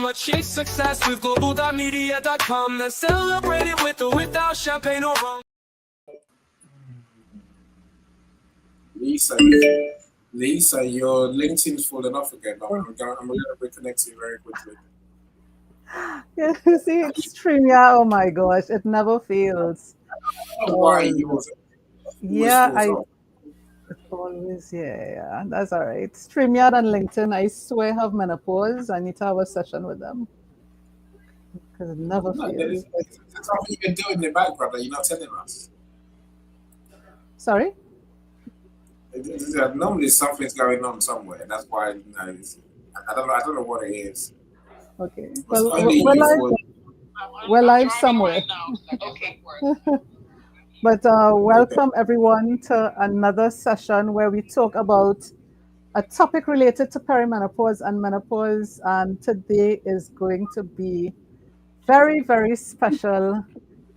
I'ma chase success with global.media.com. Then celebrate it with or without champagne or rum. Lisa, your LinkedIn's falling off again. I'm going to reconnect you very quickly. Yeah, see, StreamYard, oh my gosh, it never fails. I don't know why you was Yeah, off. always, yeah, that's all right. StreamYard and LinkedIn, I swear, have menopause. I need to have a session with them because it never No, fails. there's something you can do in the background that you're not telling us. Sorry? Normally something's going on somewhere. That's why I don't know what it is. Okay. It's Well, only you we're live somewhere. But welcome everyone to another session where we talk about a topic related to perimenopause and menopause. And today is going to be very, very special,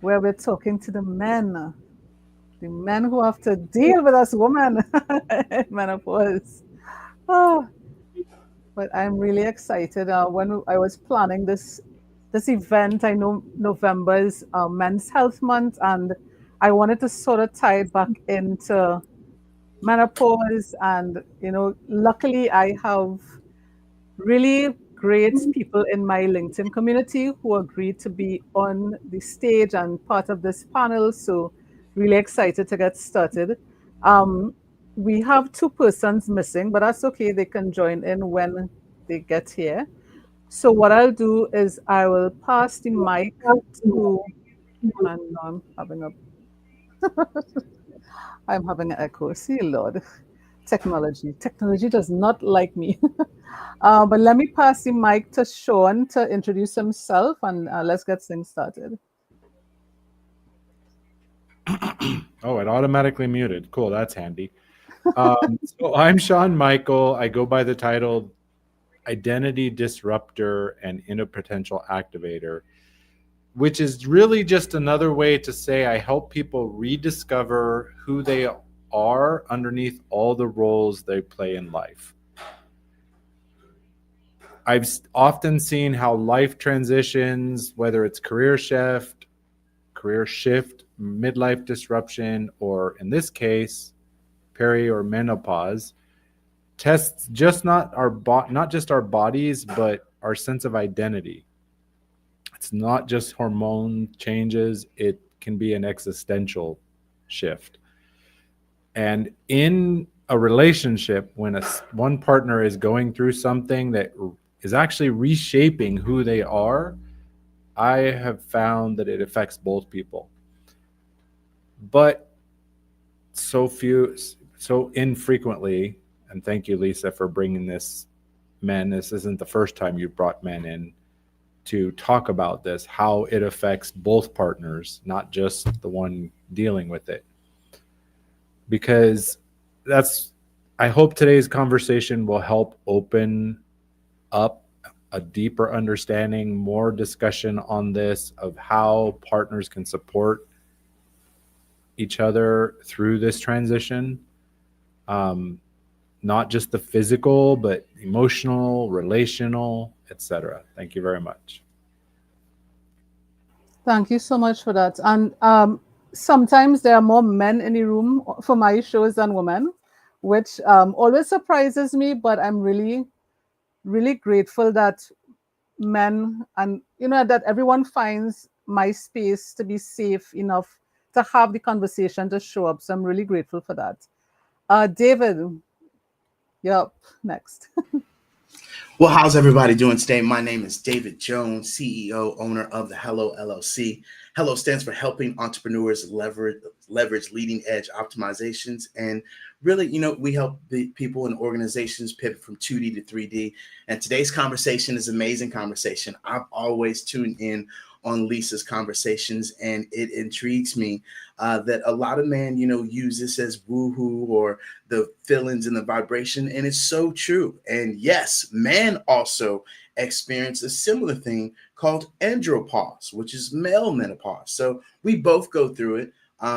where we're talking to the men who have to deal with us women in menopause. Oh, but I'm really excited. When I was planning this event, I know November is Men's Health Month, and I wanted to sort of tie it back into menopause. And luckily, I have really great people in my LinkedIn community who agreed to be on the stage and part of this panel. So really excited to get started. We have 2 persons missing, but that's okay. They can join in when they get here. So what I'll do is I will pass the mic to, and I'm having an echo. See, Lord, technology does not like me. But let me pass the mic to Sean to introduce himself, and let's get things started. Oh, it automatically muted. Cool, that's handy. So I'm Sean Michael. I go by the title Identity Disruptor and Inner Potential Activator, which is really just another way to say I help people rediscover who they are underneath all the roles they play in life. I've often seen how life transitions, whether it's career shift, midlife disruption, or in this case, peri or menopause, tests just not just our bodies, but our sense of identity. It's not just hormone changes, it can be an existential shift. And in a relationship, when one partner is going through something that is actually reshaping who they are, I have found that it affects both people. But so infrequently, and thank you, Lisa, for bringing this isn't the first time you brought men in to talk about this, how it affects both partners, not just the one dealing with it. Because I hope today's conversation will help open up a deeper understanding, more discussion on this, of how partners can support each other through this transition. Not just the physical, but emotional, relational, etc. Thank you very much. Thank you so much for that. And sometimes there are more men in the room for my shows than women, which always surprises me, but I'm really, really grateful that men and that everyone finds my space to be safe enough to have the conversation, to show up. So I'm really grateful for that. David, you're up next. Well, how's everybody doing today? My name is David Jones, CEO, owner of the Hello LLC. Hello stands for helping entrepreneurs leverage leading edge optimizations. And really, we help the people and organizations pivot from 2D to 3D. And today's conversation is an amazing conversation. I've always tuned in on Lisa's conversations, and it intrigues me that a lot of men, use this as woohoo or the feelings and the vibration, and it's so true. And yes, men also experience a similar thing called andropause, which is male menopause. So we both go through it,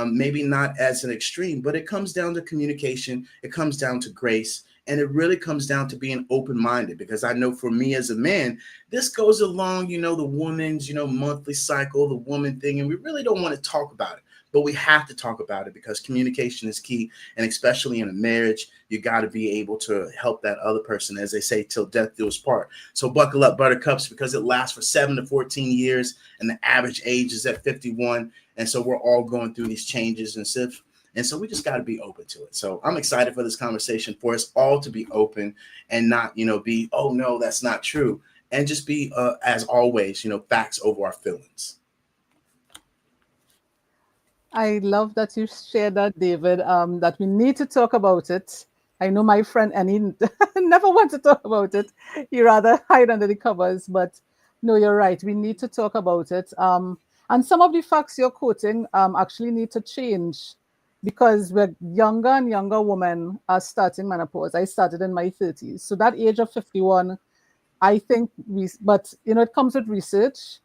maybe not as an extreme, but it comes down to communication. It comes down to grace. And it really comes down to being open-minded, because I know for me as a man, this goes along, the woman's, monthly cycle, the woman thing, and we really don't want to talk about it. But we have to talk about it because communication is key. And especially in a marriage, you got to be able to help that other person, as they say, till death do us part. So buckle up, buttercups, because it lasts for 7 to 14 years and the average age is at 51. And so we're all going through these changes and stuff. And so we just got to be open to it. So I'm excited for this conversation, for us all to be open and not, be, oh, no, that's not true. And just be, as always, facts over our feelings. I love that you shared that, David, that we need to talk about it. I know my friend Annie never wants to talk about it. He rather hide under the covers, but no, you're right. We need to talk about it. And some of the facts you're quoting actually need to change because we're younger and younger women are starting menopause. I started in my 30s. So that age of 51, I think but it comes with research.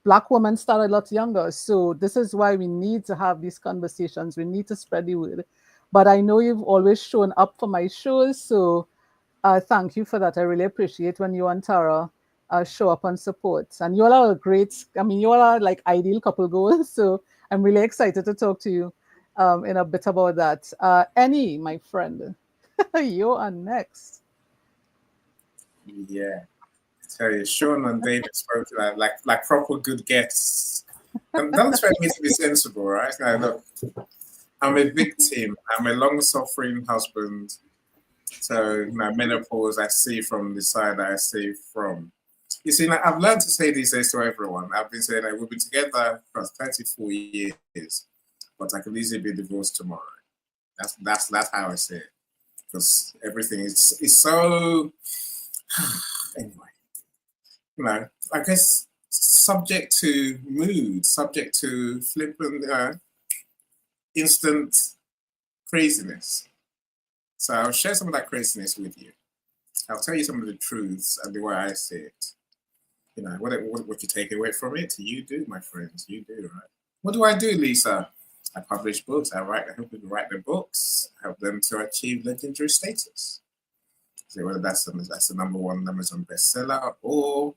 Black women start a lot younger. So this is why we need to have these conversations. We need to spread the word. But I know you've always shown up for my shows. So thank you for that. I really appreciate when you and Tara show up and support. And you all are great. I mean, you all are like ideal couple goals. So I'm really excited to talk to you in a bit about that. Annie, my friend, you are next. Yeah. Tell you, Sean and David spoke to that like proper good guests. And don't expect me to be sensible, right? Now, look, I'm a victim. I'm a long-suffering husband. So, menopause, I see from the side I see from. You see, now, I've learned to say these days to everyone. I've been saying that we've been together for 34 years, but I could easily be divorced tomorrow. That's how I see it, because everything is so. Anyway. I guess subject to mood, subject to flippant, instant craziness. So I'll share some of that craziness with you. I'll tell you some of the truths and the way I see it. What you take away from it, you do, my friends, you do, right? What do I do, Lisa? I publish books. I help people write their books, help them to achieve legendary status. So whether that's the #1 Amazon bestseller or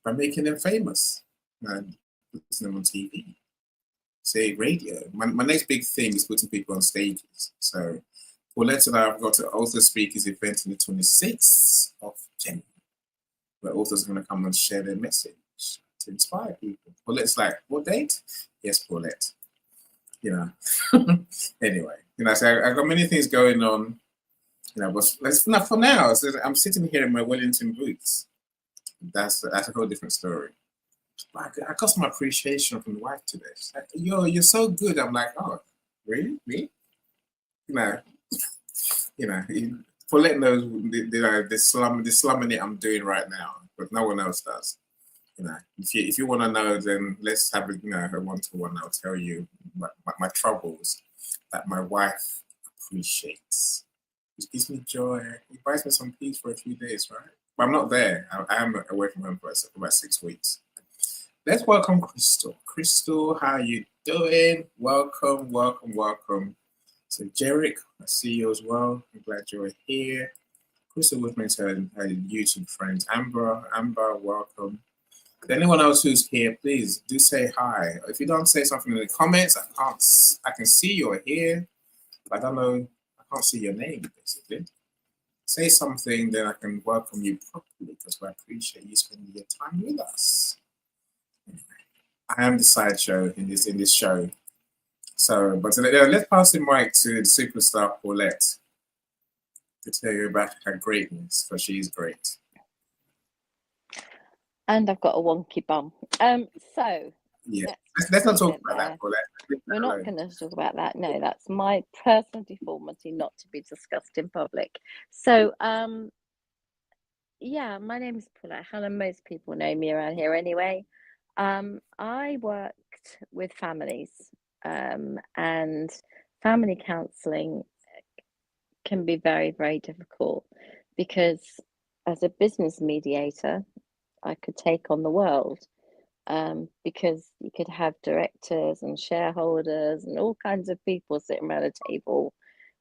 by making them famous and putting them on TV, say radio. My next big thing is putting people on stages. So Paulette and I have got to author speakers event on the 26th of January, where authors are going to come and share their message to inspire people. Paulette's like, what date? Yes, Paulette. Anyway, so I've got many things going on. But let's not for now. So I'm sitting here in my Wellington boots. That's a whole different story. I got some appreciation from the wife today. She's like, "Yo, you're so good." I'm like, "Oh, really? Me?" Paulette knows the slumming it I'm doing right now, but no one else does. If you want to know, then let's have a one-to-one. I'll tell you my troubles that my wife appreciates. It gives me joy. It buys me some peace for a few days, right? But I'm not there. I am away from home for about 6 weeks. Let's welcome Crystal. Crystal, how are you doing? Welcome, welcome, welcome. So, Jerick, I see you as well. I'm glad you're here. Crystal with me to her YouTube friends. Amber, welcome. Anyone else who's here, please do say hi. If you don't say something in the comments, I can see you're here. But I don't know. I can't see your name, basically. Say something, then I can welcome you properly because we appreciate you spending your time with us. I am the sideshow in this show. So, but let's pass the mic to the superstar Paulette to tell you about her greatness, because she's great. And I've got a wonky bum. So yeah, let's not talk about that, Paulette. We're not going to talk about that. No, that's my personal deformity, not to be discussed in public. So, yeah, my name is Paulette Helen. Most people know me around here anyway. I worked with families, and family counselling can be very, very difficult because as a business mediator, I could take on the world. Because you could have directors and shareholders and all kinds of people sitting around a table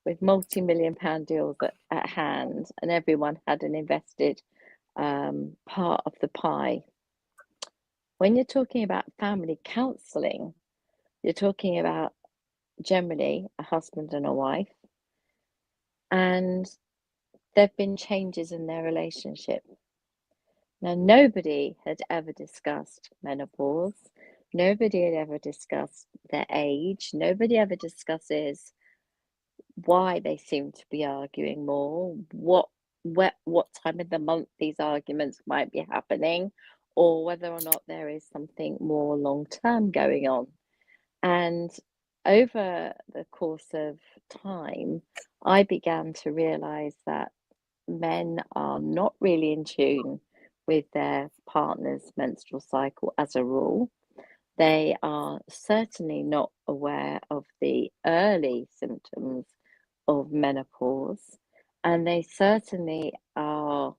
with multi-million-pound deals at hand, and everyone had an invested part of the pie. When you're talking about family counselling, you're talking about generally a husband and a wife, and there have been changes in their relationship. Now, nobody had ever discussed menopause. Nobody had ever discussed their age. Nobody ever discusses why they seem to be arguing more, what time of the month these arguments might be happening, or whether or not there is something more long-term going on. And over the course of time, I began to realize that men are not really in tune with their partner's menstrual cycle as a rule. They are certainly not aware of the early symptoms of menopause, and they certainly are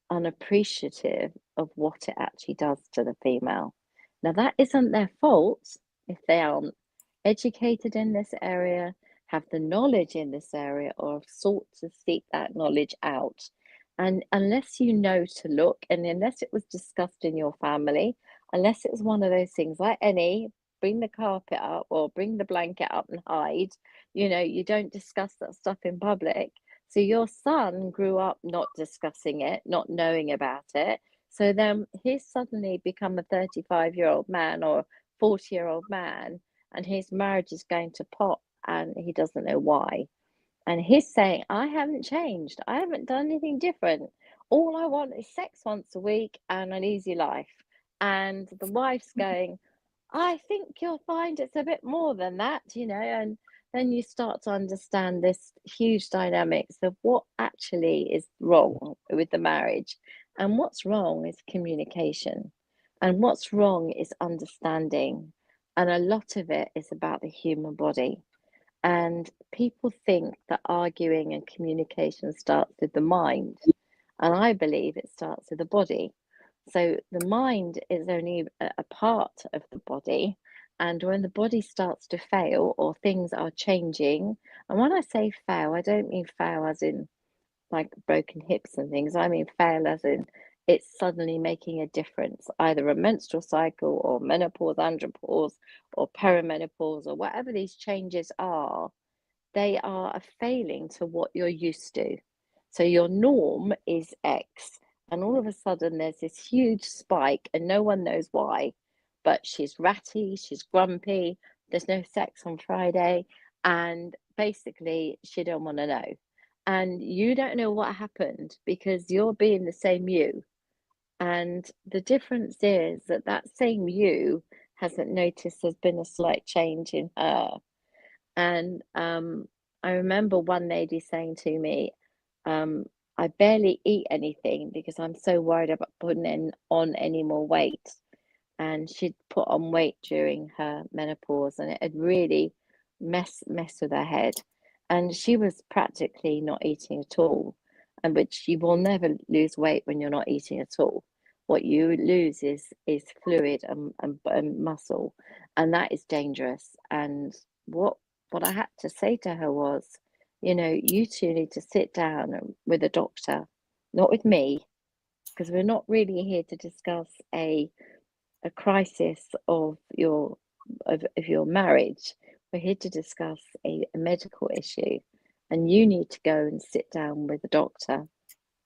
unappreciative of what it actually does to the female. Now, that isn't their fault if they aren't educated in this area, have the knowledge in this area, or have sought to seek that knowledge out. And unless you know to look, and unless it was discussed in your family, unless it was one of those things like any, bring the carpet up or bring the blanket up and hide, you don't discuss that stuff in public. So your son grew up not discussing it, not knowing about it. So then he's suddenly become a 35-year-old man or a 40-year-old man, and his marriage is going to pot and he doesn't know why. And he's saying, I haven't changed. I haven't done anything different. All I want is sex once a week and an easy life. And the wife's going, I think you'll find it's a bit more than that, and then you start to understand this huge dynamics of what actually is wrong with the marriage. And what's wrong is communication. And what's wrong is understanding. And a lot of it is about the human body. And people think that arguing and communication starts with the mind. And I believe it starts with the body. So the mind is only a part of the body. And when the body starts to fail or things are changing, and when I say fail, I don't mean fail as in like broken hips and things. I mean fail as in it's suddenly making a difference, either a menstrual cycle or menopause, andropause, or perimenopause, or whatever these changes are. They are a failing to what you're used to. So your norm is X, and all of a sudden there's this huge spike, and no one knows why. But she's ratty, she's grumpy, there's no sex on Friday, and basically she don't want to know. And you don't know what happened because you're being the same you. And the difference is that that same you hasn't noticed there's been a slight change in her. And I remember one lady saying to me, I barely eat anything because I'm so worried about putting on any more weight. And she'd put on weight during her menopause, and it had really messed with her head. And she was practically not eating at all. And which you will never lose weight when you're not eating at all. What you lose is fluid and muscle, and that is dangerous. And what I had to say to her was, you two need to sit down with a doctor, not with me, because we're not really here to discuss a crisis of your marriage. We're here to discuss a medical issue, and you need to go and sit down with a doctor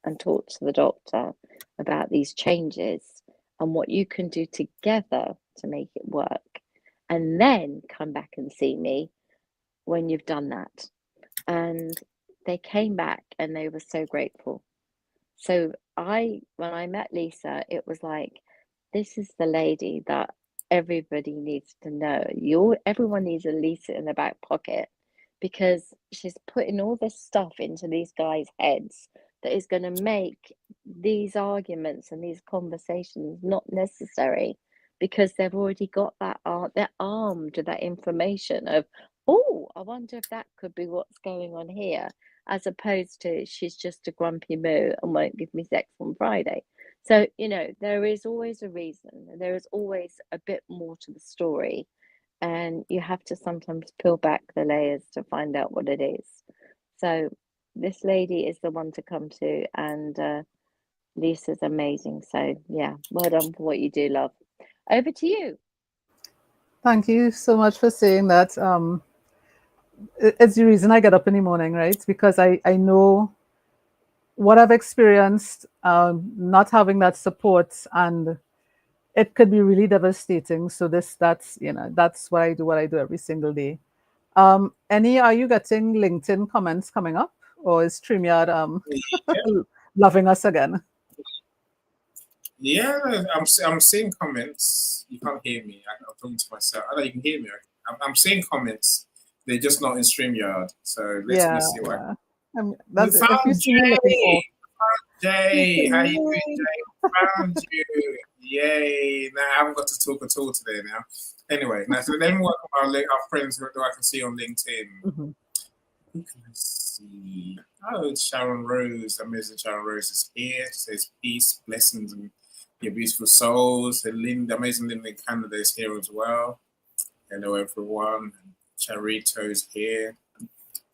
and talk to the doctor about these changes and what you can do together to make it work, and then come back and see me when you've done that. And they came back and they were so grateful. So when I met Lisa, it was like, this is the lady that everybody needs to know. Everyone needs a Lisa in their back pocket, because she's putting all this stuff into these guys' heads that is going to make these arguments and these conversations not necessary, because they've already got they're armed with that information of, oh, I wonder if that could be what's going on here, as opposed to she's just a grumpy moo and won't give me sex on Friday. So, there is always a reason. There is always a bit more to the story. And you have to sometimes peel back the layers to find out what it is. So this lady is the one to come to, and Lisa's amazing. So yeah, well done for what you do, love. Over to you. Thank you so much for saying that. It's the reason I get up in the morning, right? Because I know what I've experienced, not having that support, and it could be really devastating. So that's that's what I do every single day. Are you getting LinkedIn comments coming up, or is StreamYard loving us again? Yeah, I'm seeing comments. You can't hear me. I'm talking to myself. I know you can hear me. I'm seeing comments. They're just not in StreamYard. So Yeah, let's see what. yeah. We That's if you found see me looking Jay. off. Jay, how you doing, Yay. Jay? We found you. Yay! Now I haven't got to talk at all today. Now, anyway, now so let me welcome our friends who I can see on LinkedIn. Mhm. Who can I see? Oh, it's Sharon Rose. Amazing Sharon Rose is here. She says peace, blessings, and your beautiful souls. The amazing Linda in Canada is here as well. Hello, everyone. Charito's here.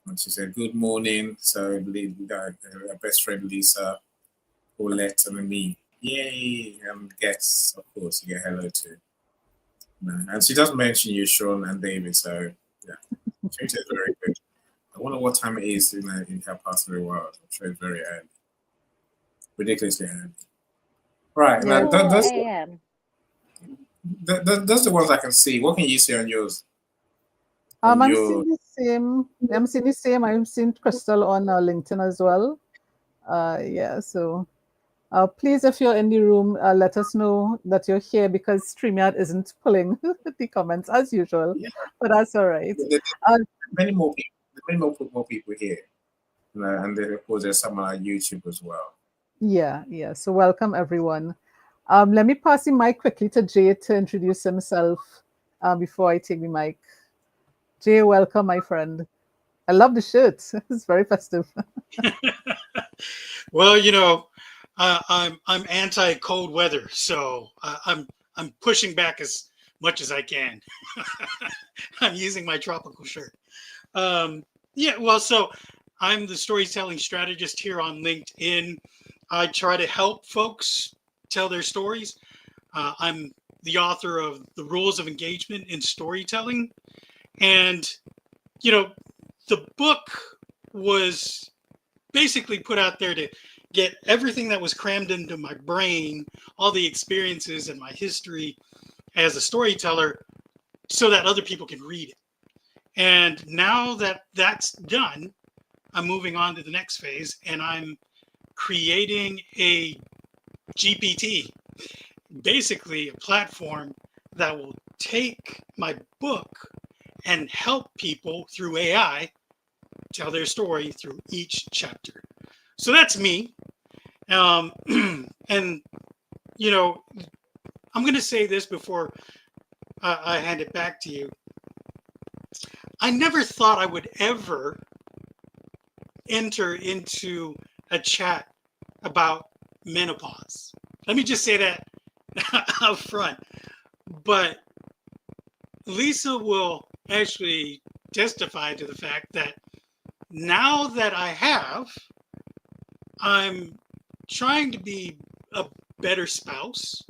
And she said, good morning. So we got our best friend Lisa, Paulette, and me. Yay! And guests, of course, you get hello to. And she does mention you, Sean and David. So, yeah, Charito's very good. I wonder what time it is in her part of the world. I'm sure it's very early. Ridiculously early. Right. Yeah. Now, 4 a.m. those are the ones I can see. What can you see on yours? On I'm your seeing the same. I'm seeing the same. I'm seeing Crystal on LinkedIn as well. Yeah. So please, if you're in the room, let us know that you're here because StreamYard isn't pulling the comments as usual, yeah, but that's all right. there Uh, many more people. More people here. And then, of course, there's some on YouTube as well. yeah, yeah. So welcome everyone. Let me pass the mic quickly to Jay to introduce himself before I take the mic. Jay, welcome, my friend. I love the shirt. It's very festive. Well, I'm anti cold weather, so I'm pushing back as much as I can. I'm using my tropical shirt. Yeah, well, so I'm the storytelling strategist here on LinkedIn. I try to help folks tell their stories. I'm the author of The Rules of Engagement in Storytelling. And, you know, the book was basically put out there to get everything that was crammed into my brain, all the experiences and my history as a storyteller, so that other people can read it. And now that that's done, I'm moving on to the next phase, and I'm creating a GPT, basically a platform that will take my book and help people through AI tell their story through each chapter. So that's me. And, I'm going to say this before I hand it back to you. I never thought I would ever enter into a chat about menopause. Let me just say that up front. But Lisa will actually testify to the fact that now that I have, I'm trying to be a better spouse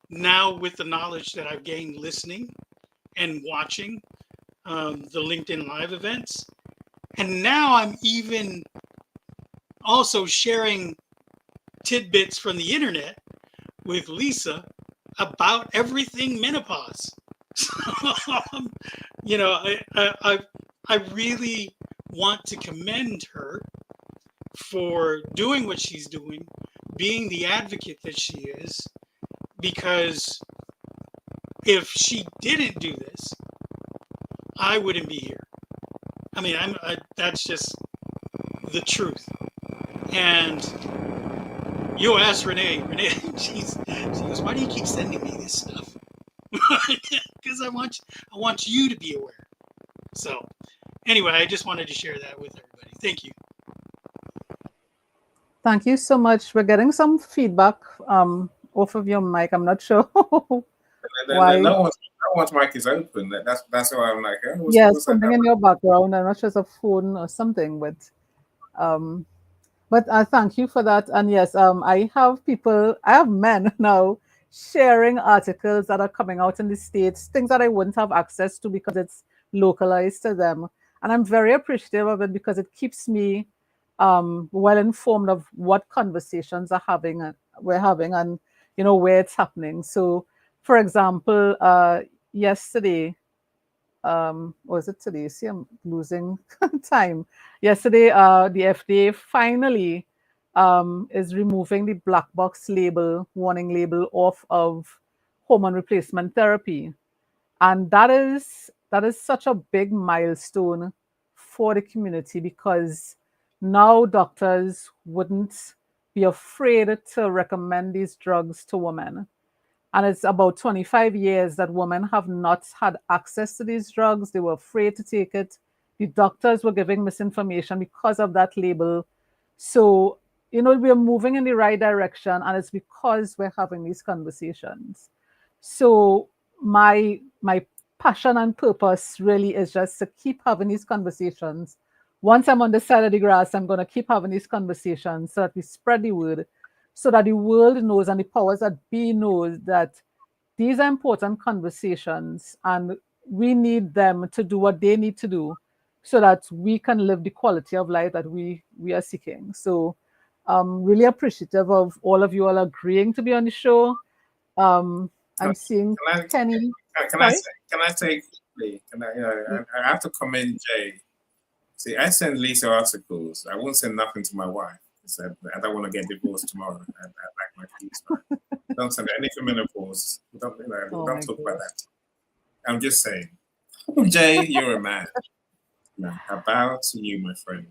now with the knowledge that I've gained listening and watching the LinkedIn Live events. And now I'm even also sharing tidbits from the internet with Lisa about everything menopause. I really want to commend her for doing what she's doing, being the advocate that she is, because if she didn't do this, I wouldn't be here. I mean, that's just the truth. And you ask Renee, she goes, why do you keep sending me this stuff? Because I want you to be aware. So anyway, I just wanted to share that with everybody. Thank you. Thank you so much. We're getting some feedback off of your mic. I'm not sure Why? No one's mic is open. That's why I'm like, Yes, what's that something in your background. I'm not sure it's a phone or something, um, but thank you for that. And yes, I have men now sharing articles that are coming out in the States, things that I wouldn't have access to because it's localized to them. And I'm very appreciative of it because it keeps me well informed of what conversations we're having and where it's happening. So, for example, yesterday, was it today? See, I'm losing time. Yesterday, the FDA finally is removing the black box warning label off of hormone replacement therapy. And that is such a big milestone for the community because now doctors wouldn't be afraid to recommend these drugs to women. And it's about 25 years that women have not had access to these drugs. They were afraid to take it. The doctors were giving misinformation because of that label. So, we're moving in the right direction, and it's because we're having these conversations. So, my passion and purpose really is just to keep having these conversations. Once I'm on the side of the grass, I'm going to keep having these conversations so that we spread the word, so that the world knows and the powers that be knows that these are important conversations and we need them to do what they need to do so that we can live the quality of life that we are seeking. So I'm really appreciative of all of you all agreeing to be on the show. I'm seeing Kenny. Can I say quickly? I have to commend Jay. See, I send Lisa articles. I won't send nothing to my wife. I don't want to get divorced tomorrow. I like my peace. Don't send any for menopause. Don't talk about that. I'm just saying. Jay, you're a man. About you, my friend.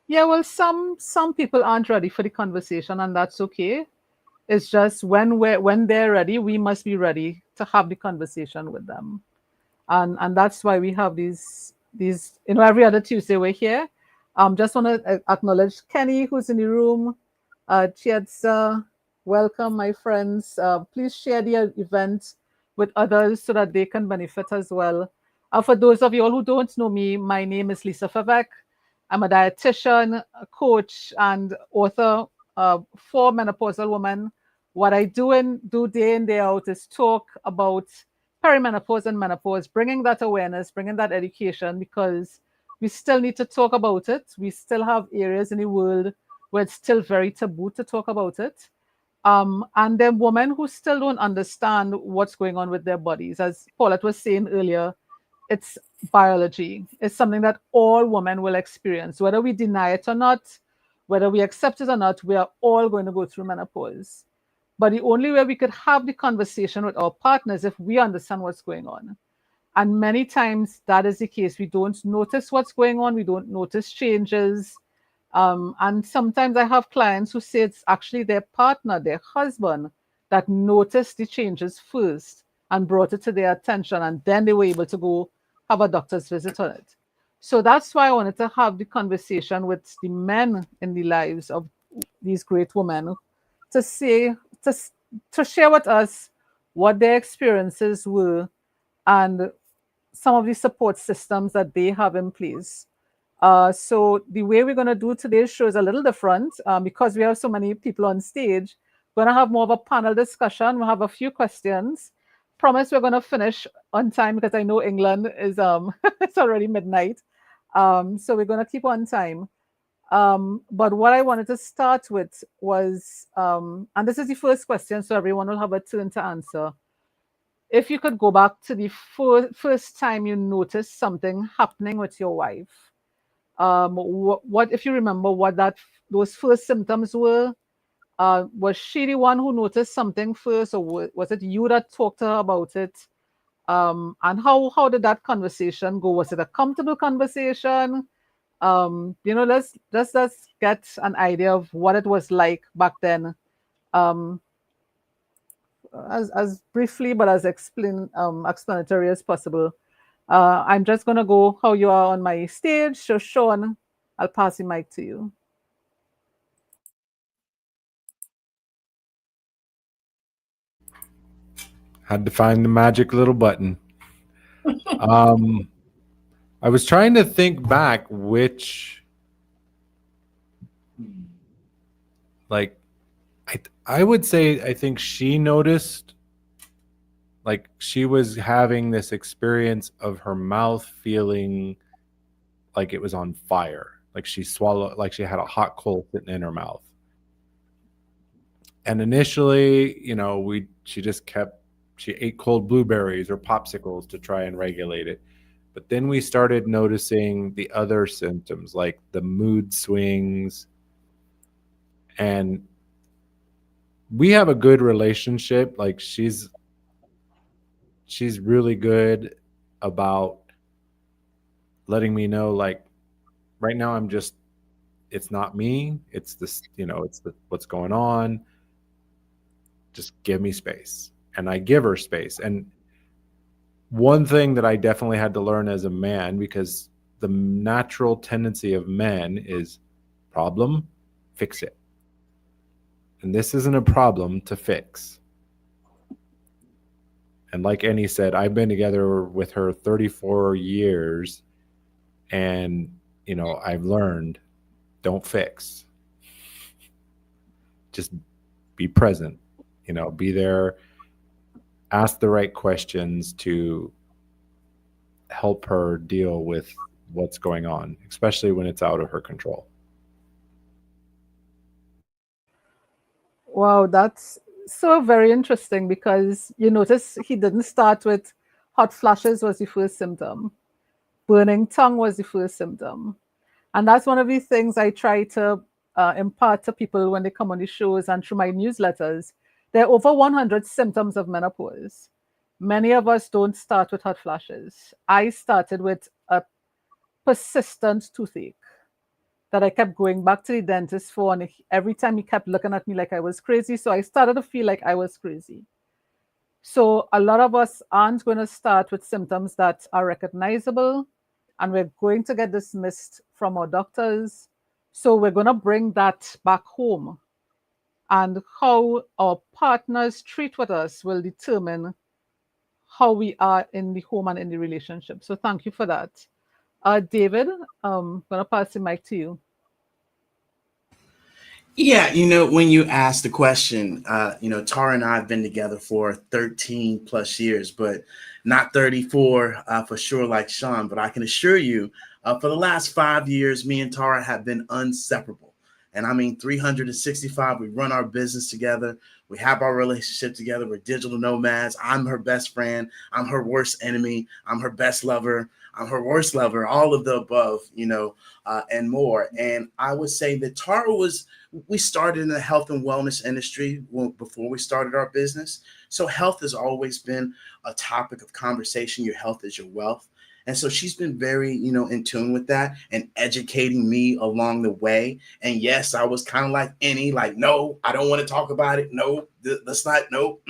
Yeah, well, some people aren't ready for the conversation, and that's okay. It's just when they're ready, we must be ready to have the conversation with them, and that's why we have these. Every other Tuesday we're here. Just want to acknowledge Kenny, who's in the room. Chietza, welcome, my friends. Please share the event with others so that they can benefit as well. For those of you all who don't know me, my name is Lisa Favek. I'm a dietitian, a coach, and author for menopausal women. What I do day in, day out is talk about perimenopause and menopause, bringing that awareness, bringing that education, because we still need to talk about it. We still have areas in the world where it's still very taboo to talk about it. And then women who still don't understand what's going on with their bodies. As Paulette was saying earlier, it's biology. It's something that all women will experience, whether we deny it or not, whether we accept it or not, we are all going to go through menopause. But the only way we could have the conversation with our partners if we understand what's going on. And many times that is the case. We don't notice what's going on. We don't notice changes. And sometimes I have clients who say it's actually their partner, their husband, that noticed the changes first and brought it to their attention. And then they were able to go have a doctor's visit on it. So that's why I wanted to have the conversation with the men in the lives of these great women to say, to share with us what their experiences were and some of the support systems that they have in place. So the way we're going to do today's show is a little different because we have so many people on stage. We're going to have more of a panel discussion. We'll have a few questions. Promise we're going to finish on time because I know England is it's already midnight. So we're going to keep on time. But what I wanted to start with was, and this is the first question, so everyone will have a turn to answer. If you could go back to the first time you noticed something happening with your wife, what if you remember what those first symptoms were? Was she the one who noticed something first, or was it you that talked to her about it? And how did that conversation go? Was it a comfortable conversation? Let's get an idea of what it was like back then. As briefly but as explanatory as possible. I'm just going to go how you are on my stage. So, Sean, I'll pass the mic to you. Had to find the magic little button. I was trying to think back which, like, I would say I think she noticed, like, she was having this experience of her mouth feeling like it was on fire, like she swallowed, like she had a hot coal sitting in her mouth. And initially, she ate cold blueberries or popsicles to try and regulate it. But then we started noticing the other symptoms, like the mood swings. And we have a good relationship. Like she's really good about letting me know, like, right now it's not me. It's this, what's going on. Just give me space. And I give her space. And one thing that I definitely had to learn as a man, because the natural tendency of men is problem, fix it. And this isn't a problem to fix. And like Annie said, I've been together with her 34 years, and I've learned, don't fix. Just be present, be there, ask the right questions to help her deal with what's going on, especially when it's out of her control. Wow, that's so very interesting, because you notice he didn't start with hot flashes was the first symptom. Burning tongue was the first symptom. And that's one of the things I try to impart to people when they come on the shows and through my newsletters. There are over 100 symptoms of menopause. Many of us don't start with hot flashes. I started with a persistent toothache that I kept going back to the dentist for, and every time he kept looking at me like I was crazy. So I started to feel like I was crazy. So a lot of us aren't going to start with symptoms that are recognizable, and we're going to get dismissed from our doctors. So we're going to bring that back home. And how our partners treat with us will determine how we are in the home and in the relationship. So thank you for that. David, I'm going to pass the mic to you. Yeah, when you ask the question, Tara and I have been together for 13 plus years, but not 34 for sure like Sean. But I can assure you, for the last 5 years, me and Tara have been inseparable. And I mean, 365, we run our business together. We have our relationship together. We're digital nomads. I'm her best friend. I'm her worst enemy. I'm her best lover. I'm her worst lover, all of the above, and more. And I would say that Tara we started in the health and wellness industry before we started our business. So health has always been a topic of conversation. Your health is your wealth. And so she's been very, in tune with that and educating me along the way. And yes, I was kind of like any, like, no, I don't want to talk about it. No, that's not, no.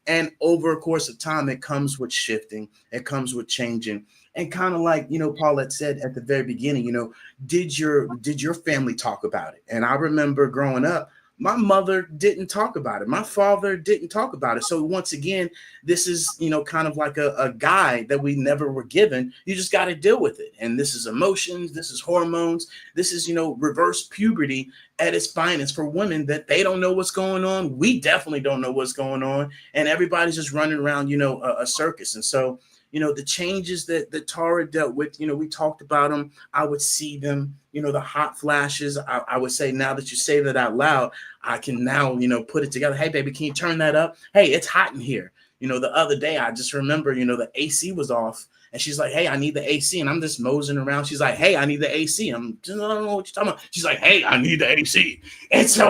And over a course of time, it comes with shifting. It comes with changing. And kind of like, Paulette said at the very beginning, did your family talk about it? And I remember growing up, my mother didn't talk about it. My father didn't talk about it. So once again, this is, kind of like a guide that we never were given. You just got to deal with it. And this is emotions. This is hormones. This is, reverse puberty at its finest for women, that they don't know what's going on. We definitely don't know what's going on. And everybody's just running around, a circus. And so, the changes that Tara dealt with, we talked about them. I would see them, the hot flashes. I would say, now that you say that out loud, I can now, put it together. Hey, baby, can you turn that up? Hey, it's hot in here. The other day, I just remember, the AC was off. And she's like, hey, I need the AC. And I'm just moseying around. She's like, hey, I need the AC. I don't know what you're talking about. She's like, hey, I need the AC. And so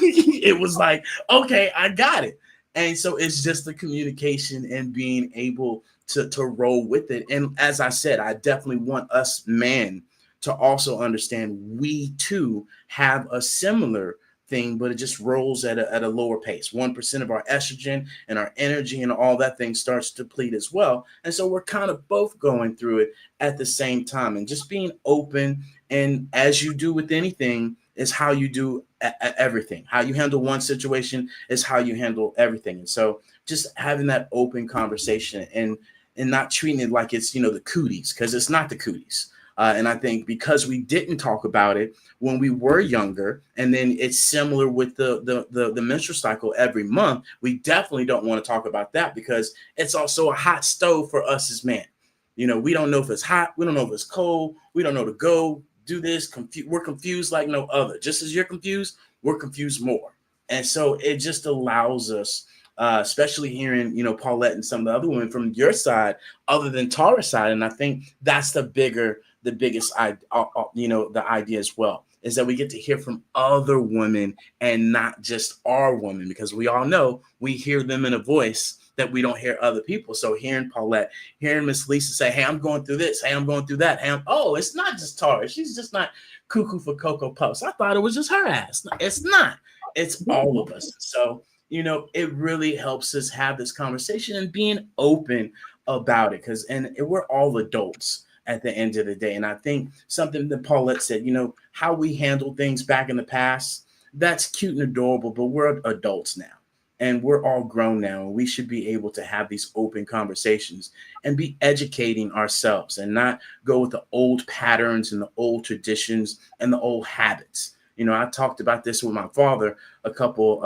it was like, okay, I got it. And so it's just the communication and being able to roll with it. And as I said, I definitely want us men to also understand we too have a similar thing, but it just rolls at a lower pace. 1% of our estrogen and our energy and all that thing starts to deplete as well. And so we're kind of both going through it at the same time, and just being open. And as you do with anything, is how you do everything. How you handle one situation is how you handle everything. And so just having that open conversation and not treating it like it's, the cooties, because it's not the cooties. And I think because we didn't talk about it when we were younger, and then it's similar with the menstrual cycle every month, we definitely don't want to talk about that because it's also a hot stove for us as men. We don't know if it's hot, we don't know if it's cold, we don't know to go do this. We're confused like no other. Just as you're confused, we're confused more. And so it just allows us, especially hearing, Paulette and some of the other women from your side, other than Tara's side. And I think that's the biggest, the idea as well, is that we get to hear from other women and not just our women, because we all know we hear them in a voice that we don't hear other people. So hearing Paulette, hearing Miss Lisa say, hey, I'm going through this, hey, I'm going through that. Hey, it's not just Tara. She's just not cuckoo for Cocoa Puffs. I thought it was just her ass. It's not. It's all of us. So, it really helps us have this conversation and being open about it, and we're all adults at the end of the day. And I think something that Paulette said, how we handled things back in the past, that's cute and adorable, but we're adults now. And we're all grown now, and we should be able to have these open conversations and be educating ourselves and not go with the old patterns and the old traditions and the old habits. I talked about this with my father a couple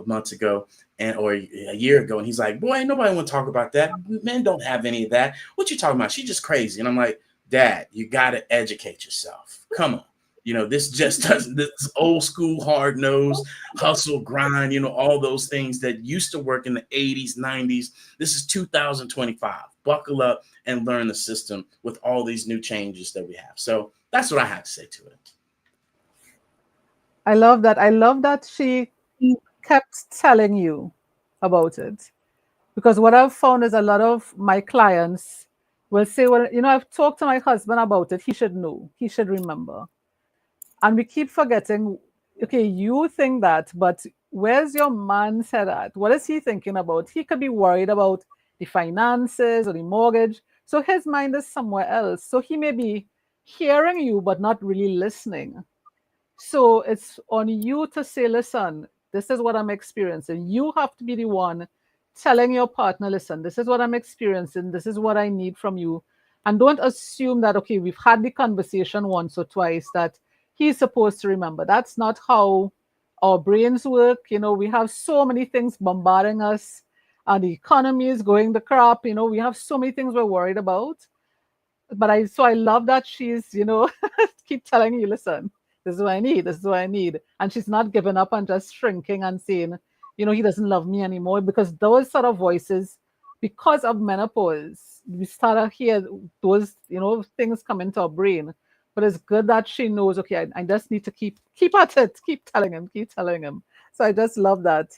months ago or a year ago, and he's like, boy, ain't nobody want to talk about that. Men don't have any of that. What you talking about? She's just crazy. And I'm like, Dad, you got to educate yourself. Come on. This just doesn't, this old school, hard nose, hustle, grind, all those things that used to work in the 80s, 90s. This is 2025. Buckle up and learn the system with all these new changes that we have. So that's what I have to say to it. I love that. I love that she kept telling you about it. Because what I've found is a lot of my clients will say, well, I've talked to my husband about it. He should know. He should remember. And we keep forgetting, okay, you think that, but where's your man's head at? What is he thinking about? He could be worried about the finances or the mortgage. So his mind is somewhere else. So he may be hearing you, but not really listening. So it's on you to say, listen, this is what I'm experiencing. You have to be the one telling your partner, listen, this is what I'm experiencing. This is what I need from you. And don't assume that, okay, we've had the conversation once or twice that he's supposed to remember. That's not how our brains work. We have so many things bombarding us, and the economy is going to crap. We have so many things we're worried about. But I love that she's, keep telling you, listen, this is what I need. This is what I need. And she's not giving up and just shrinking and saying, he doesn't love me anymore, because those sort of voices, because of menopause, we start to hear those, things come into our brain. But it's good that she knows, okay, I just need to keep at it, keep telling him. So I just love that.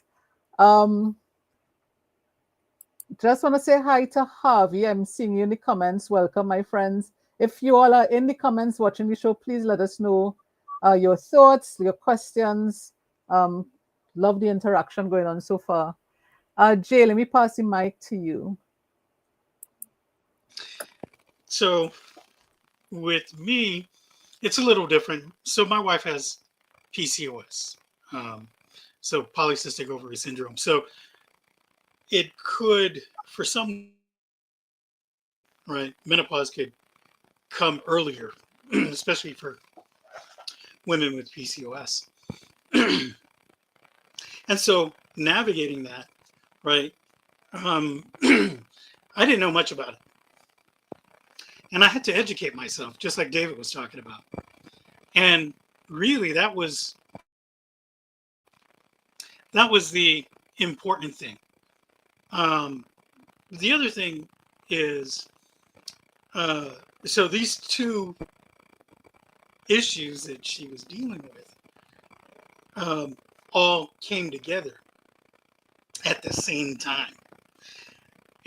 Just want to say hi to Harvey. I'm seeing you in the comments. Welcome, my friends. If you all are in the comments watching the show, please let us know your thoughts, your questions. Love the interaction going on so far. Jay, let me pass the mic to you. So with me, it's a little different. So my wife has PCOS, so polycystic ovary syndrome. So it could, for some, right, menopause could come earlier, especially for women with PCOS. And so navigating that, right, I didn't know much about it. And I had to educate myself, just like David was talking about. And really, that was the important thing. The other thing is, so these two issues that she was dealing with all came together at the same time.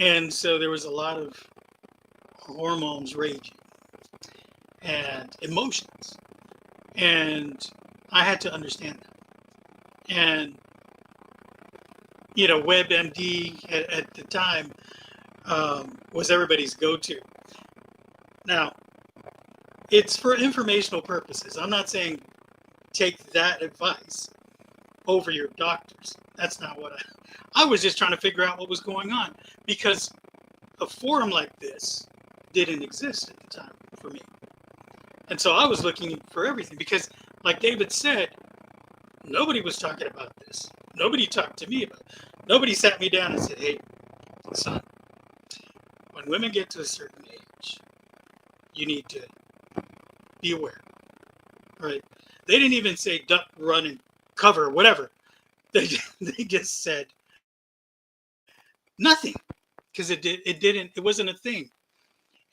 And so there was a lot of hormones raging and emotions. And I had to understand that. And, WebMD at the time was everybody's go-to. Now, it's for informational purposes. I'm not saying take that advice. over your doctors. That's not what I was just trying to figure out what was going on, because a forum like this didn't exist at the time for me. And so I was looking for everything, because like David said, nobody was talking about this. Nobody talked to me about it. Nobody sat me down and said, hey, son, when women get to a certain age, you need to be aware, right? They didn't even say duck, run, and cover, whatever. They just said nothing, because it wasn't a thing.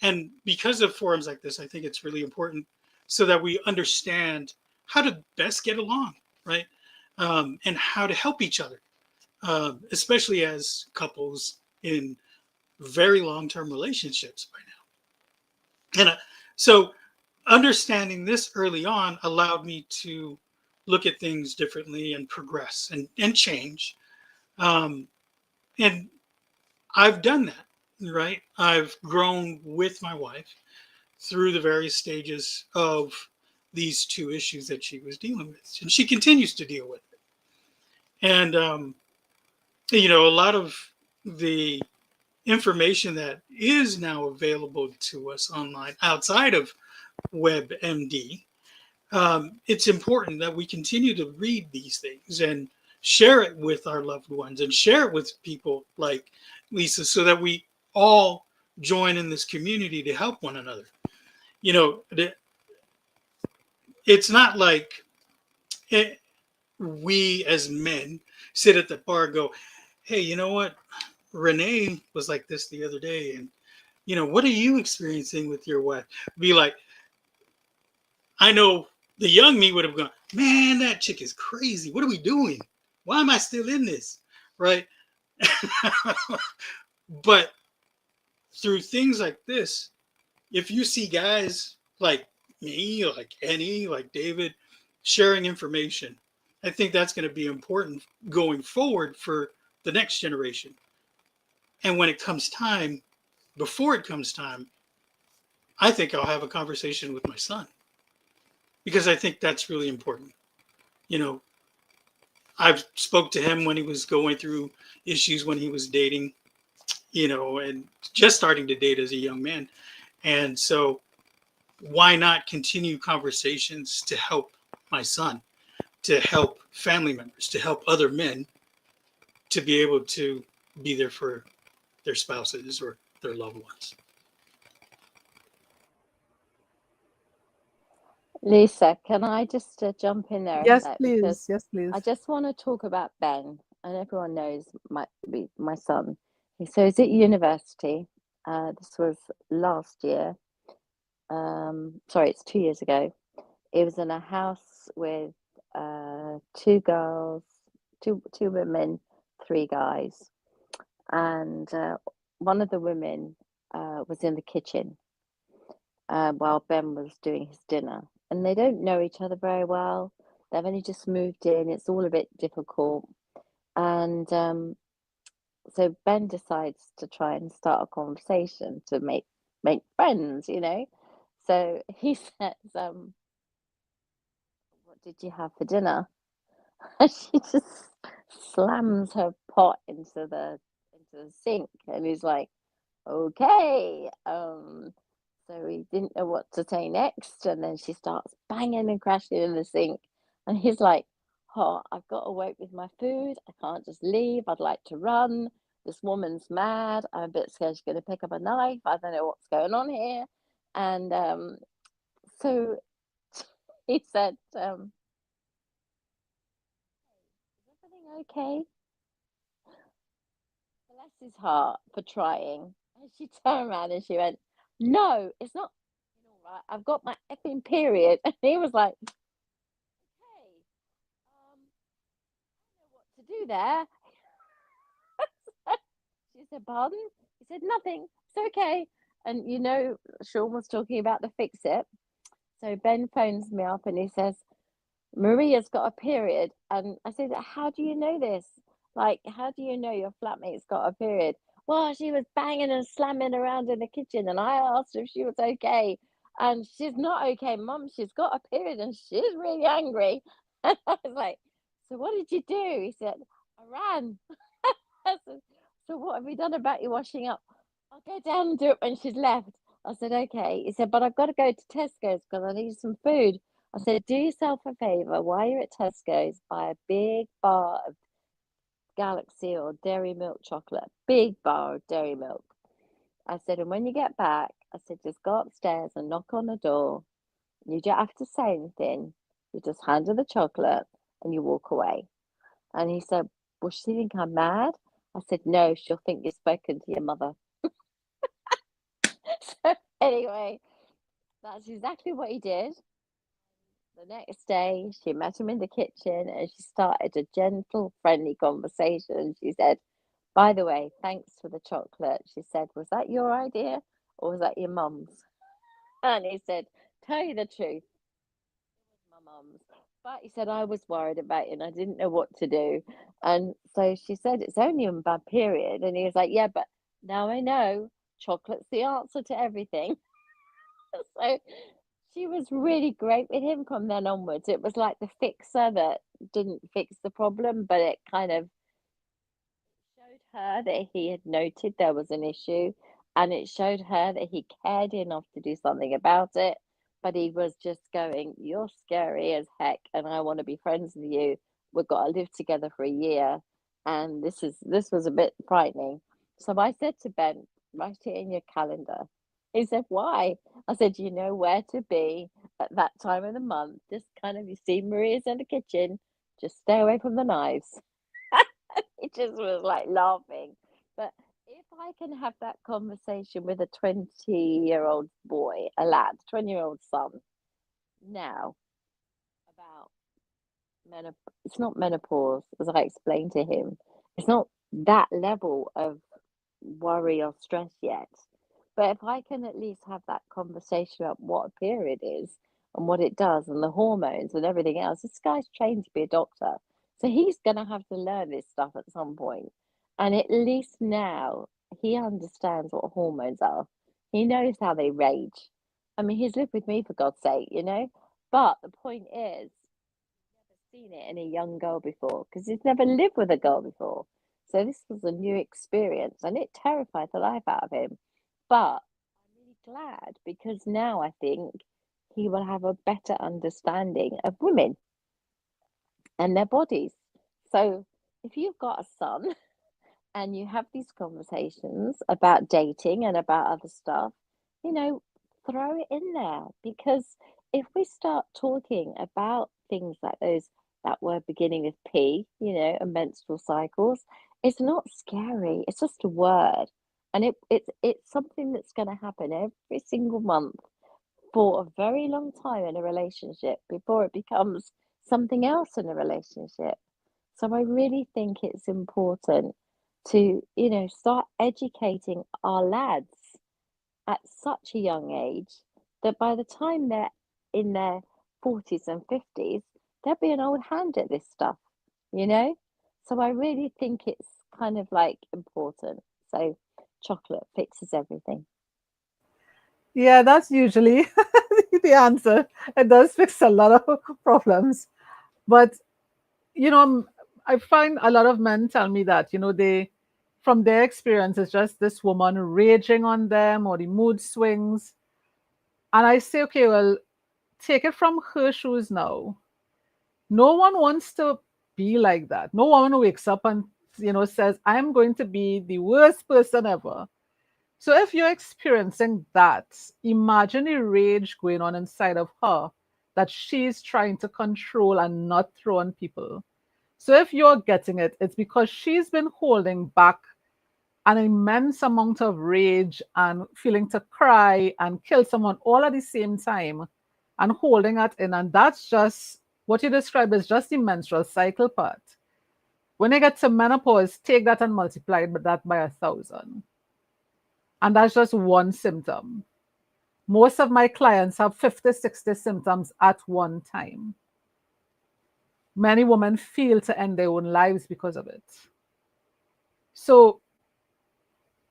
And because of forums like this, I think it's really important so that we understand how to best get along, right? And how to help each other, especially as couples in very long-term relationships by now. And so understanding this early on allowed me to look at things differently and progress and change. And I've done that, right? I've grown with my wife through the various stages of these two issues that she was dealing with, and she continues to deal with it. And a lot of the information that is now available to us online outside of WebMD, it's important that we continue to read these things and share it with our loved ones and share it with people like Lisa, so that we all join in this community to help one another. It's not like we as men sit at the bar and go, hey, you know what? Renee was like this the other day. And, what are you experiencing with your wife? Be like, I know the young me would have gone, man, that chick is crazy. What are we doing? Why am I still in this? Right? But through things like this, if you see guys like me, like Annie, like David, sharing information, I think that's going to be important going forward for the next generation. And when it comes time, before it comes time, I think I'll have a conversation with my son, because I think that's really important. I've spoke to him when he was going through issues when he was dating, and just starting to date as a young man. And so why not continue conversations to help my son, to help family members, to help other men to be able to be there for their spouses or their loved ones. Lisa, can I just jump in there a Yes, sec? please. Because Yes, please. I just want to talk about Ben, and everyone knows my son. So he's at university. This was last year. Sorry, it's 2 years ago. He was in a house with two girls, two women, three guys, and one of the women was in the kitchen while Ben was doing his dinner, and they don't know each other very well. They've only just moved in. It's all a bit difficult, and so Ben decides to try and start a conversation to make friends. So he says, "What did you have for dinner?" And she just slams her pot into the sink, and he's like, "Okay." So he didn't know what to say next, and then she starts banging and crashing in the sink, and he's like, "Oh, I've got to wait with my food. I can't just leave. I'd like to run. This woman's mad. I'm a bit scared she's going to pick up a knife. I don't know what's going on here." And so he said, "Is everything okay?" Bless his heart for trying. And she turned around and she went, "No, it's not all right. I've got my effing period." And he was like, "Hey, I know what to do there." She said, "Pardon?" He said, "Nothing. It's okay." And Sean was talking about the fix it. So Ben phones me up and he says, "Maria's got a period." And I said, "How do you know this? Like, how do you know your flatmate's got a period?" "Well, she was banging and slamming around in the kitchen, and I asked her if she was okay. And she's not okay, Mum. She's got a period and she's really angry." And I was like, So what did you do? He said, I ran. I said, so what have you done about your washing up? I'll go down and do it when she's left. I said, okay. He said, but I've got to go to Tesco's because I need some food. I said, do yourself a favor. While you're at Tesco's, buy a big bar of Galaxy or Dairy Milk chocolate. Big bar of Dairy Milk. I said, and when you get back, I said, just go upstairs and knock on the door. You don't have to say anything. You just hand her the chocolate and you walk away. And he said, will she think I'm mad? I said, no, she'll think you've spoken to your mother. So anyway, that's exactly what he did. The next day, she met him in the kitchen and she started a gentle, friendly conversation. She said, by the way, thanks for the chocolate. She said, was that your idea or was that your mum's? And he said, tell you the truth, it was my mum's. But he said, I was worried about it and I didn't know what to do. And so she said, it's only a bad period. And he was like, yeah, but now I know chocolate's the answer to everything. So she was really great with him from then onwards. It was like the fixer that didn't fix the problem, but it kind of showed her that he had noted there was an issue and it showed her that he cared enough to do something about it. But he was just going, you're scary as heck, and I want to be friends with you. We've got to live together for a year. And this was a bit frightening. So I said to Ben, write it in your calendar. He said, why? I said, you know where to be at that time of the month. Just kind of, you see Maria's in the kitchen, just stay away from the knives. It just was like laughing. But if I can have that conversation with a 20-year-old boy, a lad, 20-year-old son, now about menopause, it's not menopause, as I explained to him. It's not that level of worry or stress yet. But if I can at least have that conversation about what a period is and what it does and the hormones and everything else, this guy's trained to be a doctor. So he's going to have to learn this stuff at some point. And at least now he understands what hormones are. He knows how they rage. I mean, he's lived with me for God's sake, you know? But the point is, he's never seen it in a young girl before because he's never lived with a girl before. So this was a new experience and it terrified the life out of him. But I'm really glad because now I think he will have a better understanding of women and their bodies. So if you've got a son and you have these conversations about dating and about other stuff, you know, throw it in there because if we start talking about things like those that were beginning with P, you know, and menstrual cycles, it's not scary. It's just a word. And it's something that's going to happen every single month for a very long time in a relationship before it becomes something else in a relationship. So I really think it's important to, you know, start educating our lads at such a young age that by the time they're in their 40s and 50s, they'll be an old hand at this stuff, you know? So I really think it's kind of like important. So chocolate fixes everything. Yeah, that's usually the answer. It does fix a lot of problems. But, you know, I find a lot of men tell me that, you know, from their experience, it's just this woman raging on them or the mood swings. And I say, okay, well, take it from her shoes now. No one wants to be like that. No one wakes up and, you know, says, I'm going to be the worst person ever. So if you're experiencing that, imagine the rage going on inside of her that she's trying to control and not throw on people. So if you're getting it, it's because she's been holding back an immense amount of rage and feeling to cry and kill someone all at the same time and holding that in. And that's just what you describe as just the menstrual cycle part. When you get to menopause, take that and multiply that by 1,000. And that's just one symptom. Most of my clients have 50, 60 symptoms at one time. Many women feel to end their own lives because of it. So,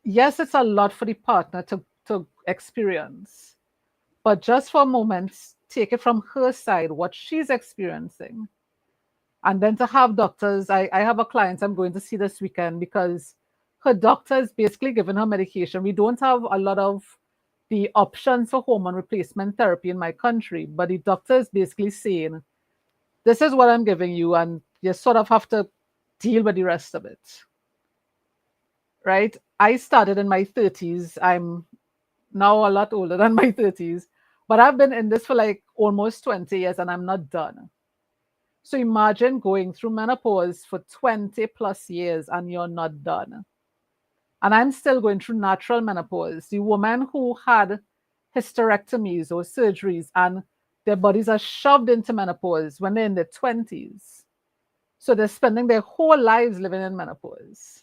yes, it's a lot for the partner to experience. But just for a moment, take it from her side, what she's experiencing. And then to have doctors, I have a client I'm going to see this weekend because her doctor is basically giving her medication. We don't have a lot of the options for hormone replacement therapy in my country, but the doctor is basically saying, this is what I'm giving you, and you sort of have to deal with the rest of it. Right? I started in my 30s. I'm now a lot older than my 30s, but I've been in this for like almost 20 years and I'm not done. So imagine going through menopause for 20 plus years and you're not done. And I'm still going through natural menopause. The women who had hysterectomies or surgeries and their bodies are shoved into menopause when they're in their 20s. So they're spending their whole lives living in menopause.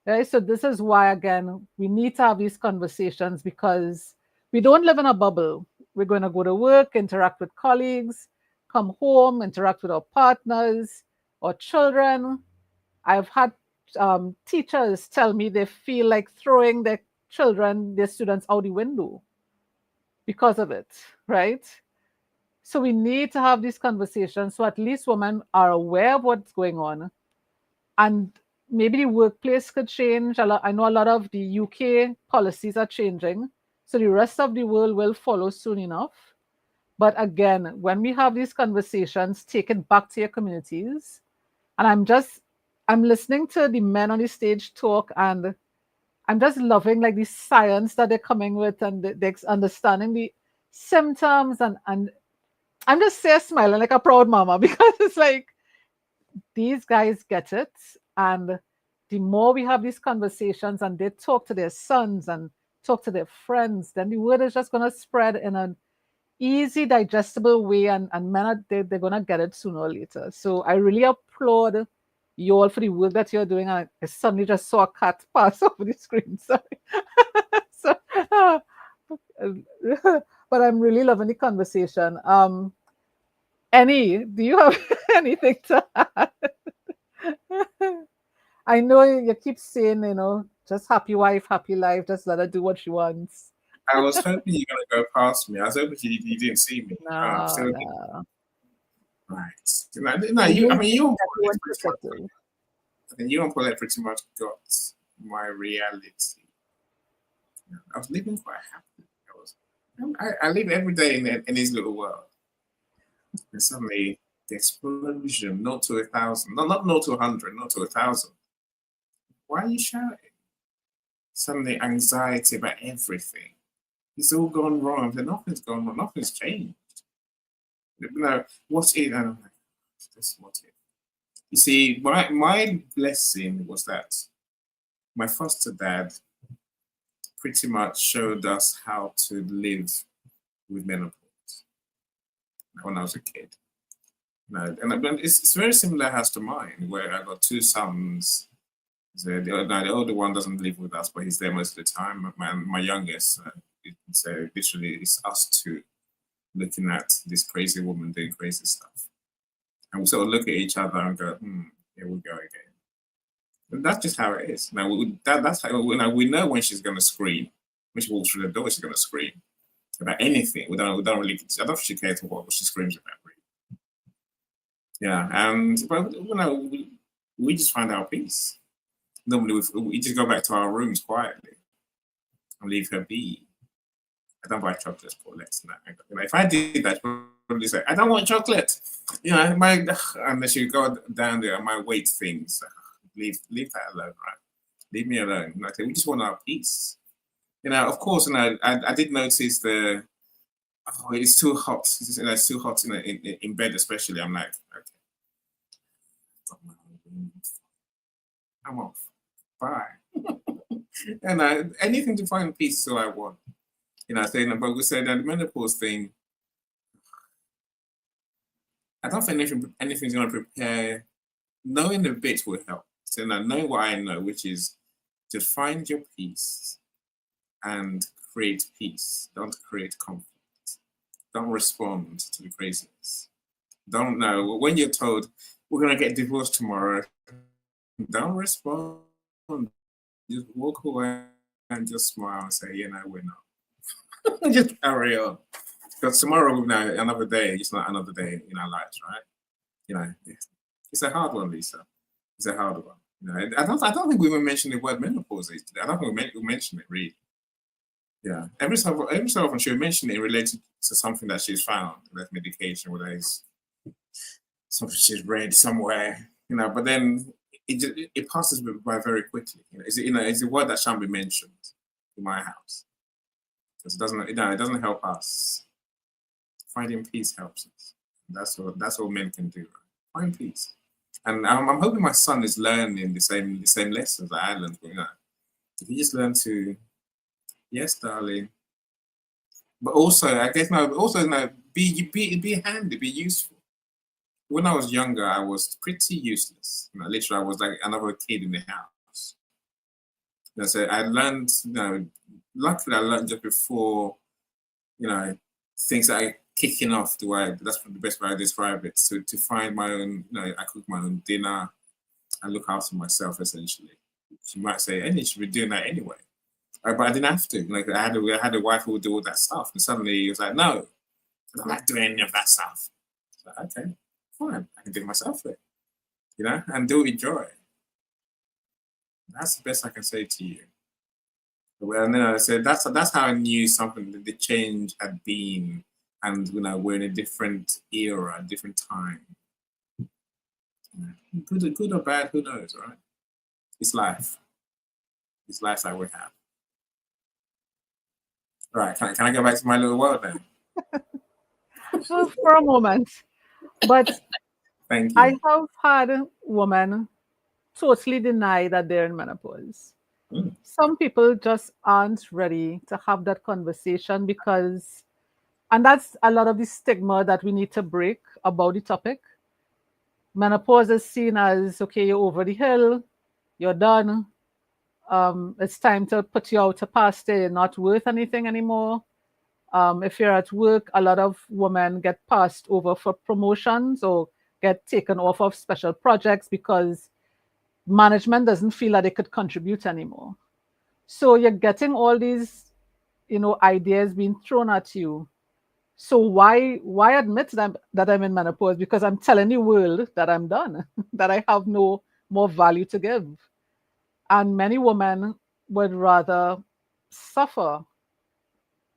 Right? So this is why, again, we need to have these conversations because we don't live in a bubble. We're going to go to work, interact with colleagues, come home, interact with our partners or children. I've had teachers tell me they feel like throwing their children, their students out the window because of it, right? So we need to have these conversations so at least women are aware of what's going on. And maybe the workplace could change. I know a lot of the UK policies are changing. So the rest of the world will follow soon enough. But again, when we have these conversations, take it back to your communities. And I'm listening to the men on the stage talk and I'm just loving like the science that they're coming with and they're understanding the symptoms and I'm just there smiling like a proud mama because it's like these guys get it. And the more we have these conversations and they talk to their sons and talk to their friends, then the word is just going to spread in an easy, digestible way. And men, they're going to get it sooner or later. So I really applaud you all for the work that you're doing. I suddenly just saw a cat pass over the screen. Sorry. So, but I'm really loving the conversation. Do you have anything to add? I know you keep saying, just happy wife, happy life, just let her do what she wants. I was hoping you're going to go past me. I was hoping you didn't see me. No. Right. I mean, you perspective. you and Paulette pretty much got my reality. I was living quite happy. I live every day in this little world. And suddenly, the explosion, not to 1,000, not to 100, not to 1,000. Why are you shouting? Suddenly, anxiety about everything. It's all gone wrong. Nothing's gone wrong. Nothing's changed. What's it? And I'm like, this is what it. You see, my blessing was that my foster dad pretty much showed us how to live with menopause when I was a kid. And it's very similar house to mine, where I got two sons. So the older one doesn't live with us, but he's there most of the time. My youngest, literally it's us two looking at this crazy woman doing crazy stuff. And we sort of look at each other and go, here we go again. And that's just how it is. Now, that's how we know when she's going to scream. When she walks through the door, she's going to scream about anything. We don't really, I don't know if she cares what she screams about, really. Yeah, but we just find our peace. Normally, we just go back to our rooms quietly and leave her be. I don't buy chocolates, Paulette. No. If I did that, she'd probably say, I don't want chocolate. And then she'd go down there, my weight things. Leave that alone, right? Leave me alone. Okay, we just want our peace. Of course, I did notice it's too hot. It's too hot in bed, especially. I'm like, okay. I'm off. Bye. And anything to find peace is all I want. But we said that the menopause thing, I don't think anything's going to prepare. Knowing the bits will help. So now knowing what I know, which is just find your peace and create peace. Don't create conflict. Don't respond to the craziness. Don't know. When you're told, we're going to get divorced tomorrow, don't respond. Just walk away and just smile and say, we're not. Just carry on. Because tomorrow will be another day. It's not another day in our lives, right? It's a hard one, Lisa. It's a hard one. You know, I don't think we even mentioned the word menopause today. I don't think we mentioned it really. Yeah, every so often she'll mention it related to something that she's found, like medication, whether it's something she's read somewhere, you know. But then it passes by very quickly. It's a word that shan't be mentioned in my house because it doesn't help us. Finding peace helps us. That's all men can do. Right? Find peace. And I'm hoping my son is learning the same lessons that I learned. You know, if you just learn to, yes, darling, but also I guess be handy, be useful. When I was younger, I was pretty useless. You know, literally, I was like another kid in the house. You know, so I learned. You know, luckily, I learned just before. You know, things that are kicking off. That's the best way I describe it. So to find my own. You know, I cook my own dinner. I look after myself essentially. You might say, "Hey, you should be doing that anyway." But I didn't have to. Like I had a wife who would do all that stuff, and suddenly he was like, "No, I'm not doing any of that stuff." Like, okay, fine, I can do it myself then, you know, and do it with joy. That's the best I can say to you. Well, and then I said that's how I knew something that the change had been, and you know, we're in a different era, a different time. Good or bad, who knows, right? It's life. It's life that we have. Right, can I go back to my little world then? For a moment. But Thank I you. have had women totally deny that they're in menopause. Mm. Some people just aren't ready to have that conversation because, and that's a lot of the stigma that we need to break about the topic. Menopause is seen as, okay, you're over the hill, you're done. It's time to put you out to pasture, you're not worth anything anymore. If you're at work, a lot of women get passed over for promotions or get taken off of special projects because management doesn't feel that they could contribute anymore. So you're getting all these, ideas being thrown at you. So why admit that I'm in menopause? Because I'm telling the world that I'm done, that I have no more value to give. And many women would rather suffer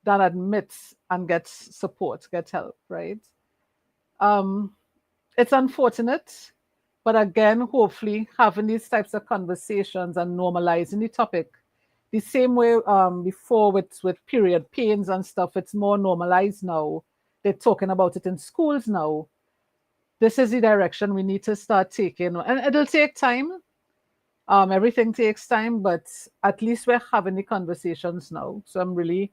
than admit and get support, get help, right? Um, it's unfortunate, but again, hopefully having these types of conversations and normalizing the topic the same way before with period pains and stuff, it's more normalized now. They're talking about it in schools now. This is the direction we need to start taking, and it'll take time. Everything takes time, but at least we're having the conversations now. So I'm really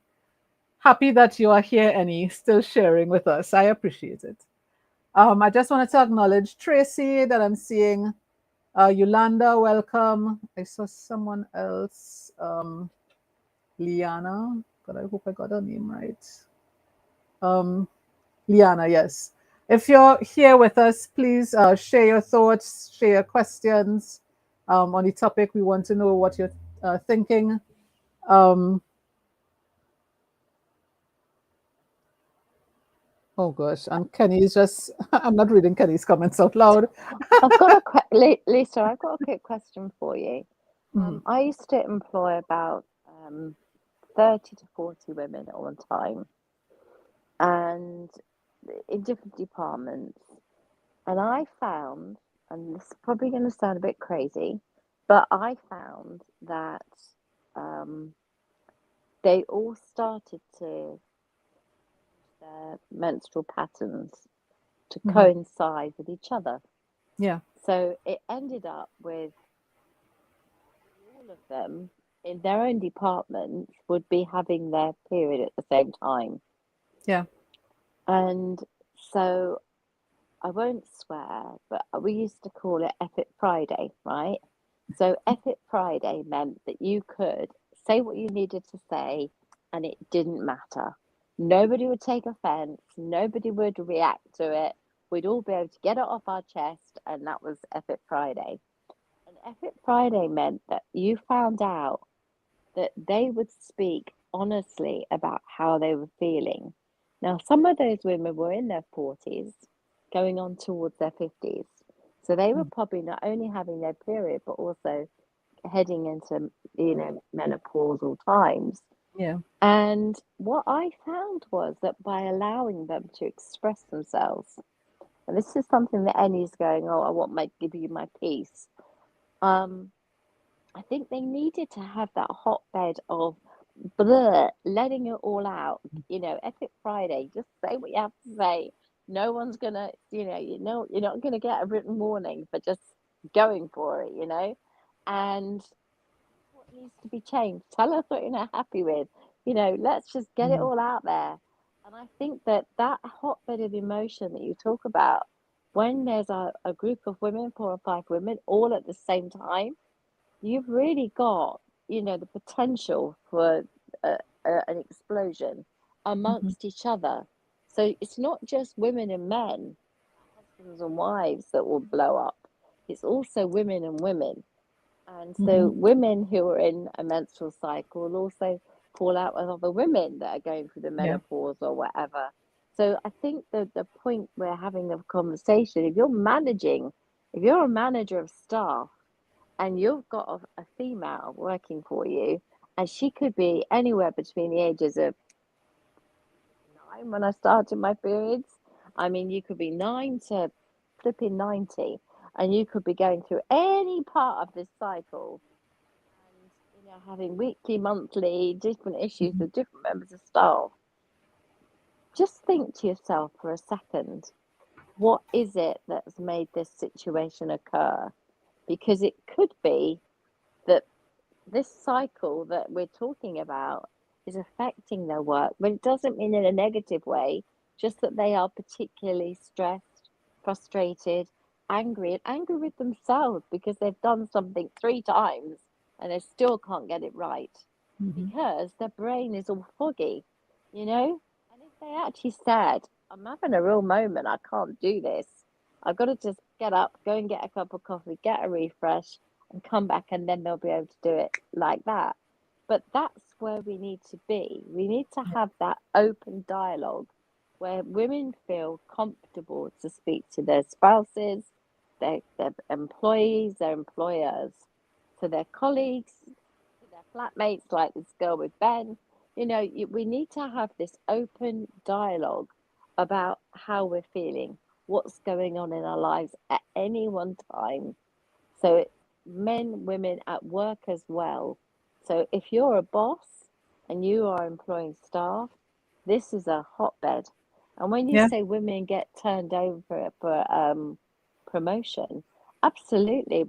happy that you are here, Annie, still sharing with us. I appreciate it. I just wanted to acknowledge Tracy that I'm seeing. Yolanda, welcome. I saw someone else. Liana, God, I hope I got her name right. Liana, yes. If you're here with us, please share your thoughts, share your questions on the topic. We want to know what you're thinking. Oh gosh, and Kenny's just, I'm not reading Kenny's comments out loud. I've got Lisa, I've got a quick question for you. Mhm. I used to employ about 30 to 40 women at one time, and in different departments. And I found, and this is probably going to sound a bit crazy, but I found that they all started to their menstrual patterns to coincide with each other. Yeah. So it ended up with all of them in their own departments would be having their period at the same time. Yeah. And so I won't swear, but we used to call it Epic Friday, right? So Epic Friday meant that you could say what you needed to say and it didn't matter. Nobody would take offense, nobody would react to it. We'd all be able to get it off our chest, and that was Epic Friday. And Epic Friday meant that you found out that they would speak honestly about how they were feeling. Now, some of those women were in their 40s, going on towards their 50s. So they were probably not only having their period, but also heading into, menopausal times. Yeah. And what I found was that by allowing them to express themselves, and this is something that Annie's going, oh, I want my give you my piece. I think they needed to have that hotbed of letting it all out. Epic Friday, just say what you have to say. No one's gonna, you're not gonna get a written warning for just going for it, and what needs to be changed. Tell us what you're not happy with. Let's just get it all out there. And I think that hotbed of emotion that you talk about, when there's a group of women, 4 or 5 women, all at the same time, you've really got, the potential for an explosion amongst each other. So it's not just women and men, husbands and wives that will blow up. It's also women and women. And so women who are in a menstrual cycle will also fall out with other women that are going through the menopause or whatever. So I think the point we're having the conversation, if you're a manager of staff and you've got a female working for you, and she could be anywhere between the ages of 9 when I started my periods. I mean, you could be 9 to flipping 90, and you could be going through any part of this cycle and, having weekly, monthly, different issues with different members of staff. Just think to yourself for a second, what is it that's made this situation occur? Because it could be that this cycle that we're talking about is affecting their work, but it doesn't mean in a negative way, just that they are particularly stressed, frustrated, angry with themselves because they've done something 3 times and they still can't get it right because their brain is all foggy, And if they actually said, I'm having a real moment, I can't do this, I've got to just get up, go and get a cup of coffee, get a refresh, and come back, and then they'll be able to do it like that. But that's where we need to be. We need to have that open dialogue where women feel comfortable to speak to their spouses, their employees, their employers, to their colleagues, to their flatmates, like this girl with Ben. We need to have this open dialogue about how we're feeling, what's going on in our lives at any one time. So it's men, women at work as well. So if you're a boss and you are employing staff, this is a hotbed. And when you Yeah. say women get turned over for promotion, absolutely.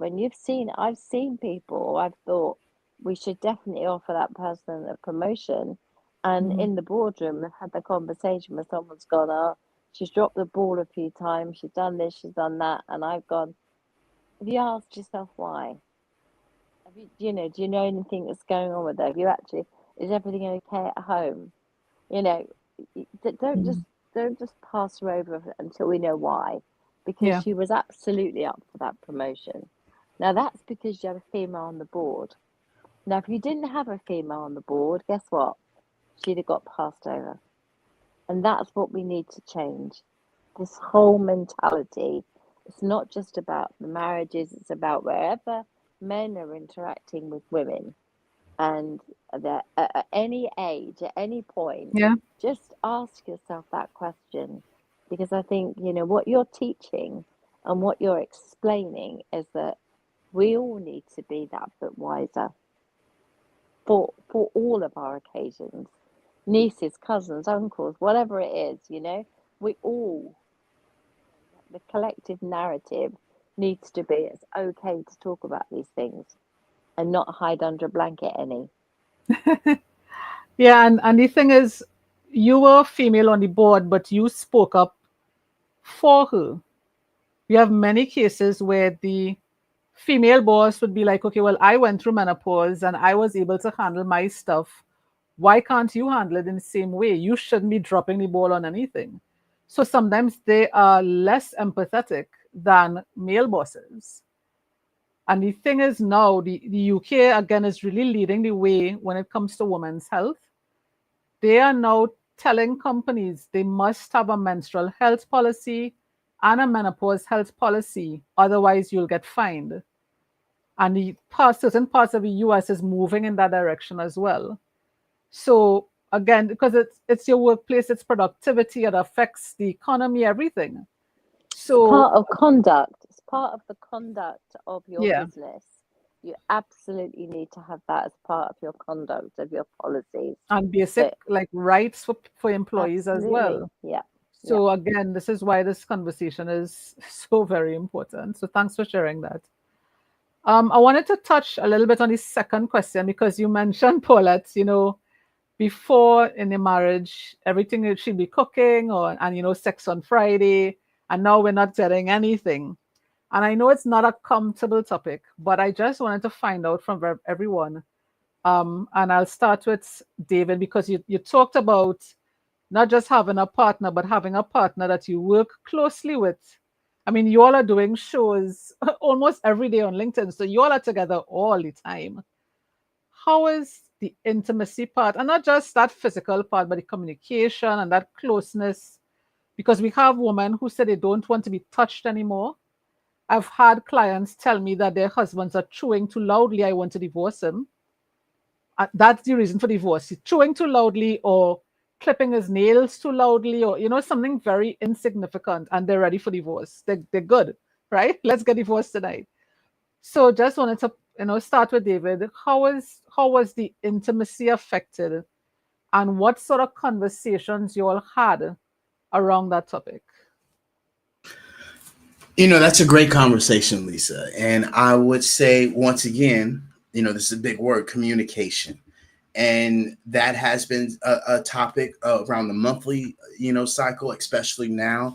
I've seen people, I've thought we should definitely offer that person a promotion. And in the boardroom, I've had the conversation where someone's gone, oh, she's dropped the ball a few times, she's done this, she's done that. And I've gone, have you asked yourself why? Do you know anything that's going on with her? Is everything okay at home? Don't just pass her over until we know why, because she was absolutely up for that promotion. Now that's because you have a female on the board. Now, if you didn't have a female on the board, guess what? She'd have got passed over. And that's what we need to change. This whole mentality. It's not just about the marriages, it's about wherever men are interacting with women. And that at any age, at any point, just ask yourself that question. Because I think, what you're teaching and what you're explaining is that we all need to be that bit wiser for all of our occasions. Nieces, cousins, uncles, whatever it is, we all, the collective narrative needs to be it's okay to talk about these things and not hide under a blanket any. Yeah, and the thing is, you were female on the board, but you spoke up for her. We have many cases where the female boss would be like, okay, well, I went through menopause and I was able to handle my stuff. Why can't you handle it in the same way? You shouldn't be dropping the ball on anything. So sometimes they are less empathetic than male bosses. And the thing is now, the UK again is really leading the way when it comes to women's health. They are now telling companies they must have a menstrual health policy and a menopause health policy. Otherwise, you'll get fined. And certain parts of the US is moving in that direction as well. So again, because it's your workplace, it's productivity, it affects the economy, everything. So Part of conduct. It's part of the conduct of your yeah, business. You absolutely need to have that as part of your conduct of your policies. and basic like rights for employees as Absolutely. well. Yeah. So again, this is why this conversation is so very important. So thanks for sharing that. I wanted to touch a little bit on the second question because you mentioned, Paulette, before in the marriage, everything should be cooking and sex on Friday, and now we're not getting anything. And I know it's not a comfortable topic, but I just wanted to find out from everyone. And I'll start with David because you talked about not just having a partner, but having a partner that you work closely with. I mean, you all are doing shows almost every day on LinkedIn, so you all are together all the time. How is the intimacy part, and not just that physical part, but the communication and that closeness? Because we have women who say they don't want to be touched anymore. I've had clients tell me that their husbands are chewing too loudly. I want to divorce him. That's the reason for divorce. He's chewing too loudly or clipping his nails too loudly or, something very insignificant, and they're ready for divorce. They're good, right? Let's get divorced tonight. So just wanted to, start with David. How was the intimacy affected, and what sort of conversations you all had around that topic? That's a great conversation, Lisa. And I would say, once again, this is a big word, communication. And that has been a topic around the monthly, cycle, especially now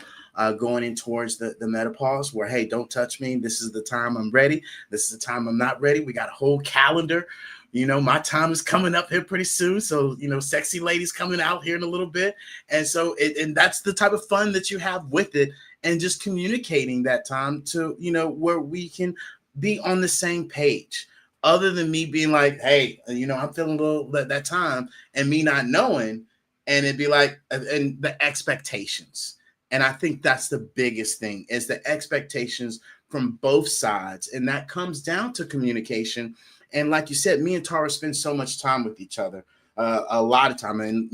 going in towards the menopause where, hey, don't touch me. This is the time I'm ready. This is the time I'm not ready. We got a whole calendar. My time is coming up here pretty soon. So, sexy ladies coming out here in a little bit. And so, and that's the type of fun that you have with it. And just communicating that time to, where we can be on the same page. Other than me being like, hey, I'm feeling a little that time, and me not knowing, and it'd be like, and the expectations. And I think that's the biggest thing is the expectations from both sides. And that comes down to communication. And like you said, me and Tara spend so much time with each other, a lot of time. And,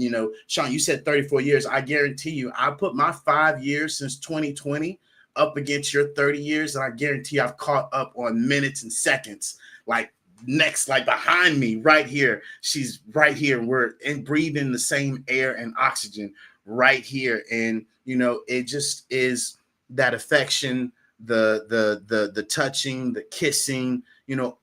Sean, you said 34 years. I guarantee you, I put my 5 years since 2020 up against your 30 years. And I guarantee I've caught up on minutes and seconds. Like next, like behind me right here. She's right here. We're breathing the same air and oxygen right here. And, it just is that affection, the touching, the kissing,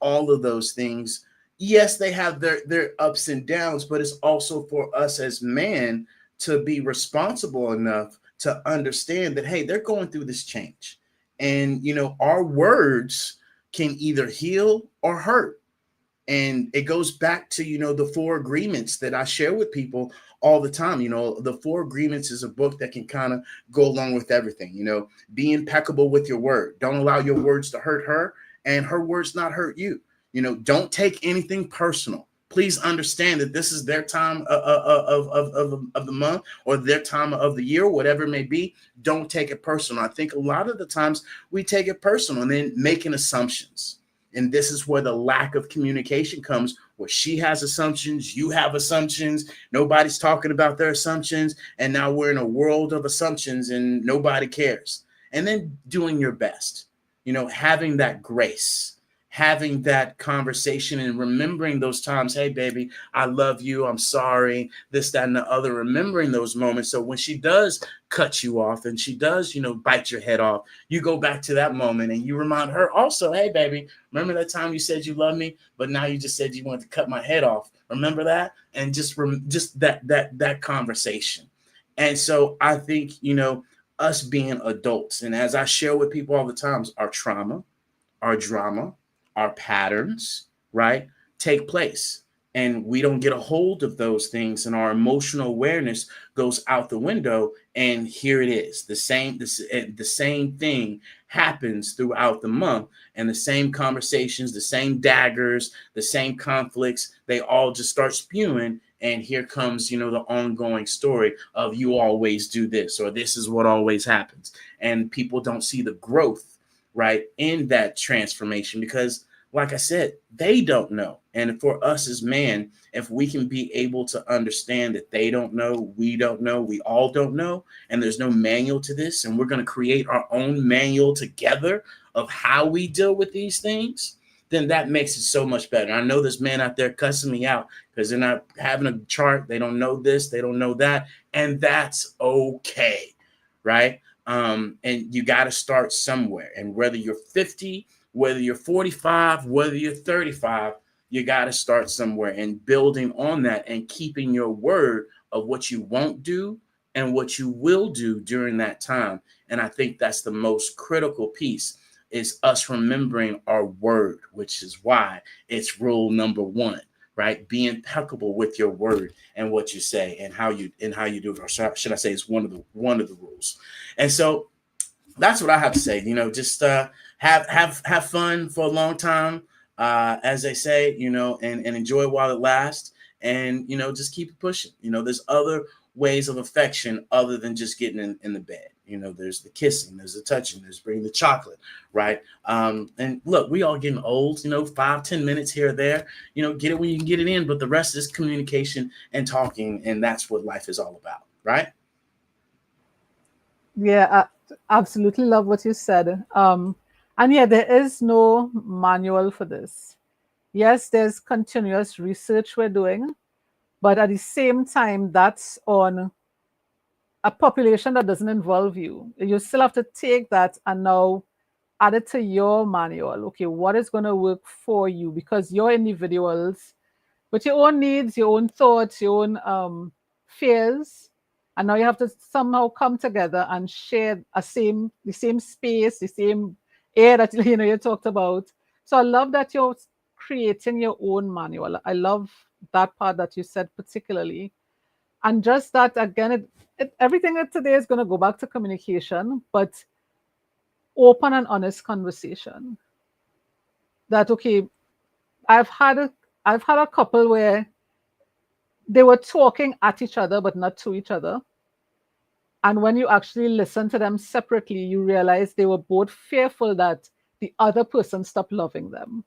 all of those things. Yes, they have their ups and downs, but it's also for us as men to be responsible enough to understand that, hey, they're going through this change. And, our words can either heal or hurt. And it goes back to, the 4 agreements that I share with people all the time. The 4 agreements is a book that can kind of go along with everything. Be impeccable with your word. Don't allow your words to hurt her and her words not hurt you. Don't take anything personal. Please understand that this is their time of the month or their time of the year, whatever it may be. Don't take it personal. I think a lot of the times we take it personal and then making assumptions. And this is where the lack of communication comes, where she has assumptions, you have assumptions, nobody's talking about their assumptions. And now we're in a world of assumptions and nobody cares. And then doing your best, having that grace, having that conversation and remembering those times. Hey, baby, I love you. I'm sorry. This, that, and the other. Remembering those moments. So when she does cut you off and she does, bite your head off, you go back to that moment and you remind her also, hey, baby, remember that time you said you love me, but now you just said you wanted to cut my head off. Remember that? And just that conversation. And so I think, us being adults, and as I share with people all the times, our trauma, our drama, our patterns, right, take place. and we don't get a hold of those things, and our emotional awareness goes out the window. And here it is, the same thing happens throughout the month, and the same conversations, the same daggers, the same conflicts, they all just start spewing. And here comes, the ongoing story of you always do this, or this is what always happens. And people don't see the growth, right, in that transformation, because like I said, they don't know. And for us as men, if we can be able to understand that they don't know, we all don't know, and there's no manual to this, and we're going to create our own manual together of how we deal with these things, then that makes it so much better. I know there's men out there cussing me out because they're not having a chart. They don't know this, they don't know that, and that's okay, right? And you got to start somewhere. And whether you're 50, whether you're 45, whether you're 35, you got to start somewhere, and building on that and keeping your word of what you won't do and what you will do during that time. And I think that's the most critical piece, is us remembering our word, which is why it's rule number one, right? Be impeccable with your word and what you say and how you do it. Or should I say, it's one of the rules. And so that's what I have to say. Just have fun for a long time, as they say, and enjoy it while it lasts, and just keep it pushing. There's other ways of affection other than just getting in the bed. There's the kissing, there's the touching, there's bringing the chocolate, right? And look, we all getting old. 5-10 minutes here or there. Get it when you can get it in, but the rest is communication and talking, and that's what life is all about, right? Yeah, I absolutely love what you said. And yeah, there is no manual for this. Yes, there's continuous research we're doing, but at the same time, that's on a population that doesn't involve you. You still have to take that and now add it to your manual. Okay, what is going to work for you? Because you're individuals with your own needs, your own thoughts, your own fears, and now you have to somehow come together and share the same space, the same air that you talked about. So I love that you're creating your own manual. I love that part that you said particularly, and just that again, everything today is going to go back to communication, but open and honest conversation. That okay, I've had a I've had a couple where they were talking at each other but not to each other. And when you actually listen to them separately, you realize they were both fearful that the other person stopped loving them.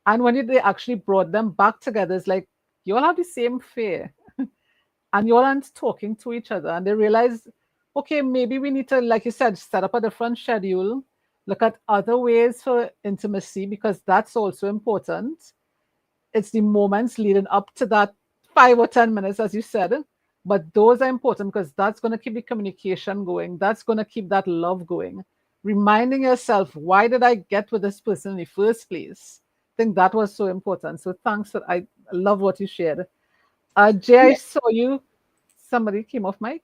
And when they actually brought them back together, it's like, you all have the same fear and you all aren't talking to each other. And they realize, okay, maybe we need to, like you said, set up a different schedule, look at other ways for intimacy, because that's also important. It's the moments leading up to that 5 or 10 minutes, as you said. But those are important because that's going to keep the communication going. That's going to keep that love going. Reminding yourself, why did I get with this person in the first place? I think that was so important. So thanks. I love what you shared. Jay, I saw you. Somebody came off mic.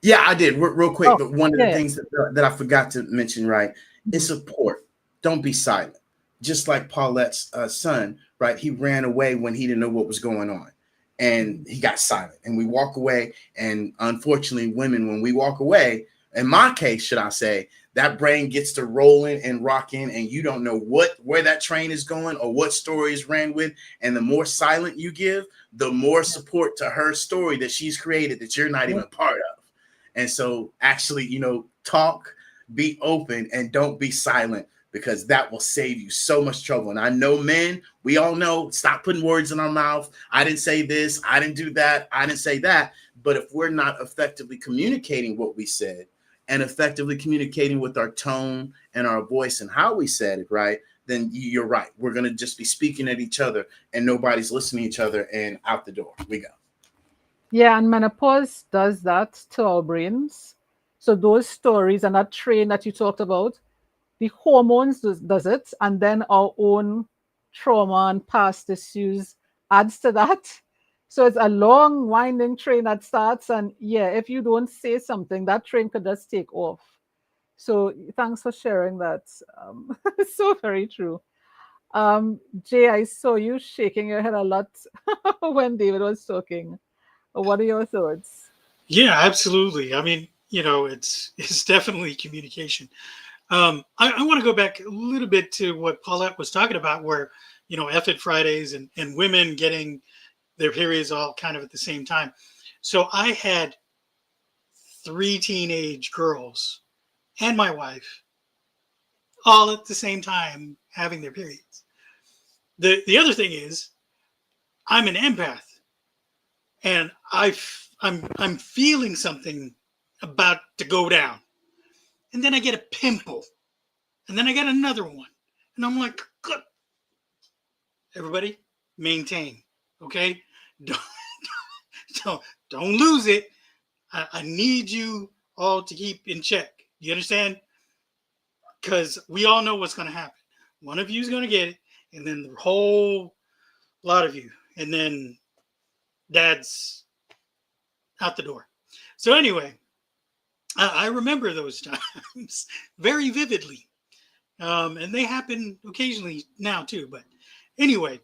Yeah, I did. Real quick, Oh, but one of the yeah. things that I forgot to mention, right, is support. Don't be silent. Just like Paulette's son, right? He ran away when he didn't know what was going on, and he got silent. And we walk away, and unfortunately, women, when we walk away, in my case, should I say, that brain gets to rolling and rocking, and you don't know where that train is going or what story is ran with. And the more silent you give, the more support to her story that she's created that you're not even a part of. And so actually, talk, be open, and don't be silent, because that will save you so much trouble. And I know men, we all know, stop putting words in our mouth. I didn't say this. I didn't do that. I didn't say that. But if we're not effectively communicating what we said and effectively communicating with our tone and our voice and how we said it, right, then you're right. We're going to just be speaking at each other and nobody's listening to each other, and out the door we go. Yeah, and menopause does that to our brains. So those stories and that train that you talked about, the hormones does it, and then our own trauma and past issues adds to that. So it's a long winding train that starts, and yeah, if you don't say something, that train could just take off. So thanks for sharing that. So very true. Jay, I saw you shaking your head a lot when David was talking. What are your thoughts? Yeah, absolutely. I mean, it's definitely communication. I want to go back a little bit to what Paulette was talking about, where F it Fridays and women getting their periods all kind of at the same time. So I had 3 teenage girls and my wife all at the same time having their periods. The other thing is I'm an empath, and I'm feeling something about to go down, and then I get a pimple, and then I get another one, and I'm like, good. Everybody, maintain, okay? Don't don't lose it. I need you all to keep in check. You understand? Because we all know what's going to happen. One of you is going to get it, and then the whole lot of you, and then dad's out the door. So anyway, I remember those times very vividly, and they happen occasionally now too. But anyway,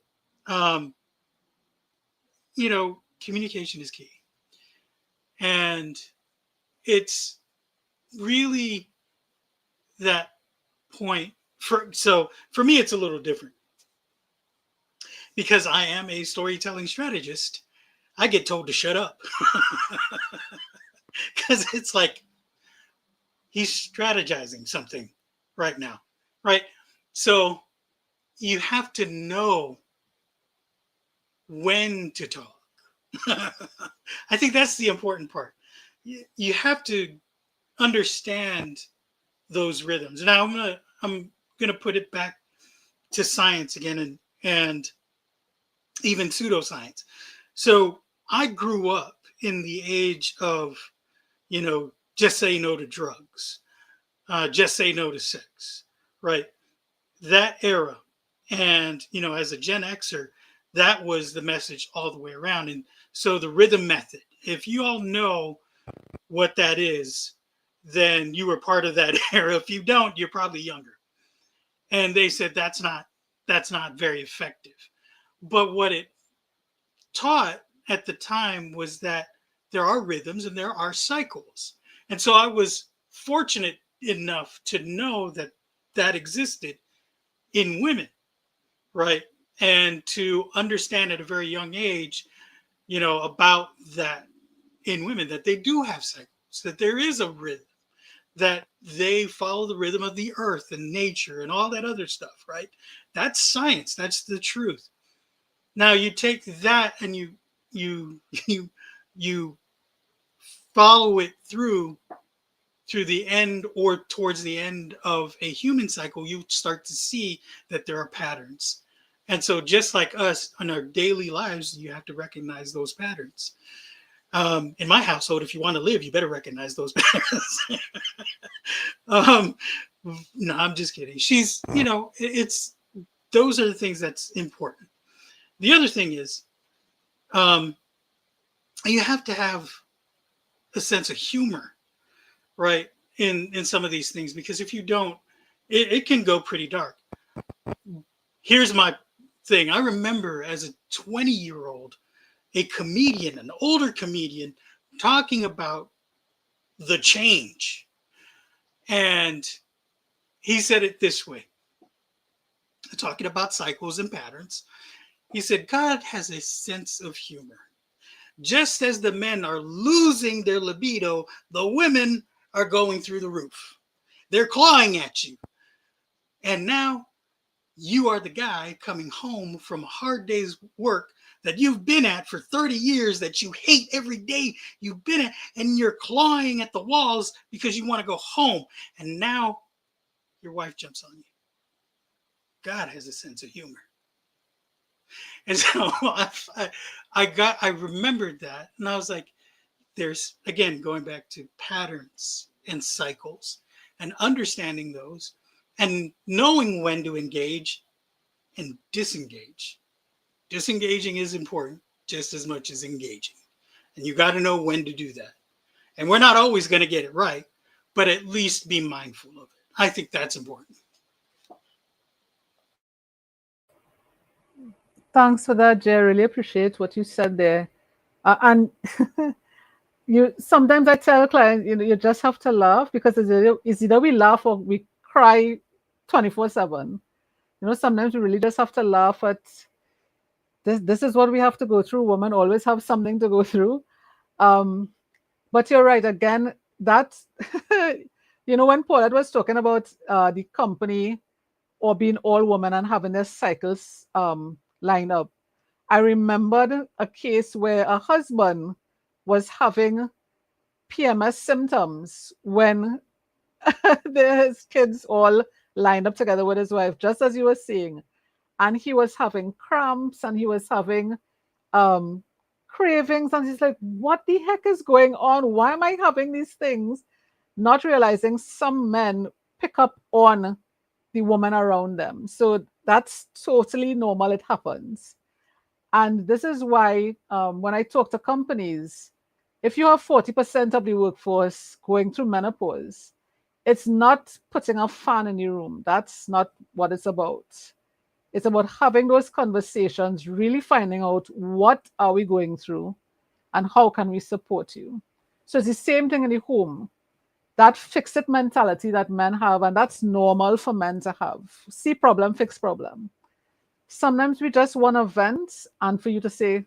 um, communication is key, and it's really that point. For me, it's a little different because I am a storytelling strategist. I get told to shut up because it's like he's strategizing something right now, right? So you have to know when to talk. I think that's the important part. You have to understand those rhythms. Now I'm gonna put it back to science again, and even pseudoscience. So I grew up in the age of just say no to drugs, just say no to sex, right? That era. And, as a Gen Xer, that was the message all the way around. And so the rhythm method, if you all know what that is, then you were part of that era. If you don't, you're probably younger. And they said that's not very effective. But what it taught at the time was that there are rhythms and there are cycles. And so I was fortunate enough to know that that existed in women, right? And to understand at a very young age, about that in women, that they do have cycles, that there is a rhythm, that they follow the rhythm of the earth and nature and all that other stuff, right? That's science. That's the truth. Now you take that and you you follow it through the end or towards the end of a human cycle, you start to see that there are patterns. And so just like us in our daily lives, you have to recognize those patterns. In my household, if you want to live, you better recognize those patterns. um, no, I'm just kidding. It's those are the things that's important. The other thing is, you have to have a sense of humor, right? In some of these things, because if you don't, it can go pretty dark. Here's my thing. I remember as a 20-year-old, a comedian, an older comedian, talking about the change. And he said it this way, talking about cycles and patterns. He said, God has a sense of humor. Just as the men are losing their libido, the women are going through the roof. They're clawing at you. And now you are the guy coming home from a hard day's work that you've been at for 30 years, that you hate every day you've been at, and you're clawing at the walls because you want to go home. And now your wife jumps on you. God has a sense of humor. And so I remembered that, and I was like, there's, again, going back to patterns and cycles and understanding those and knowing when to engage and disengage. Disengaging is important just as much as engaging. And you got to know when to do that. And we're not always going to get it right, but at least be mindful of it. I think that's important. Thanks for that, Jay. I really appreciate what you said there. And you sometimes I tell clients, you just have to laugh because it's either we laugh or we cry 24/7. Sometimes we really just have to laugh at this. This is what we have to go through. Women always have something to go through. Um, but you're right. Again, that's when Paulette was talking about the company or being all women and having their cycles line up. I remembered a case where a husband was having PMS symptoms when his kids all lined up together with his wife, just as you were saying. And he was having cramps and he was having um, cravings. And he's like, what the heck is going on? Why am I having these things? Not realizing some men pick up on the woman around them. So that's totally normal. It happens. And this is why when I talk to companies, if you have 40% of the workforce going through menopause, it's not putting a fan in the room. That's not what it's about. It's about having those conversations, really finding out what are we going through and how can we support you. So it's the same thing in the home. That fix-it mentality that men have, and that's normal for men to have. See problem, fix problem. Sometimes we just want to vent and for you to say,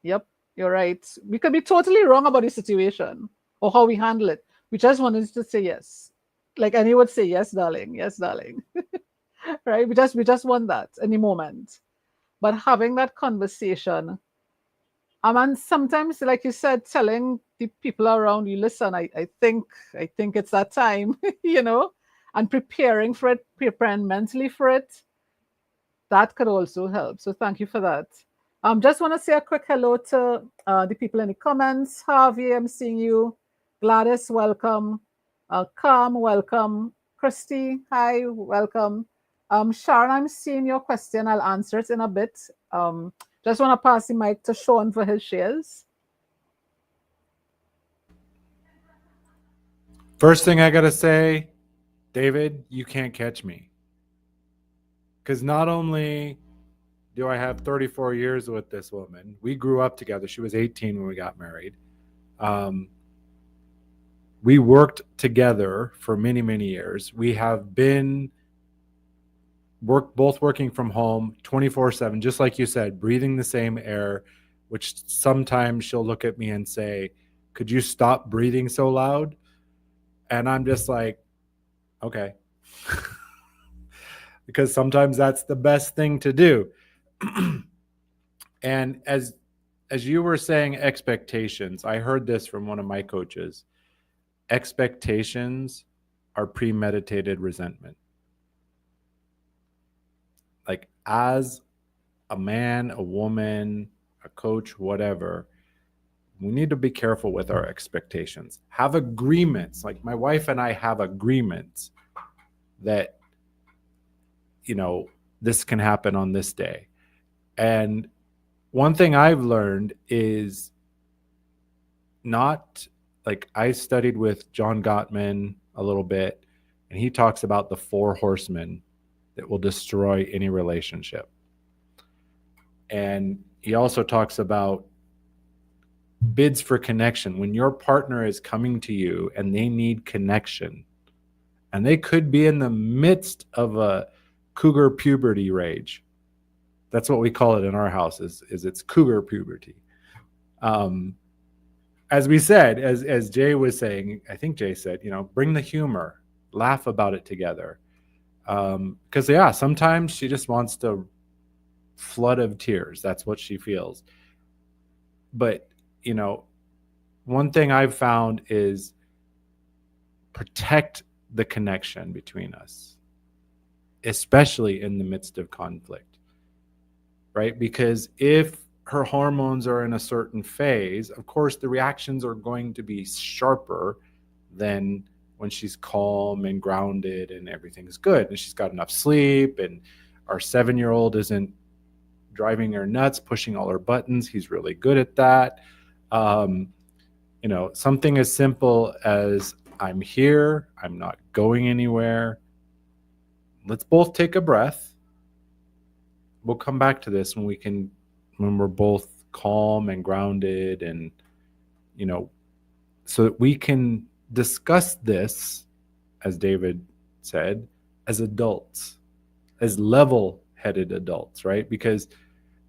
yep, you're right. We could be totally wrong about the situation or how we handle it. We just wanted to say yes. Like Annie would say, yes, darling, yes, darling. Right? We just want that in the moment. But having that conversation, and sometimes, like you said, telling the people around you, listen, I think it's that time, and preparing for it, preparing mentally for it, that could also help. So thank you for that. Just want to say a quick hello to the people in the comments. Harvey, I'm seeing you. Gladys, welcome. Carm, welcome. Christy, hi, welcome. Sharon, I'm seeing your question. I'll answer it in a bit. Just want to pass the mic to Sean for his shares. First thing I got to say, David, you can't catch me. Because not only do I have 34 years with this woman, we grew up together. She was 18 when we got married. We worked together for many, many years. We have been both working from home 24/7, just like you said, breathing the same air, which sometimes she'll look at me and say, could you stop breathing so loud? And I'm just like, okay. Because sometimes that's the best thing to do. And as you were saying, expectations, I heard this from one of my coaches. Expectations are premeditated resentment. Like, as a man, a woman, a coach, whatever, we need to be careful with our expectations. Have agreements. Like, my wife and I have agreements that, this can happen on this day. And one thing I've learned is not, like, I studied with John Gottman a little bit, and he talks about the 4 horsemen that will destroy any relationship. And he also talks about bids for connection. When your partner is coming to you and they need connection, and they could be in the midst of a cougar puberty rage. That's what we call it in our house, is it's cougar puberty. As we said, as Jay was saying, I think Jay said, bring the humor, laugh about it together. Because sometimes she just wants to flood of tears. That's what she feels. But, one thing I've found is protect the connection between us, especially in the midst of conflict, right? Because if her hormones are in a certain phase, of course, the reactions are going to be sharper than when she's calm and grounded and everything's good and she's got enough sleep and our 7-year-old isn't driving her nuts, pushing all her buttons. He's really good at that. Something as simple as, I'm here, I'm not going anywhere. Let's both take a breath. we'll come back to this when we're both calm and grounded, and so that we can discuss this, as David said, as adults, as level-headed adults, right? Because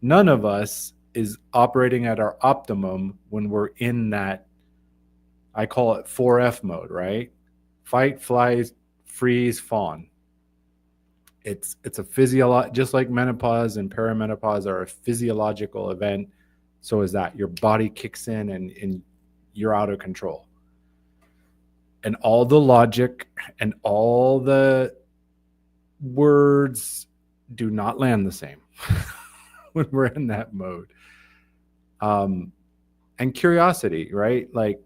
none of us is operating at our optimum when we're in that, I call it 4F mode, right? Fight, fly, freeze, fawn. It's a just like menopause and perimenopause are a physiological event. So is that your body kicks in and you're out of control. And all the logic and all the words do not land the same when we're in that mode. And curiosity, right? Like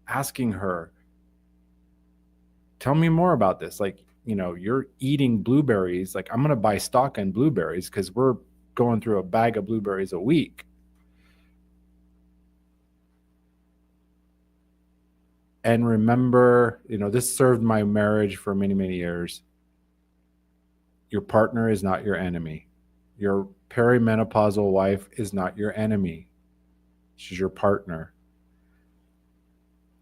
asking her, tell me more about this. Like, you're eating blueberries. Like, I'm going to buy stock in blueberries because we're going through a bag of blueberries a week. And remember, this served my marriage for many, many years. Your partner is not your enemy. Your perimenopausal wife is not your enemy. She's your partner.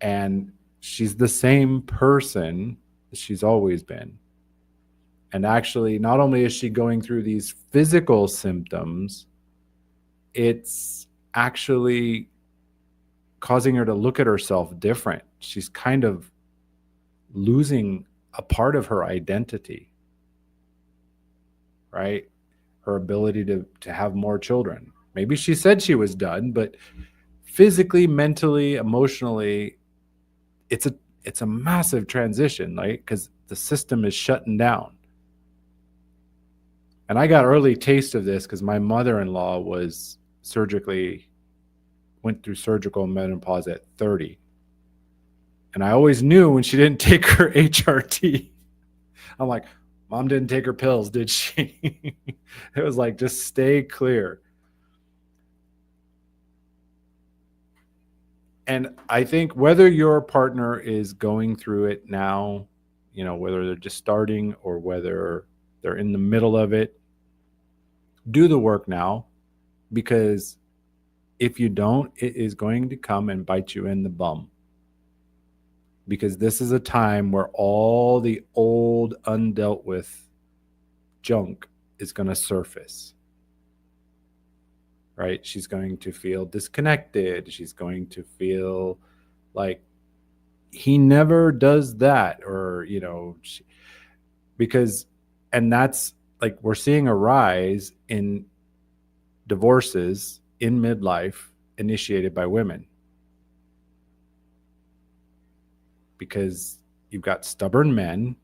And she's the same person that she's always been. And actually, not only is she going through these physical symptoms, it's actually causing her to look at herself different. She's kind of losing a part of her identity, right? Her ability to have more children. Maybe she said she was done, but physically, mentally, emotionally, it's a massive transition, right? Because the system is shutting down. And I got early taste of this because my mother-in-law went through surgical menopause at 30. And I always knew when she didn't take her HRT. I'm like, Mom didn't take her pills, did she? It was like, just stay clear. And I think whether your partner is going through it now, whether they're just starting or whether they're in the middle of it, do the work now, because if you don't, it is going to come and bite you in the bum. Because this is a time where all the old, undealt with junk is going to surface. Right? She's going to feel disconnected. She's going to feel like he never does that, or, and that's like, we're seeing a rise in divorces in midlife initiated by women. Because you've got stubborn men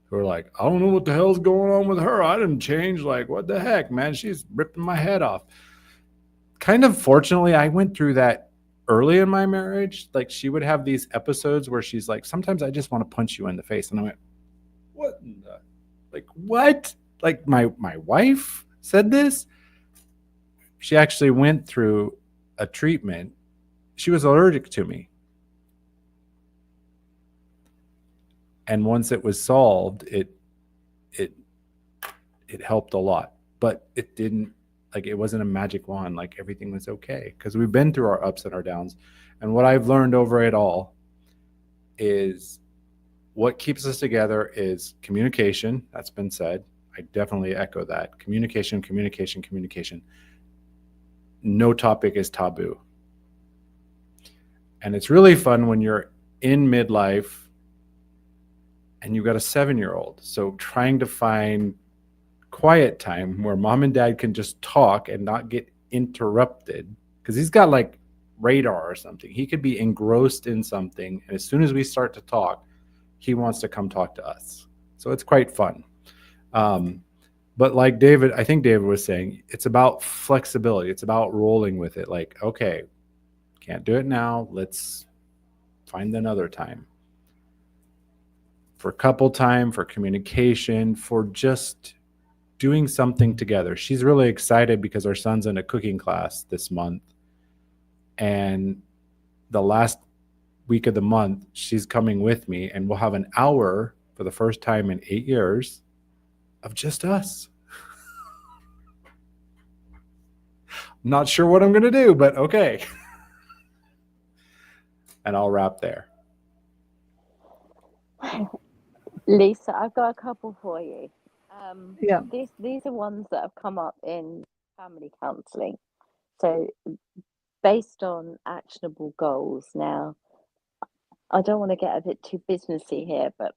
who are like, I don't know what the hell's going on with her. I didn't change. Like, what the heck, man? She's ripping my head off. Kind of fortunately, I went through that early in my marriage. Like, she would have these episodes where she's like, sometimes I just want to punch you in the face. And I went, what in the, like, what? Like, my wife said this? She actually went through a treatment. She was allergic to me. And once it was solved, it helped a lot. But it didn't, like, it wasn't a magic wand. Like, everything was okay, because we've been through our ups and our downs. And what I've learned over it all is what keeps us together is communication. That's been said. I definitely echo that. Communication, communication, communication. No topic is taboo. And it's really fun when you're in midlife and you've got a 7-year-old. So trying to find quiet time where mom and dad can just talk and not get interrupted, because he's got like radar or something. He could be engrossed in something, and as soon as we start to talk, he wants to come talk to us. So it's quite fun. But like I think David was saying, it's about flexibility. It's about rolling with it. Like, okay, can't do it now. Let's find another time. For couple time, for communication, for just doing something together. She's really excited because our son's in a cooking class this month. And the last week of the month, she's coming with me, and we'll have an hour for the first time in 8 years of just us. Not sure what I'm going to do, but okay. And I'll wrap there. Lisa, I've got a couple for you. Yeah. These are ones that have come up in family counselling. So based on actionable goals. Now, I don't want to get a bit too businessy here, but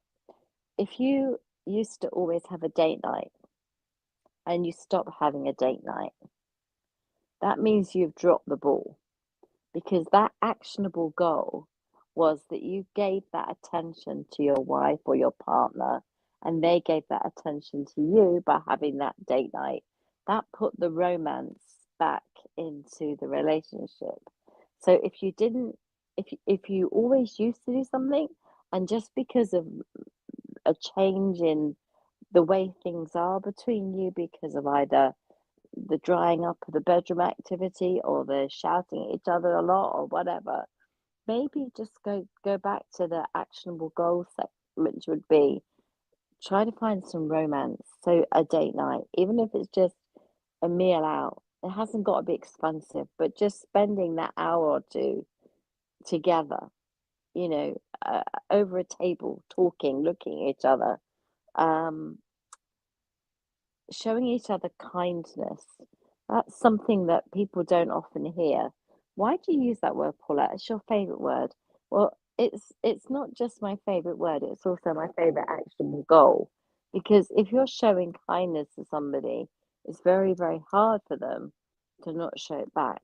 if you used to always have a date night and you stop having a date night, that means you've dropped the ball, because that actionable goal was that you gave that attention to your wife or your partner, and they gave that attention to you by having that date night. That put the romance back into the relationship. So if you didn't, if you always used to do something, and just because of a change in the way things are between you, because of either the drying up of the bedroom activity or the shouting at each other a lot or whatever, maybe just go back to the actionable goal set, which would be try to find some romance. So a date night, even if it's just a meal out, it hasn't got to be expensive, but just spending that hour or two together, you know, over a table, talking, looking at each other, um, showing each other kindness. That's something that people don't often hear. Why do you use that word, Paula? It's your favorite word. Well, it's not just my favorite word, it's also my favorite actionable goal. Because if you're showing kindness to somebody, it's very, very hard for them to not show it back.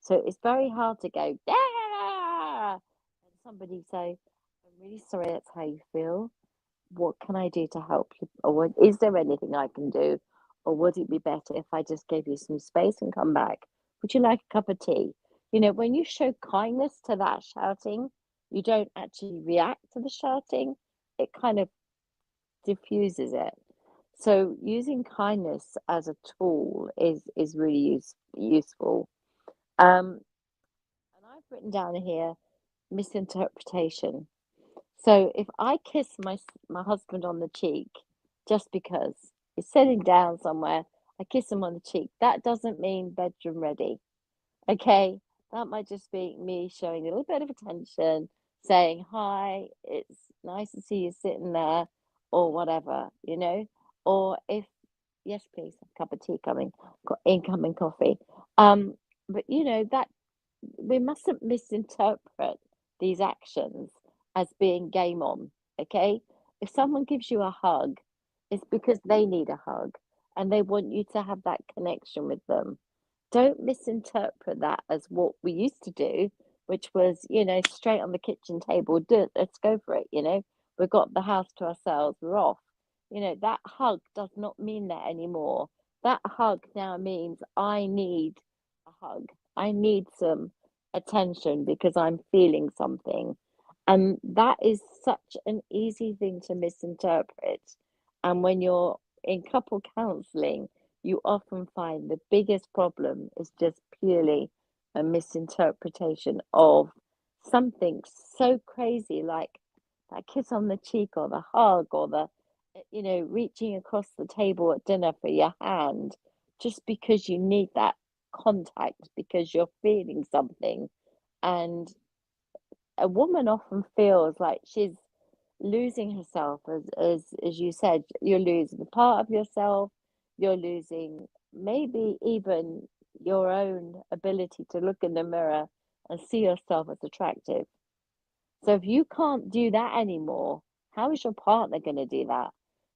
So it's very hard to go, "Ah!" and somebody say, I'm really sorry that's how you feel. What can I do to help you? Or what, is there anything I can do? Or would it be better if I just gave you some space and come back? Would you like a cup of tea? You know, when you show kindness to that shouting, you don't actually react to the shouting. It kind of diffuses it. So using kindness as a tool is really useful. And I've written down here misinterpretation. So if I kiss my husband on the cheek just because he's sitting down somewhere, I kiss him on the cheek. That doesn't mean bedroom ready. Okay, that might just be me showing a little bit of attention, saying hi, it's nice to see you sitting there, or whatever, you know. Or if yes, please, a cup of tea coming, incoming coffee. But you know that we mustn't misinterpret these actions as being game on, okay? If someone gives you a hug, it's because they need a hug and they want you to have that connection with them. Don't misinterpret that as what we used to do, which was, you know, straight on the kitchen table, let's go for it, you know. We've got the house to ourselves, we're off. You know, that hug does not mean that anymore. That hug now means I need a hug. I need some attention because I'm feeling something. And that is such an easy thing to misinterpret. And when you're in couple counseling, you often find the biggest problem is just purely a misinterpretation of something so crazy like that kiss on the cheek or the hug or the, you know, reaching across the table at dinner for your hand just because you need that contact because you're feeling something. And a woman often feels like she's losing herself, as you said, you're losing a part of yourself, you're losing maybe even your own ability to look in the mirror and see yourself as attractive. So if you can't do that anymore, how is your partner going to do that?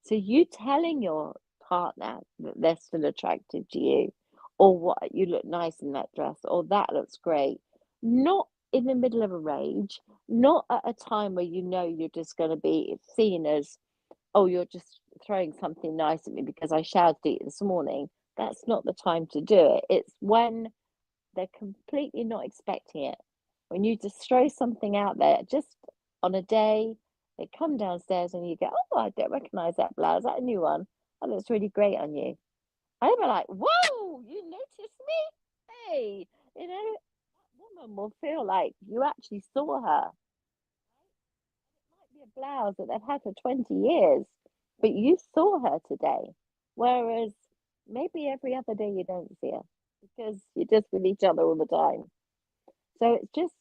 So you telling your partner that they're still attractive to you, or what, you look nice in that dress, or that looks great, not in the middle of a rage, not at a time where you know you're just going to be seen as, oh, you're just throwing something nice at me because I showered it this morning. That's not the time to do it. It's when they're completely not expecting it. When you just throw something out there, just on a day, they come downstairs and you go, oh, I don't recognize that blouse. Is that a new one? That looks really great on you. I'd be like, whoa, you noticed me? Hey, you know, that woman will feel like you actually saw her. It might be a blouse that they've had for 20 years, but you saw her today. Whereas maybe every other day you don't see her. because you're just with each other all the time. So it's just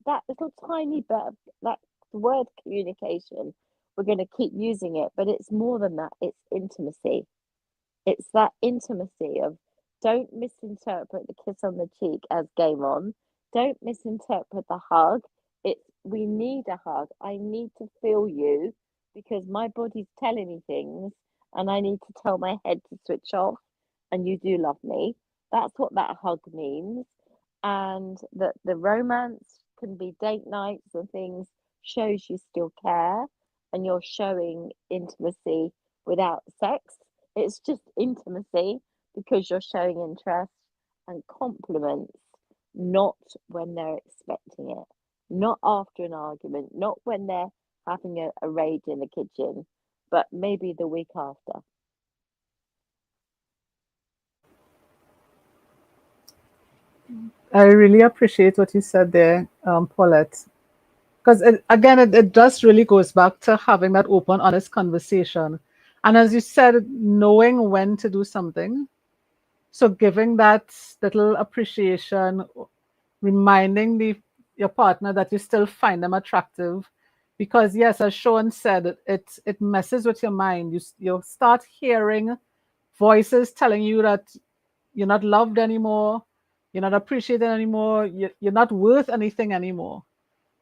that little tiny bit of that word communication. We're going to keep using it, but it's more than that. It's intimacy. It's that intimacy of don't misinterpret the kiss on the cheek as game on. Don't misinterpret the hug. It's we need a hug. I need to feel you because my body's telling me things and I need to tell my head to switch off and you do love me. That's what that hug means. And that the romance can be date nights and things shows you still care and you're showing intimacy without sex. It's just intimacy because you're showing interest and compliments, not when they're expecting it, not after an argument, not when they're having a rage in the kitchen, but maybe the week after. I really appreciate what you said there, Paulette, because it just really goes back to having that open, honest conversation. And as you said, knowing when to do something. So giving that little appreciation, reminding your partner that you still find them attractive. Because yes, as Sean said, it messes with your mind. You start hearing voices telling you that you're not loved anymore, you're not appreciated anymore, you're not worth anything anymore.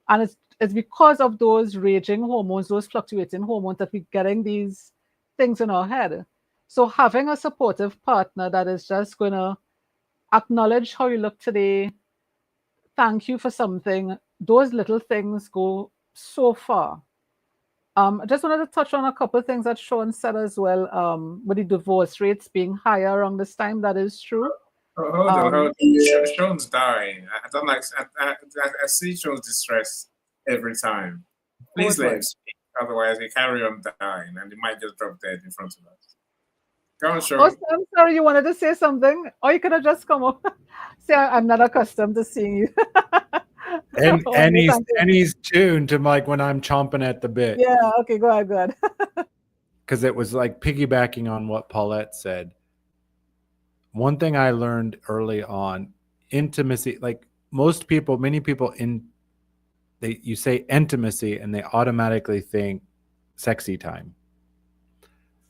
And it's because of those raging hormones, those fluctuating hormones, that we're getting these things in our head. So having a supportive partner that is just going to acknowledge how you look today, thank you for something, those little things go so far. I just wanted to touch on a couple of things that Sean said as well, with the divorce rates being higher around this time. That is true. Oh, hold on, hold on. Sean's dying. I don't like. I see Sean's distress every time. Please let him speak. Otherwise, he carry on dying, and he might just drop dead in front of us. Go on, Sean. Oh, I'm sorry, you wanted to say something? Or you could have just come up. See, I'm not accustomed to seeing you. And Oh, and no, he's thank you. and he's tuned to like when I'm chomping at the bit. Yeah, okay, go ahead. Because it was like piggybacking on what Paulette said. One thing I learned early on, intimacy, like most people, many people you say intimacy and they automatically think sexy time.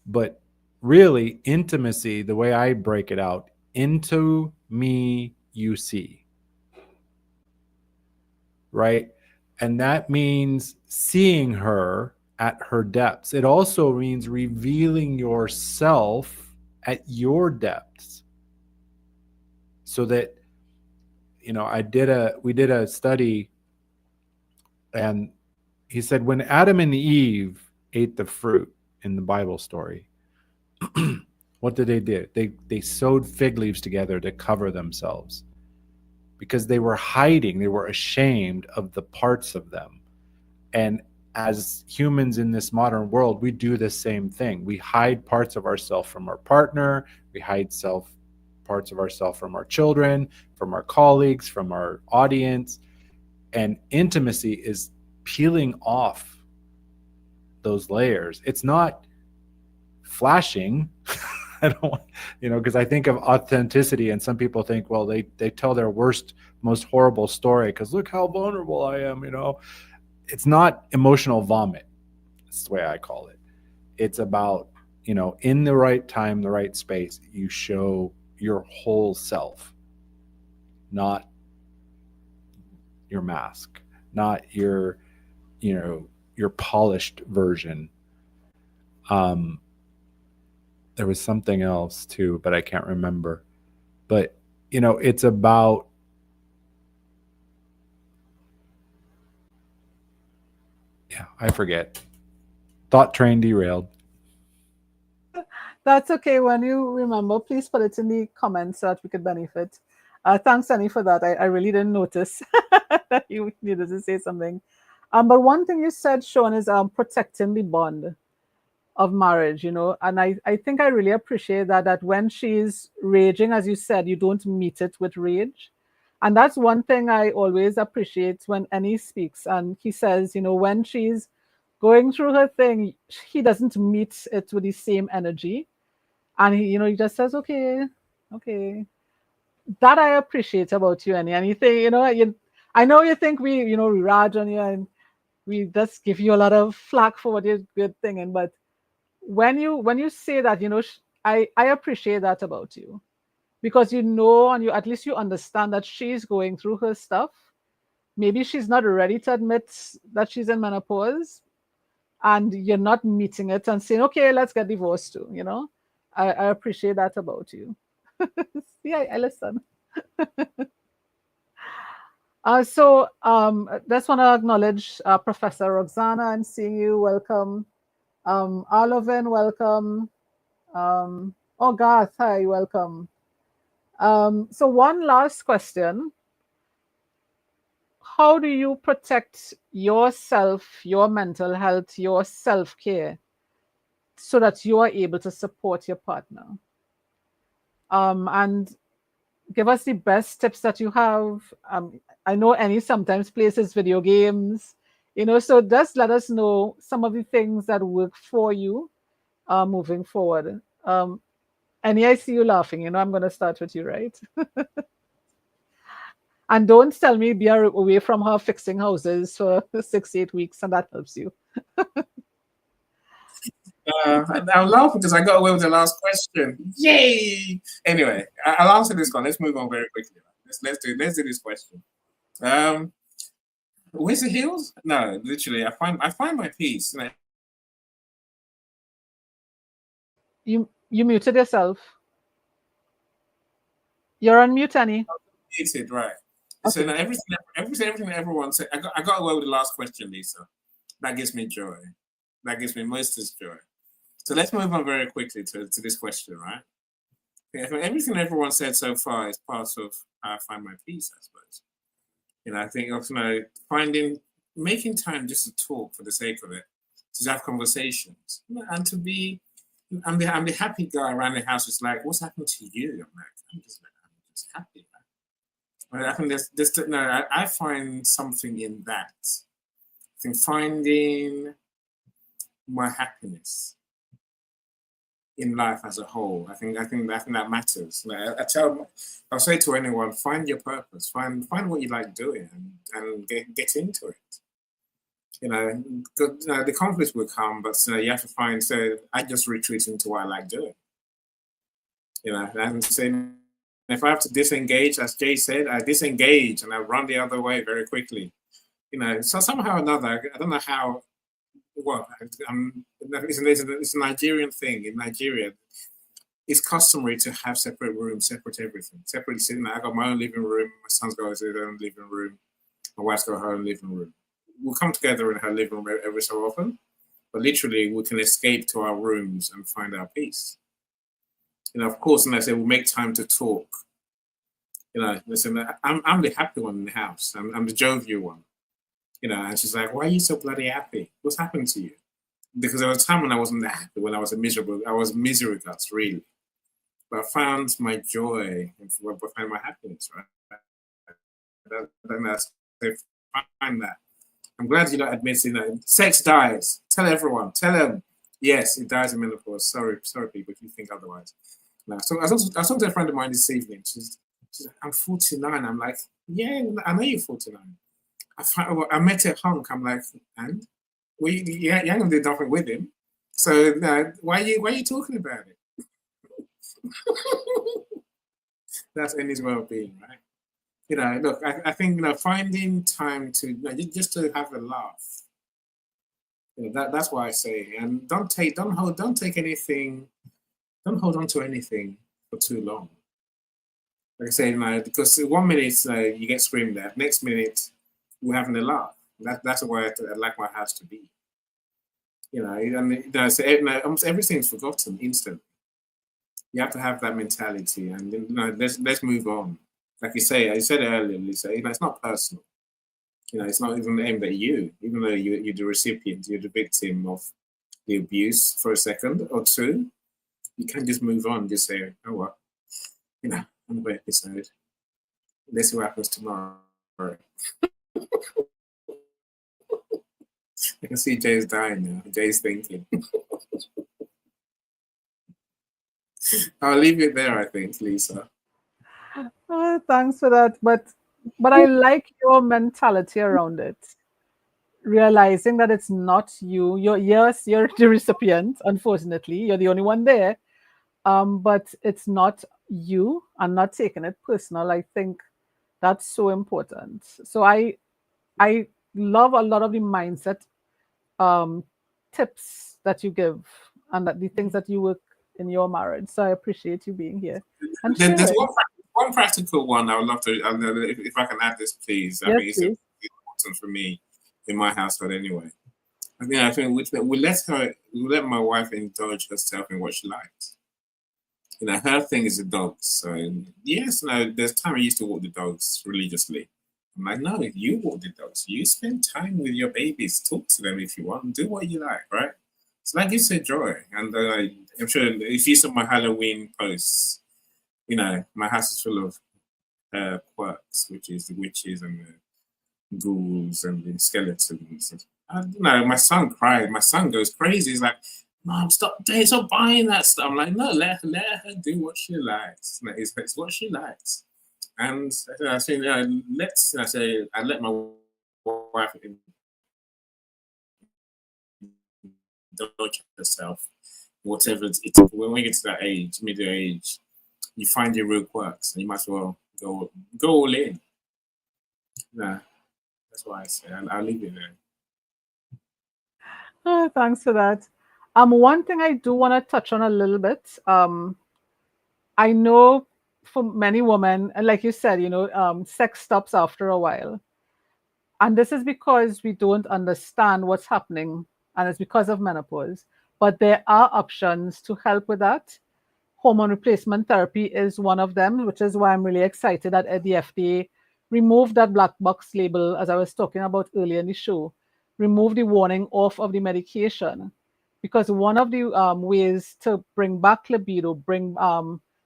But really, intimacy, the way I break it out, into me you see. Right? And that means seeing her at her depths. It also means revealing yourself at your depths. So that, we did a study, and he said when Adam and Eve ate the fruit in the Bible story, what did they do? They sewed fig leaves together to cover themselves because they were hiding, they were ashamed of the parts of them. And as humans in this modern world, we do the same thing. We hide parts of ourselves from our partner, we hide parts of ourselves from our children, from our colleagues, from our audience. And intimacy is peeling off those layers. It's not flashing. I don't want, because I think of authenticity, and some people think, well, they tell their worst, most horrible story because look how vulnerable I am. It's not emotional vomit. That's the way I call it. It's about, in the right time, the right space, you show your whole self, not your mask, not your polished version. There was something else too, but I can't remember. But, it's about, I forget. Thought train derailed. That's okay. When you remember, please put it in the comments so that we could benefit. Thanks, Annie, for that. I really didn't notice that you needed to say something. But one thing you said, Sean, is protecting the bond of marriage, and I think I really appreciate that when she's raging, as you said, you don't meet it with rage. And that's one thing I always appreciate when Annie speaks. And he says, when she's going through her thing, he doesn't meet it with the same energy. And he just says, okay. that I appreciate about you, and anything, I know you think we rag on you and we just give you a lot of flack for what you're good thing, but when you say that, I appreciate that about you, because and you, at least you understand that she's going through her stuff. Maybe she's not ready to admit that she's in menopause, and you're not meeting it and saying, okay, let's get divorced too. I appreciate that about you. Yeah, I listen. Just want to acknowledge Professor Roxana and seeing you. Welcome. Arlovin, welcome. Oh, Garth, hi, welcome. So one last question. How do you protect yourself, your mental health, your self-care, so that you are able to support your partner? And give us the best tips that you have. I know Annie sometimes plays video games, so just let us know some of the things that work for you moving forward. Annie, I see you laughing. I'm going to start with you, right? And don't tell me be away from her fixing houses for 6-8 weeks, and that helps you. I'm laughing because I got away with the last question. Yay! Anyway, I'll answer this one. Let's move on very quickly. Let's do this question. Where's the heels? No, literally, I find my peace. You muted yourself. You're on mute, Annie. Muted, right? Okay. So now everything everyone said. I got away with the last question, Lisa. That gives me joy. That gives me most joy. So let's move on very quickly to this question, right? Everything everyone said so far is part of how I find my peace, I suppose. I think of making time just to talk for the sake of it, to have conversations, and to be. I'm the happy guy around the house. It's like, what's happened to you? I'm just happy. I think I find something in that. I think finding my happiness in life as a whole. I think that matters. I'll say to anyone, find your purpose, find what you like doing, and get into it. The conflict will come, but you have to find. So I just retreat into what I like doing. And saying if I have to disengage, as Jay said, I disengage and I run the other way very quickly. So somehow or another, I don't know how. Well, it's a Nigerian thing. In Nigeria, it's customary to have separate rooms, separate everything, separate sitting. I got my own living room. My son's got his own living room. My wife's got her own living room. We'll come together in her living room every so often, but literally we can escape to our rooms and find our peace. Of course, and I say we'll make time to talk. Listen, I'm the happy one in the house. I'm the jovial one. And she's like, why are you so bloody happy? What's happened to you? Because there was a time when I wasn't that happy, when I was misery guts, really. But I found my joy and I found my happiness, right? I find that. I'm glad you don't admit sex dies. Tell everyone. Tell them. Yes, it dies in menopause. Sorry, people, if you think otherwise. No. So I was talking to a friend of mine this evening. She's like, I'm 49. I'm like, yeah, I know you're 49. I met a hunk. I'm like, and you ain't gonna do nothing with him. So why are you talking about it? That's Annie's well-being, right? Look, I think finding time to just to have a laugh. That's why I say, and don't hold on to anything for too long. Like I say, because 1 minute you get screamed at, next minute we're having a laugh. That's the way I'd like my house to be. So almost everything's forgotten instantly. You have to have that mentality, and let's move on. Like you say, I said earlier, Lisa. It's not personal. It's not even aimed at you, even though you're the recipient, you're the victim of the abuse for a second or two. You can't just move on. Just say, oh well, another episode. Let's see what happens tomorrow. I can see Jay's dying now. Jay's thinking. I'll leave it there, I think, Lisa. Thanks for that. But I like your mentality around it. Realizing that it's not you. Yes, you're the recipient. Unfortunately, you're the only one there. But it's not you, and not taking it personal. I think that's so important. So I love a lot of the mindset um, tips that you give, and that the things that you work in your marriage. So I appreciate you being here and There's sharing. one practical one I would love to, if I can add this, please. I Yes, think it's please. important for me in my household anyway. I think we let my wife indulge herself in what she likes. Her thing is the dogs. So yes, there's time I used to walk the dogs religiously. I'm like, no, you walk the dogs. You spend time with your babies. Talk to them if you want. Do what you like, right? So that gives her joy. And I'm sure if you saw my Halloween posts, my house is full of quirks, which is the witches and the ghouls and the skeletons. And, my son cried. My son goes crazy. He's like, Mom, stop buying that stuff. I'm like, no, let her do what she likes. It's what she likes. And I say, I let my wife indulge herself, whatever it's. When we get to that age, middle age, you find your real quirks, and you might as well go all in. Nah, that's why I say I'll leave it there. Thanks for that. One thing I do want to touch on a little bit. I know for many women, and like you said, sex stops after a while. And this is because we don't understand what's happening, and it's because of menopause. But there are options to help with that. Hormone replacement therapy is one of them, which is why I'm really excited that the FDA removed that black box label, as I was talking about earlier in the show, remove the warning off of the medication. Because one of the ways to bring back libido,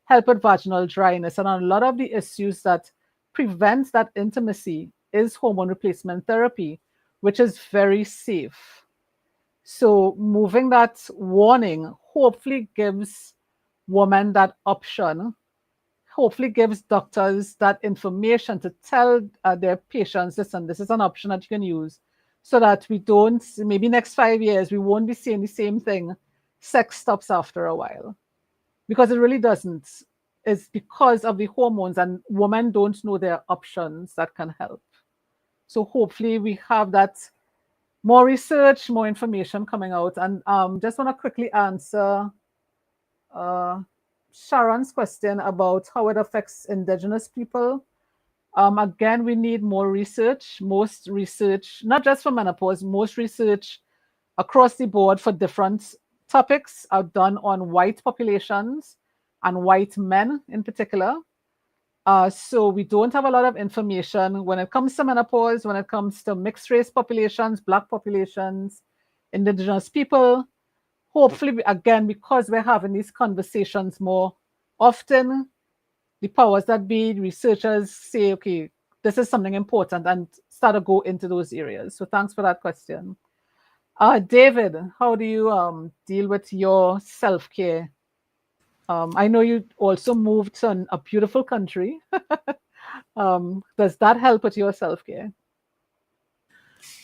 help with vaginal dryness, and a lot of the issues that prevents that intimacy is hormone replacement therapy, which is very safe. So moving that warning hopefully gives women that option, hopefully gives doctors that information to tell their patients, listen, this is an option that you can use, so that we don't, maybe next 5 years, we won't be saying the same thing. Sex stops after a while, because it really doesn't. It's because of the hormones, and women don't know their options that can help. So hopefully we have that more research, more information coming out. And just want to quickly answer uh, Sharon's question about how it affects indigenous people. Again, we need more research. Most research, not just for menopause, most research across the board for different topics are done on white populations and white men in particular. So we don't have a lot of information when it comes to menopause, when it comes to mixed race populations, Black populations, indigenous people. Hopefully, again, because we're having these conversations more often, the powers that be, researchers say, okay, this is something important, and start to go into those areas. So thanks for that question. David, how do you deal with your self-care? I know you also moved to a beautiful country. Does that help with your self-care?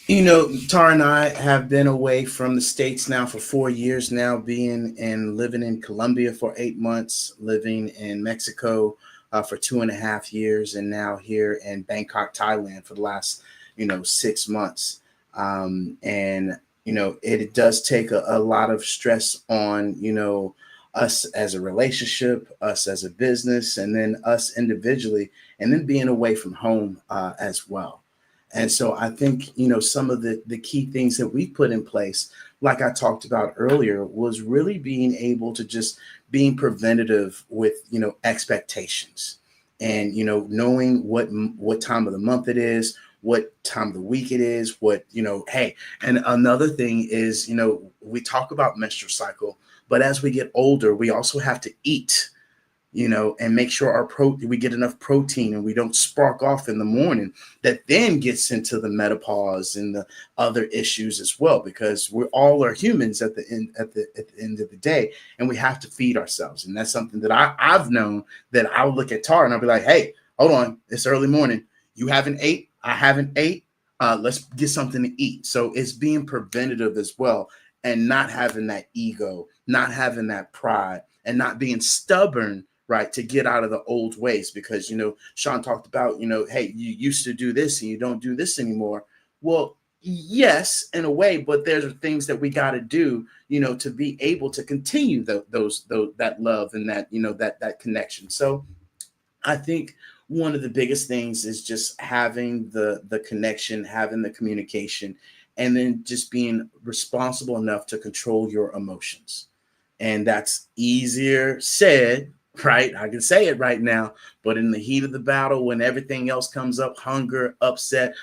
Tara and I have been away from the States now for 4 years now, being and living in Colombia for 8 months, living in Mexico for 2.5 years, and now here in Bangkok, Thailand for the last, 6 months. And, it does take a lot of stress on, us as a relationship, us as a business, and then us individually, and then being away from home as well. And so I think, some of the key things that we put in place, like I talked about earlier, was really being able to just being preventative with, expectations, and, knowing what time of the month it is, what time of the week it is, hey, and another thing is, we talk about menstrual cycle, but as we get older, we also have to eat, and make sure we get enough protein and we don't spark off in the morning. That then gets into the menopause and the other issues as well, because we all are humans at the end of the day, and we have to feed ourselves. And that's something that I've known, that I'll look at Tara and I'll be like, hey, hold on, it's early morning. You haven't ate. I haven't ate. Let's get something to eat. So it's being preventative as well, and not having that ego, not having that pride, and not being stubborn, right, to get out of the old ways. Because, Sean talked about, hey, you used to do this and you don't do this anymore. Well, yes, in a way, but there's things that we got to do, to be able to continue those that love and that, that connection. So I think one of the biggest things is just having the connection, having the communication, and then just being responsible enough to control your emotions. And that's easier said, right? I can say it right now, but in the heat of the battle, when everything else comes up, hunger, upset,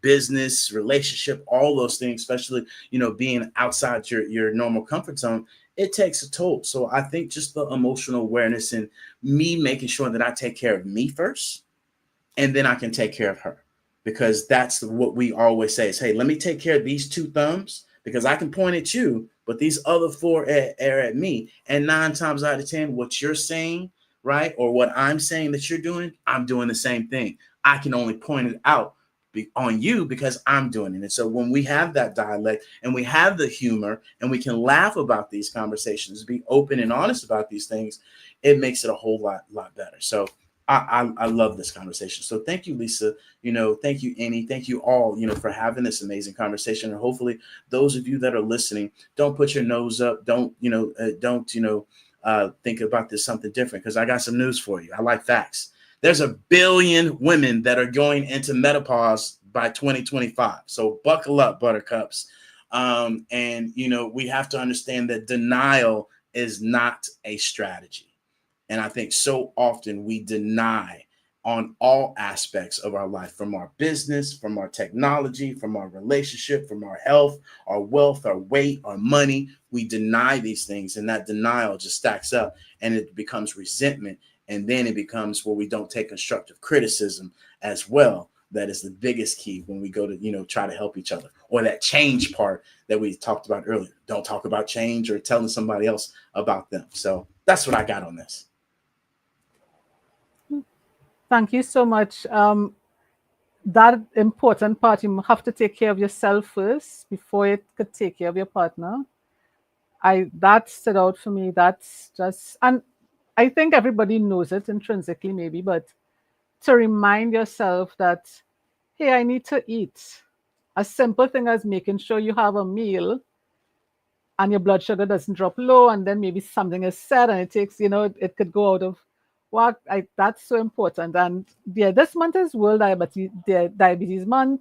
business, relationship, all those things, especially, being outside your normal comfort zone, it takes a toll. So I think just the emotional awareness and me making sure that I take care of me first, and then I can take care of her. Because that's what we always say is, hey, let me take care of these two thumbs, because I can point at you, but these other four are at me. And 9 times out of 10, what you're saying, right, or what I'm saying that you're doing, I'm doing the same thing. I can only point it out on you because I'm doing it. And so when we have that dialect and we have the humor and we can laugh about these conversations, be open and honest about these things, it makes it a whole lot better. So I love this conversation. So thank you, Lisa. Thank you, Annie. Thank you all, for having this amazing conversation. And hopefully those of you that are listening, don't put your nose up. Don't think about this something different, because I got some news for you. I like facts. There's 1 billion women that are going into menopause by 2025. So buckle up, buttercups. And we have to understand that denial is not a strategy. And I think so often we deny on all aspects of our life, from our business, from our technology, from our relationship, from our health, our wealth, our weight, our money. We deny these things, and that denial just stacks up, and it becomes resentment. And then it becomes where we don't take constructive criticism as well. That is the biggest key when we go to, try to help each other. Or that change part that we talked about earlier. Don't talk about change or telling somebody else about them. So that's what I got on this. Thank you so much. That important part, you have to take care of yourself first before you could take care of your partner. That stood out for me. That's just, and I think everybody knows it intrinsically, maybe, but to remind yourself that, hey, I need to eat. A simple thing as making sure you have a meal and your blood sugar doesn't drop low, and then maybe something is said and it takes, it could go out of whack. That's so important. And yeah, this month is World Diabetes Month.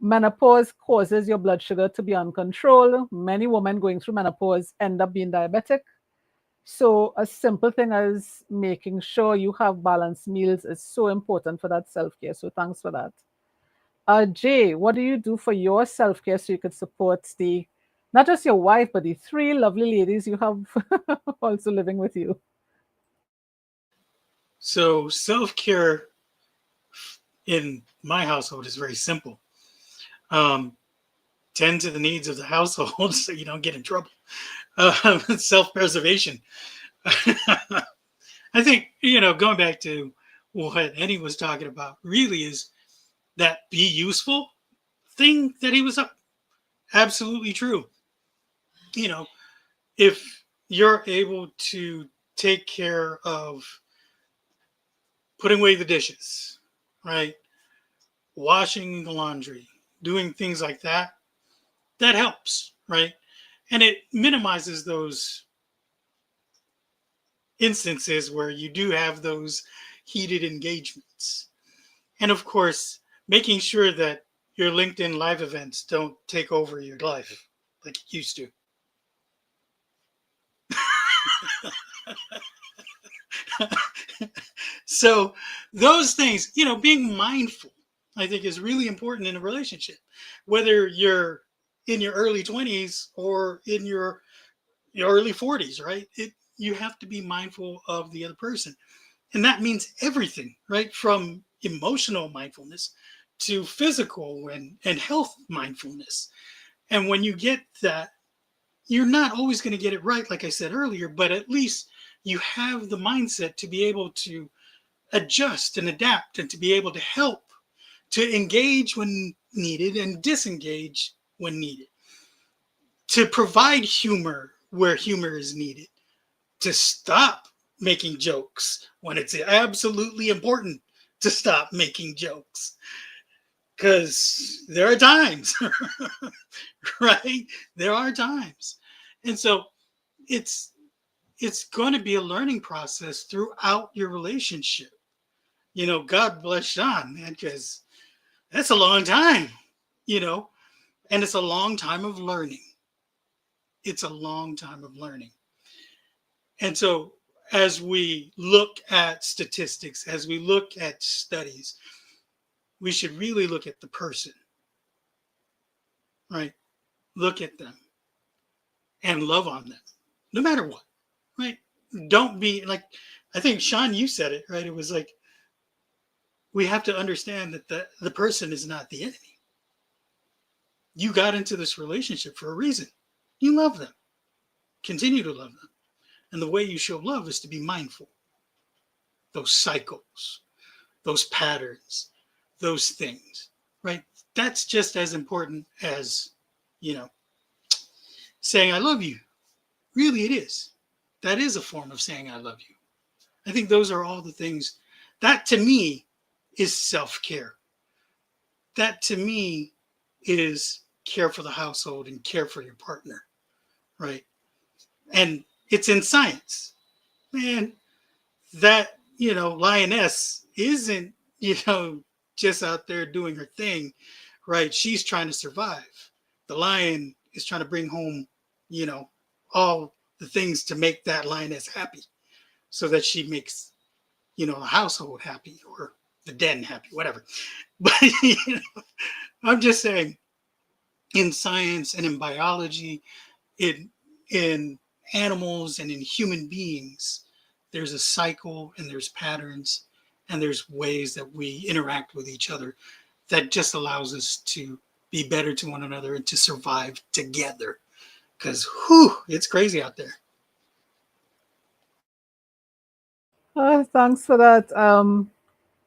Menopause causes your blood sugar to be uncontrolled. Many women going through menopause end up being diabetic. So a simple thing as making sure you have balanced meals is so important for that self-care. So thanks for that. Jay, what do you do for your self-care so you could support not just your wife, but the 3 lovely ladies you have also living with you? So self-care in my household is very simple. Tend to the needs of the household so you don't get in trouble. Self-preservation. I think, going back to what Eddie was talking about, really is that be useful thing that he was absolutely true. If you're able to take care of putting away the dishes, right? Washing the laundry, doing things like that, that helps, right? And it minimizes those instances where you do have those heated engagements. And of course, making sure that your LinkedIn live events don't take over your life like it used to. So those things, being mindful, I think, is really important in a relationship, whether you're in your early 20s or in your early 40s, right? You have to be mindful of the other person. And that means everything, right? From emotional mindfulness to physical and health mindfulness. And when you get that, you're not always going to get it right, like I said earlier, but at least you have the mindset to be able to adjust and adapt and to be able to help, to engage when needed and disengage when needed, to provide humor where humor is needed, to stop making jokes when it's absolutely important to stop making jokes. Because there are times, right? There are times. And so it's going to be a learning process throughout your relationship. You know, God bless John, man, because that's a long time, you know, and it's a long time of learning. It's a long time of learning. And so as we look at statistics, as we look at studies, we should really look at the person, right? Look at them and love on them, no matter what, right? Don't be like, I think, Sean, you said it, right? It was like, we have to understand that the person is not the enemy. You got into this relationship for a reason. You love them. Continue to love them. And the way you show love is to be mindful. Those cycles, those patterns, those things, right? That's just as important as, you know, saying I love you. Really, it is. That is a form of saying I love you. I think those are all the things that to me is self-care. That to me is care for the household and care for your partner, right? And it's in science. Man, that, you know, lioness isn't, you know, just out there doing her thing, right? She's trying to survive. The lion is trying to bring home, you know, all the things to make that lioness happy so that she makes, you know, the household happy or the den happy, whatever. But, you know, I'm just saying, in science and in biology, in animals and in human beings, there's a cycle and there's patterns and there's ways that we interact with each other that just allows us to be better to one another and to survive together. Because it's crazy out there. Thanks for that.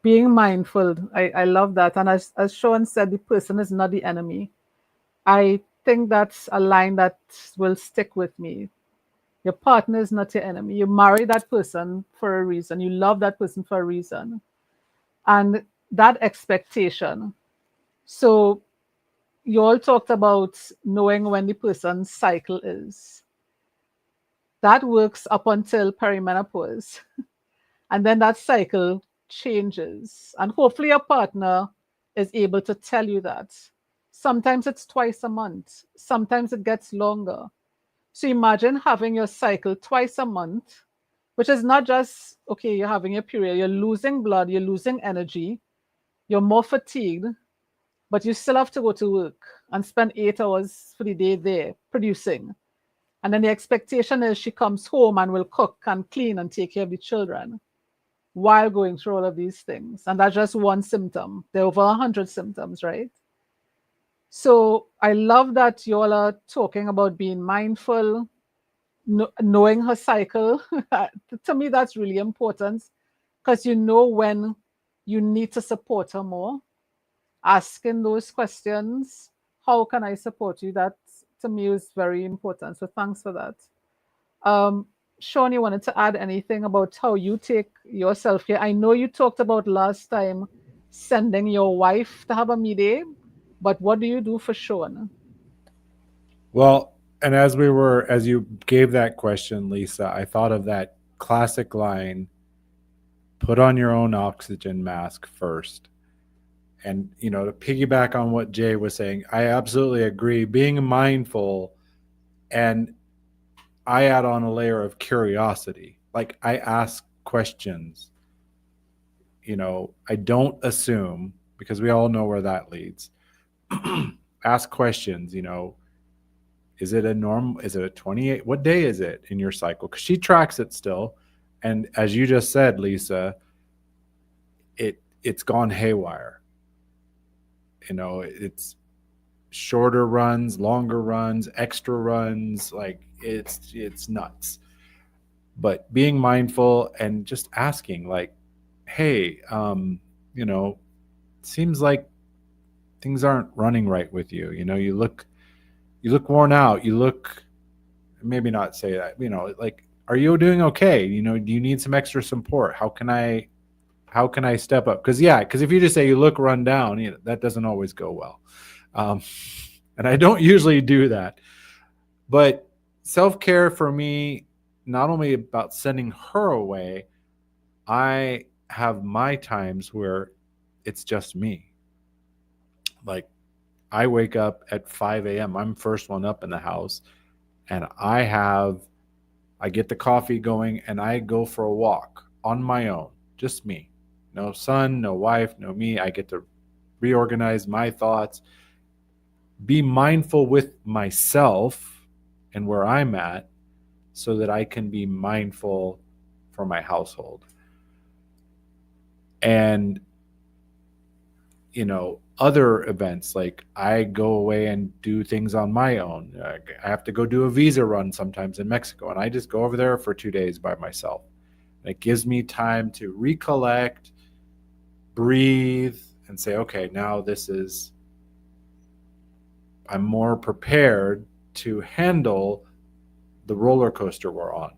Being mindful, I love that. And as Sean said, the person is not the enemy. I think that's a line that will stick with me. Your partner is not your enemy. You marry that person for a reason. You love that person for a reason. And that expectation. So you all talked about knowing when the person's cycle is. That works up until perimenopause. And then that cycle changes. And hopefully your partner is able to tell you that. Sometimes it's twice a month. Sometimes it gets longer. So imagine having your cycle twice a month, which is not just, okay, you're having your period, you're losing blood, you're losing energy, you're more fatigued, but you still have to go to work and spend 8 hours for the day there producing. And then the expectation is she comes home and will cook and clean and take care of the children while going through all of these things. And that's just one symptom. There are over 100 symptoms, right? So I love that you all are talking about being mindful, knowing her cycle. To me, that's really important because you know when you need to support her more. Asking those questions, how can I support you? That to me is very important. So thanks for that. Sean, you wanted to add anything about how you take your self-care? I know you talked about last time sending your wife to have a me-day, but what do you do for Sean? Well, and as you gave that question, Lisa, I thought of that classic line, put on your own oxygen mask first. And, you know, to piggyback on what Jay was saying, I absolutely agree. Being mindful, and I add on a layer of curiosity. Like, I ask questions. You know, I don't assume, because we all know where that leads. Ask questions, you know, is it a 28? What day is it in your cycle? Because she tracks it still. And as you just said, Lisa, it's gone haywire. You know, it's shorter runs, longer runs, extra runs, like it's nuts. But being mindful and just asking, like, hey, seems like things aren't running right with you. You look worn out. You look, maybe not say that, like, are you doing okay? Do you need some extra support? How can I step up? Because if you just say you look run down, that doesn't always go well. And I don't usually do that. But self-care for me, not only about sending her away, I have my times where it's just me. Like, I wake up at 5 a.m. I'm first one up in the house, and I get the coffee going, and I go for a walk on my own, just me. No son, no wife, no me. I get to reorganize my thoughts, be mindful with myself and where I'm at, so that I can be mindful for my household. And other events, like I go away and do things on my own. I have to go do a visa run sometimes in Mexico, and I just go over there for 2 days by myself. It gives me time to recollect, breathe, and say, okay, now I'm more prepared to handle the roller coaster we're on.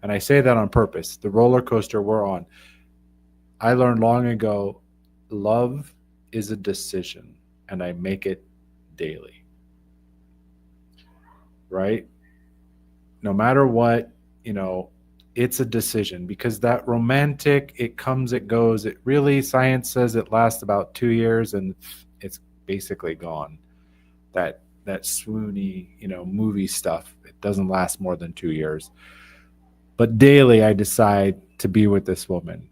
And I say that on purpose, the roller coaster we're on. I learned long ago, love is a decision, and I make it daily. Right? No matter what, it's a decision, because that romantic, it comes, it goes. It really, science says it lasts about 2 years and it's basically gone. That swoony, movie stuff, it doesn't last more than 2 years. But daily I decide to be with this woman.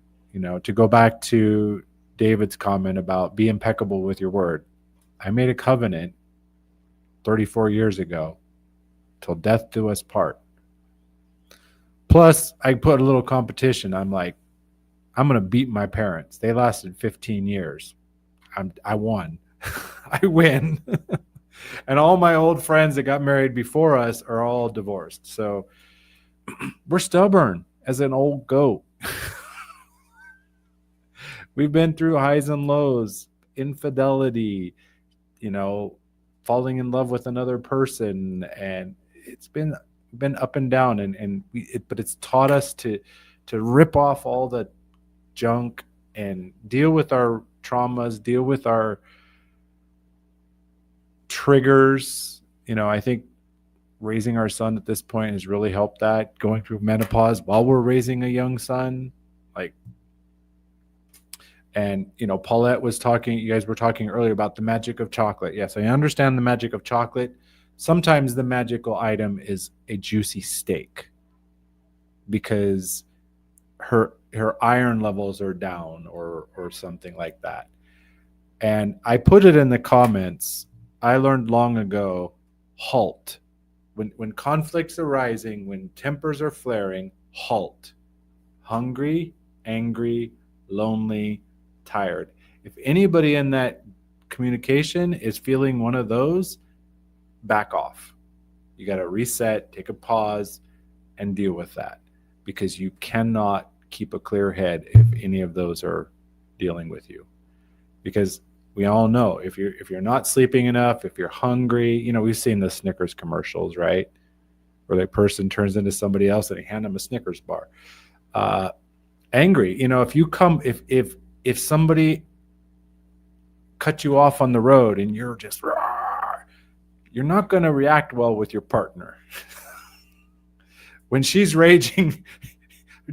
To go back to David's comment about be impeccable with your word. I made a covenant 34 years ago, till death do us part. Plus, I put a little competition. I'm like, I'm going to beat my parents. They lasted 15 years. I won. I win. And all my old friends that got married before us are all divorced. So we're stubborn as an old goat. We've been through highs and lows, infidelity, falling in love with another person, and it's been up and down, but it's taught us to rip off all the junk and deal with our traumas, deal with our triggers. I think raising our son at this point has really helped that, going through menopause while we're raising a young son. And Paulette was talking, you guys were talking earlier about the magic of chocolate. Yes, I understand the magic of chocolate. Sometimes the magical item is a juicy steak, because her iron levels are down, or something like that. And I put it in the comments. I learned long ago, halt. When conflicts are rising, when tempers are flaring, halt. Hungry, angry, lonely, tired. If anybody in that communication is feeling one of those, back off. You got to reset, take a pause, and deal with that, because you cannot keep a clear head if any of those are dealing with you. Because we all know, if you're not sleeping enough, if you're hungry, we've seen the Snickers commercials, right? Where that person turns into somebody else and they hand them a Snickers bar. Angry, if somebody cut you off on the road and you're just, you're not going to react well with your partner. When she's raging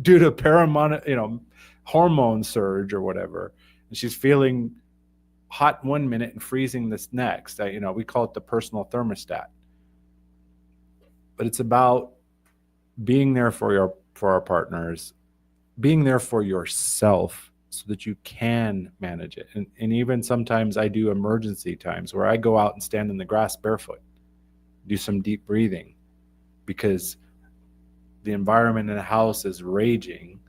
due to hormone surge or whatever, and she's feeling hot one minute and freezing this next, we call it the personal thermostat. But it's about being there for our partners, being there for yourself, so that you can manage it. And even sometimes I do emergency times where I go out and stand in the grass barefoot, do some deep breathing, because the environment in the house is raging.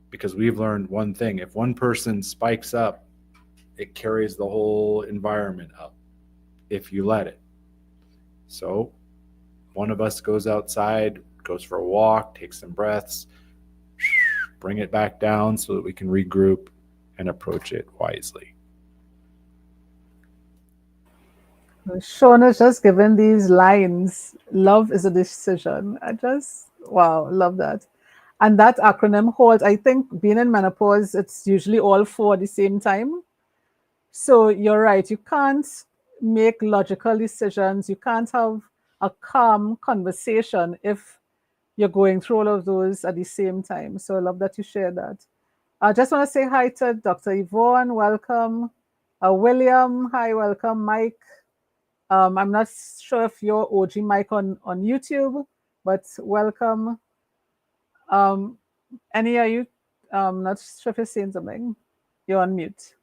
Because we've learned one thing: if one person spikes up, it carries the whole environment up if you let it. So one of us goes outside, goes for a walk, takes some breaths, bring it back down so that we can regroup and approach it wisely. Sean has just given these lines. Love is a decision. Wow, love that. And that acronym holds, I think being in menopause, it's usually all four at the same time. So you're right, you can't make logical decisions. You can't have a calm conversation if you're going through all of those at the same time. So I love that you shared that. I just want to say hi to Dr. Yvonne, welcome. William, hi, welcome. Mike, I'm not sure if you're OG Mike on YouTube, but welcome. Annie, are you not sure if you're saying something? You're on mute.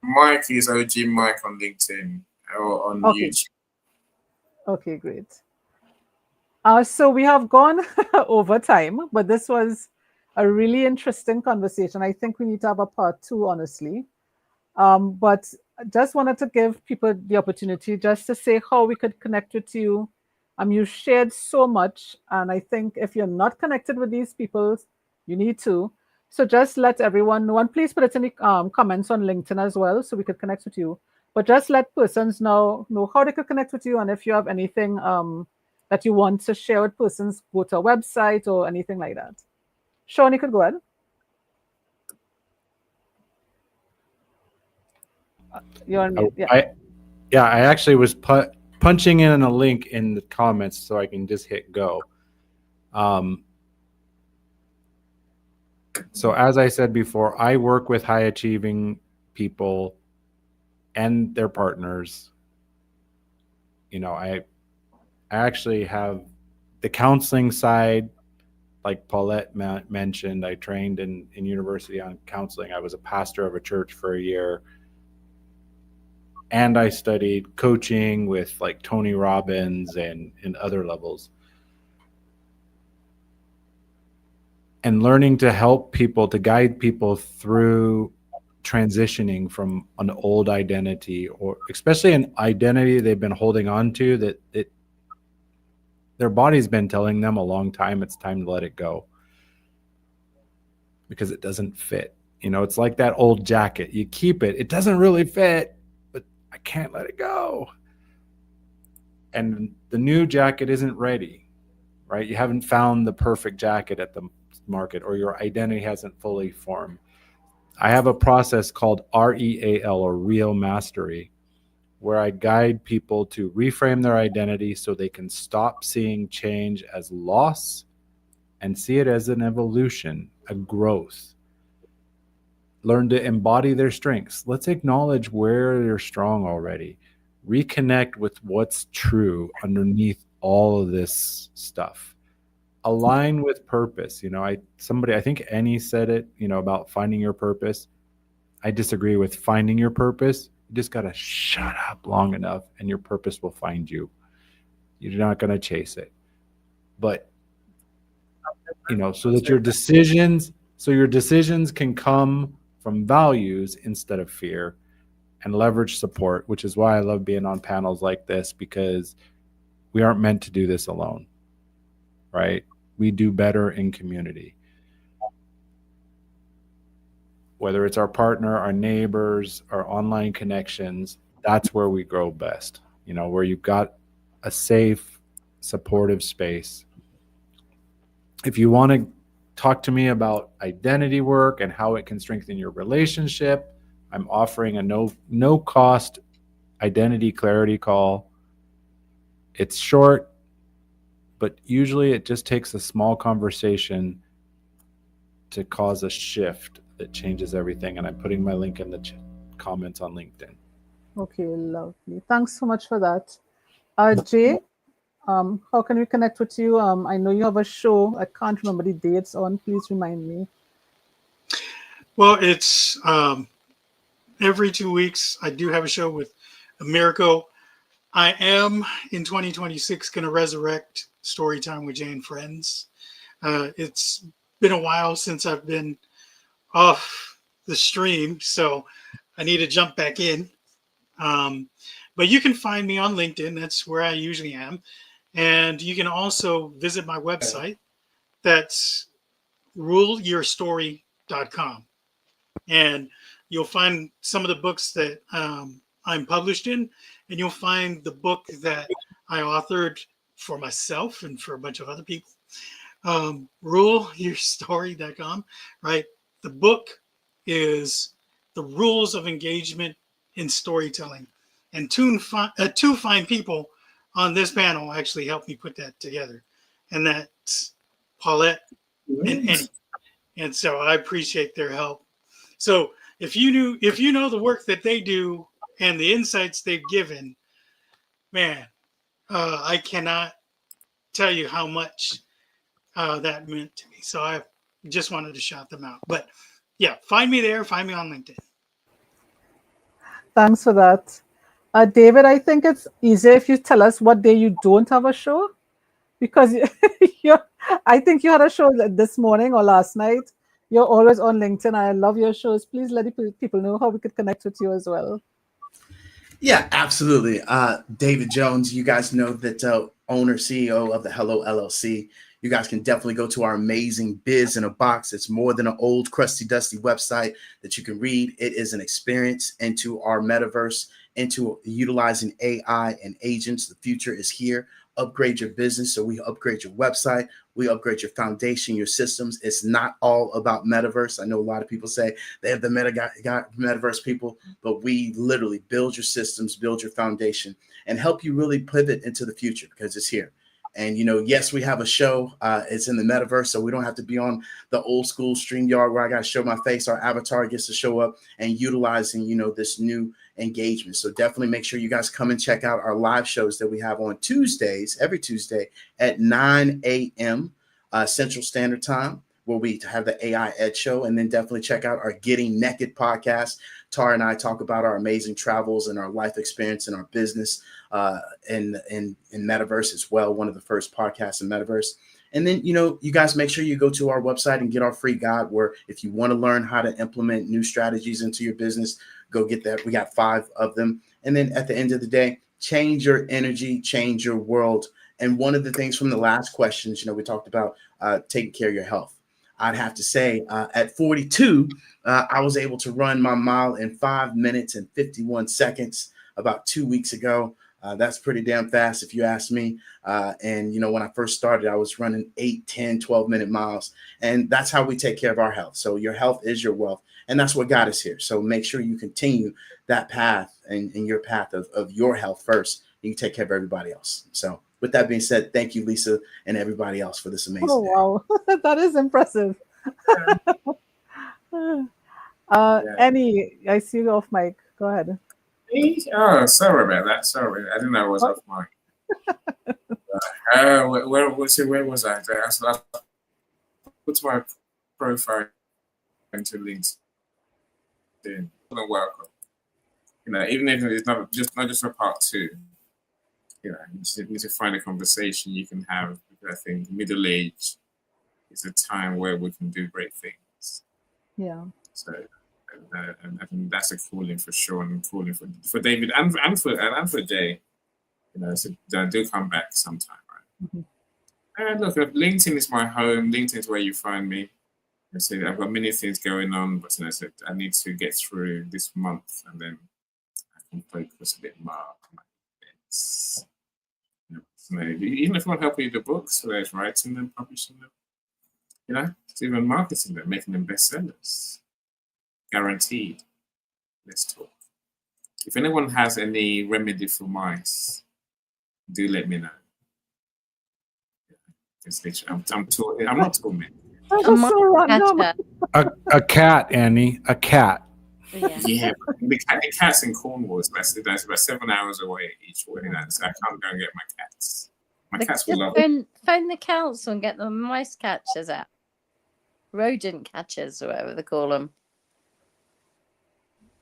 Mike is OG Mike on LinkedIn or on Okay. YouTube. Okay, great. So we have gone over time, but this was a really interesting conversation. I think we need to have a part two, honestly. But just wanted to give people the opportunity just to say how we could connect with you. You shared so much, and I think if you're not connected with these people, you need to. So just let everyone know, and please put it in the comments on LinkedIn as well, so we could connect with you. But just let persons know how they could connect with you, and if you have anything that you want to share with persons, go to a website or anything like that. Sean, you could go ahead. You're on mute. Yeah. I actually was punching in a link in the comments so I can just hit go. So as I said before, I work with high achieving people and their partners. I actually have the counseling side, like Paulette mentioned. I trained in university on counseling. I was a pastor of a church for a year. And I studied coaching with like Tony Robbins and other levels. And learning to help people, to guide people through transitioning from an old identity, or especially an identity they've been holding on to that their body's been telling them a long time it's time to let it go because it doesn't fit. It's like that old jacket. You keep it. It doesn't really fit, but I can't let it go. And the new jacket isn't ready, right? You haven't found the perfect jacket at the market, or your identity hasn't fully formed. I have a process called REAL, or Real Mastery, where I guide people to reframe their identity so they can stop seeing change as loss and see it as an evolution, a growth. Learn to embody their strengths. Let's acknowledge where they're strong already. Reconnect with what's true underneath all of this stuff. Align with purpose. I think Annie said it, about finding your purpose. I disagree with finding your purpose. You just got to shut up long enough and your purpose will find you. You're not going to chase it. But, so that your decisions can come from values instead of fear, and leverage support, which is why I love being on panels like this, because we aren't meant to do this alone, right? We do better in community. Whether it's our partner, our neighbors, our online connections, that's where we grow best, where you've got a safe, supportive space. If you want to talk to me about identity work and how it can strengthen your relationship, I'm offering a no cost identity clarity call. It's short, but usually it just takes a small conversation to cause a shift that changes everything. And I'm putting my link in the comments on LinkedIn. Okay, lovely. Thanks so much for that. Jay, how can we connect with you? I know you have a show. I can't remember the dates on. Please remind me. Well, it's every 2 weeks. I do have a show with Americo. I am in 2026 going to resurrect Storytime with Jay and Friends. It's been a while since I've been off the stream, so I need to jump back in. But you can find me on LinkedIn. That's where I usually am. And you can also visit my website. That's ruleyourstory.com. helpless.com. And you'll find some of the books that I'm published in, and you'll find the book that I authored for myself and for a bunch of other people. RuleYourStory.com, right? The book is The Rules of Engagement in Storytelling. And two fine people on this panel actually helped me put that together. And that's Paulette and Annie. And so I appreciate their help. So if you know the work that they do and the insights they've given, man, I cannot tell you how much that meant to me. So I just wanted to shout them out. But yeah, find me there. Find me on LinkedIn. Thanks for that. David, I think it's easier if you tell us what day you don't have a show, because I think you had a show this morning or last night. You're always on LinkedIn. I love your shows. Please let people know how we could connect with you as well. Yeah, absolutely. David Jones, you guys know that owner, CEO of the Hello LLC. You guys can definitely go to our amazing Biz in a Box. It's more than an old, crusty, dusty website that you can read. It is an experience into our metaverse, into utilizing AI and agents. The future is here. Upgrade your business. So we upgrade your website. We upgrade your foundation, your systems. It's not all about metaverse. I know a lot of people say they have the metaverse people, but we literally build your systems, build your foundation, and help you really pivot into the future, because it's here. And, yes, we have a show. It's in the metaverse, so we don't have to be on the old school StreamYard where I got to show my face. Our avatar gets to show up and utilizing, this new engagement. So definitely make sure you guys come and check out our live shows that we have on Tuesdays, every Tuesday at 9 a.m. Central Standard Time, where we have the AI Ed Show. And then definitely check out our Getting Naked podcast. Tara and I talk about our amazing travels and our life experience and our business in Metaverse as well. One of the first podcasts in Metaverse. And then, you guys make sure you go to our website and get our free guide, where if you want to learn how to implement new strategies into your business, go get that. We got 5 of them. And then at the end of the day, change your energy, change your world. And one of the things from the last questions, we talked about taking care of your health. I'd have to say at 42, I was able to run my mile in 5 minutes and 51 seconds about 2 weeks ago. That's pretty damn fast if you ask me. And, when I first started, I was running 8, 10, 12-minute miles. And that's how we take care of our health. So your health is your wealth. And that's what got us here. So make sure you continue that path and your path of your health first. You can take care of everybody else. So with that being said, thank you, Lisa, and everybody else for this amazing day. Wow, that is impressive. Annie, I see you off mic. Go ahead. Oh, sorry about that. Sorry, I didn't know I was off mic. Where was I? I put my profile into LinkedIn. Welcome. Even if it's not just a part 2. You just need to find a conversation you can have. I think middle age is a time where we can do great things. Yeah. So, and I think that's a calling for sure, and calling for David and for Jay. So do come back sometime, right? Mm-hmm. And look, LinkedIn is my home. LinkedIn is where you find me. I say I've got many things going on, but I said I need to get through this month, and then I can focus a bit more on my events. Even if you want to help me with the books, whether it's writing them, publishing them, it's even marketing them, making them bestsellers. Guaranteed. Let's talk. If anyone has any remedy for mice, do let me know. I'm not talking. A cat, Annie. A cat. Yeah, the cats in Cornwall is that's about 7 hours away each way. So I can't go and get my cats. My cats will love it. Phone the council and get the mice catchers out. Rodent catchers, or whatever they call them.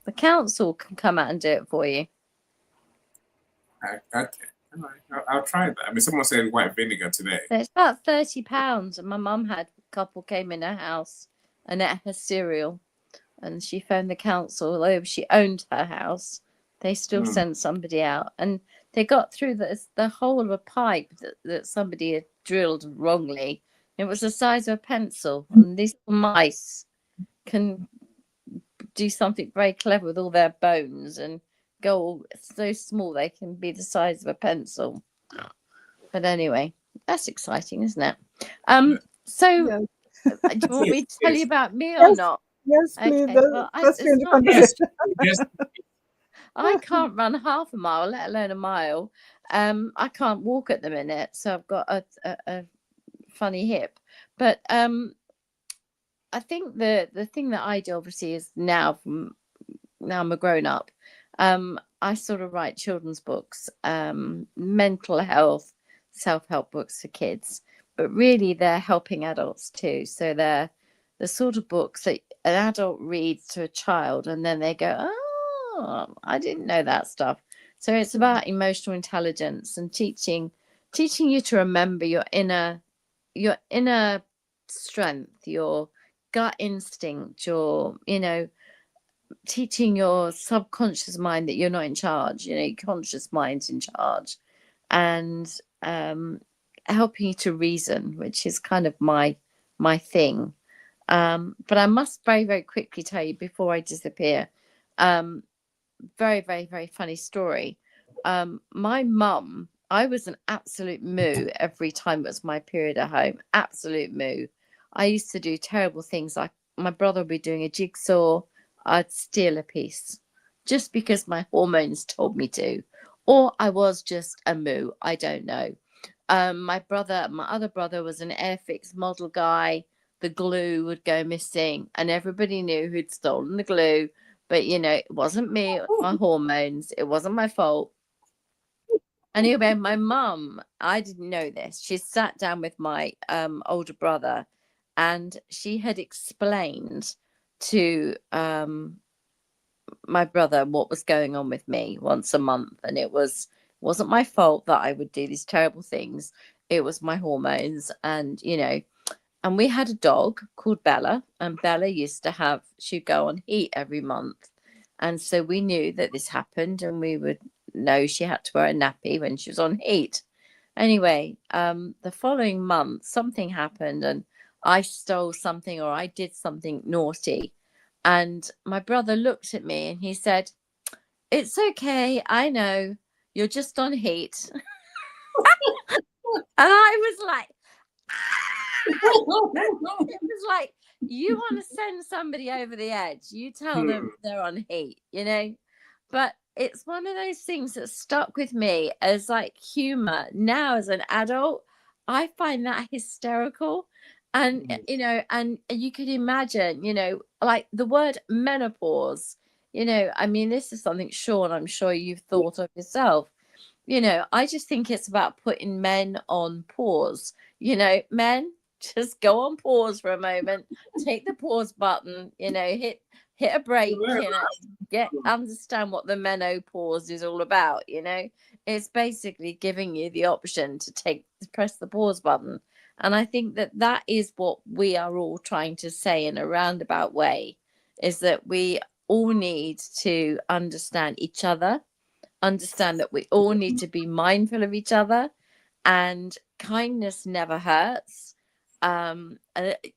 The council can come out and do it for you. Okay. I'll try that. I mean, someone said white vinegar today. It's about £30, and my mum had a couple came in her house and ate her cereal, and she phoned the council. Although she owned her house, they still sent somebody out, and they got through the whole of a pipe that somebody had drilled wrongly. It was the size of a pencil, and these mice can do something very clever with all their bones and go so small they can be the size of a pencil. But anyway, that's exciting, isn't it? So Yes, do you want me to tell you about me or yes, not? yes, please. Okay, well, Let's it's change the not. Yes, conversation. yes. I can't run half a mile, let alone a mile. I can't walk at the minute, so I've got a funny hip. But I think the thing that I do obviously is now I'm a grown up. I sort of write children's books, mental health, self-help books for kids, but really they're helping adults too. So they're the sort of books that an adult reads to a child and then they go, oh, I didn't know that stuff. So it's about emotional intelligence and teaching you to remember your inner strength, your gut instinct, your, teaching your subconscious mind that you're not in charge, your conscious mind's in charge, and helping you to reason, which is kind of my thing. But I must very, very quickly tell you before I disappear, very, very, very funny story. My mum, I was an absolute moo every time it was my period at home. Absolute moo. I used to do terrible things like my brother would be doing a jigsaw, I'd steal a piece just because my hormones told me to, or I was just a moo. I don't know. My other brother was an Airfix model guy. The glue would go missing, and everybody knew who'd stolen the glue. But it wasn't me. It was my hormones. It wasn't my fault. Anyway, my mum, I didn't know this. She sat down with my older brother, and she had explained to my brother what was going on with me once a month, and wasn't my fault that I would do these terrible things. It was my hormones, and and we had a dog called Bella, and Bella she'd go on heat every month, and so we knew that this happened, and we would know she had to wear a nappy when she was on heat. Anyway, the following month something happened, and I stole something or I did something naughty. And my brother looked at me and he said, "It's okay. I know. You're just on heat." And I was like, it was like, you want to send somebody over the edge, you tell them they're on heat, But it's one of those things that stuck with me as like humor. Now, as an adult, I find that hysterical. And, and you could imagine, like the word menopause, I mean, this is something, Sean, I'm sure you've thought of yourself. I just think it's about putting men on pause. Men, just go on pause for a moment, take the pause button, hit a break, understand what the menopause is all about. It's basically giving you the option to press the pause button. And I think that is what we are all trying to say in a roundabout way, is that we all need to understand each other, understand that we all need to be mindful of each other, and kindness never hurts.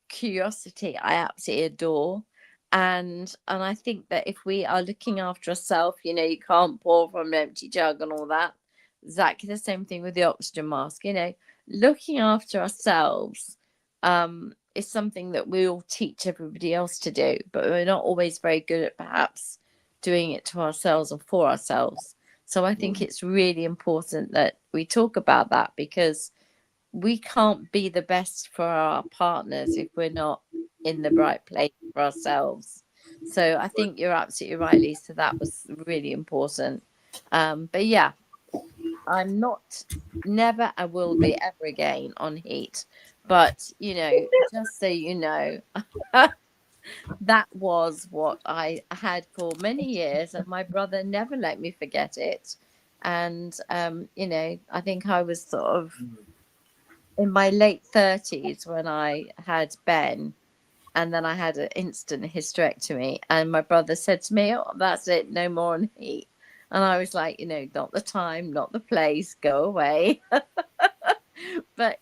Curiosity I absolutely adore, and I think that if we are looking after ourselves, you can't pour from an empty jug and all that. Exactly the same thing with the oxygen mask. Looking after ourselves is something that we all teach everybody else to do, but we're not always very good at perhaps doing it to ourselves or for ourselves. So I think it's really important that we talk about that, because we can't be the best for our partners if we're not in the right place for ourselves. So I think you're absolutely right, Lisa. That was really important. But yeah, I'm not, never, I will be ever again on heat. But, just so you know, that was what I had for many years, and my brother never let me forget it. And I think I was sort of in my late 30s when I had Ben, and then I had an instant hysterectomy, and my brother said to me, "Oh, that's it, no more on heat." And I was like, not the time, not the place, go away. But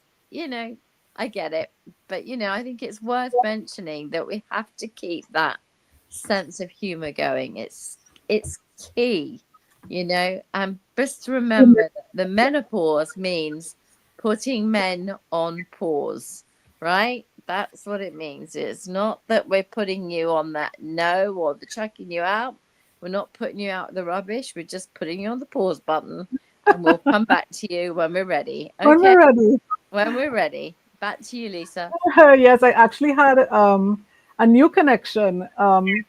I get it. But, you know, I think it's worth mentioning that we have to keep that sense of humor going. It's key, you know, and just remember that the menopause means putting men on pause, right? That's what it means. It's not that we're putting you on that no or the chucking you out. We're not putting you out of the rubbish. We're just putting you on the pause button, and we'll come back to you when we're ready. Okay. When we're ready. When we're ready. Back to you, Lisa. Yes, I actually had a new connection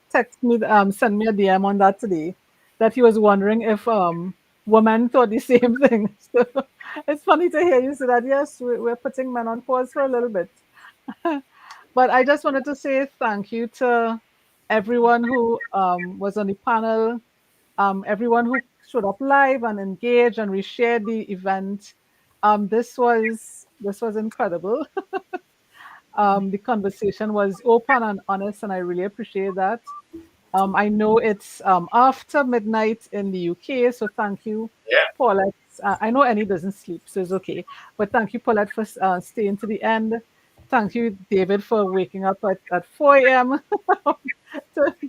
text me, send me a DM on that today, that he was wondering if women thought the same thing. So it's funny to hear you say that. Yes, we're putting men on pause for a little bit. But I just wanted to say thank you to everyone who was on the panel, everyone who showed up live and engaged and reshared the event. This was incredible. The conversation was open and honest, and I really appreciate that. I know it's after midnight in the UK, so thank you, Yeah. Paulette. I know Annie doesn't sleep, so it's okay. But thank you, Paulette, for staying to the end. Thank you, David, for waking up at 4 a.m.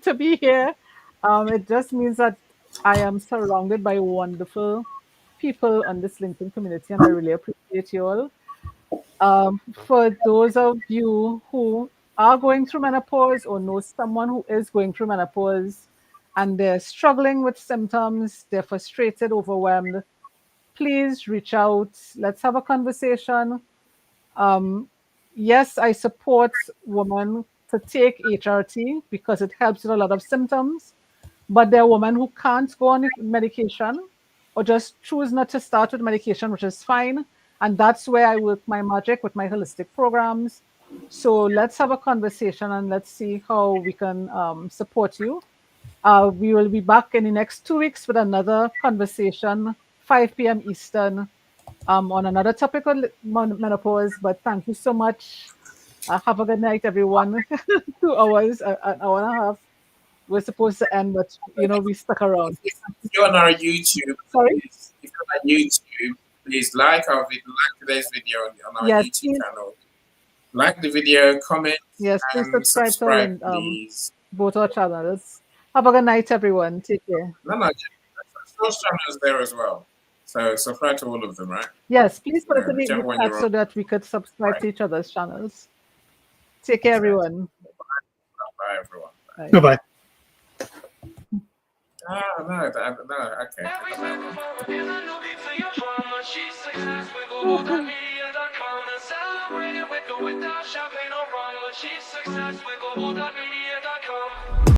to be here. It just means that I am surrounded by wonderful people on this LinkedIn community, and I really appreciate you all. For those of you who are going through menopause or know someone who is going through menopause and they're struggling with symptoms, they're frustrated, overwhelmed, please reach out. Let's have a conversation. Yes, I support women to take HRT because it helps with a lot of symptoms, but there are women who can't go on medication or just choose not to start with medication, which is fine. And that's where I work my magic with my holistic programs. So let's have a conversation and let's see how we can support you. We will be back in the next 2 weeks with another conversation, 5 p.m. Eastern, on another topic on menopause. But thank you so much. Have a good night, everyone. 2 hours, an hour and a half. We're supposed to end, but we stuck around. If you're on our YouTube, Sorry? please, if you're on YouTube, please like today's video on our Yes, YouTube please. channel. Like the video, comment, Yes, please and subscribe to subscribe, please. both our channels. Have a good night, everyone. Take care. No, those channels there as well. So subscribe to all of them, right? Yes, please put it Yeah, in the whichever one chat you're on. so that we could subscribe Right. to each other's channels. Take care, everyone. Bye, everyone. Bye. Goodbye. No, okay. Every single moment is a new beat to your drama. She's success with global.media.com and celebrate it with or without champagne or rum. She's success with global.media.com.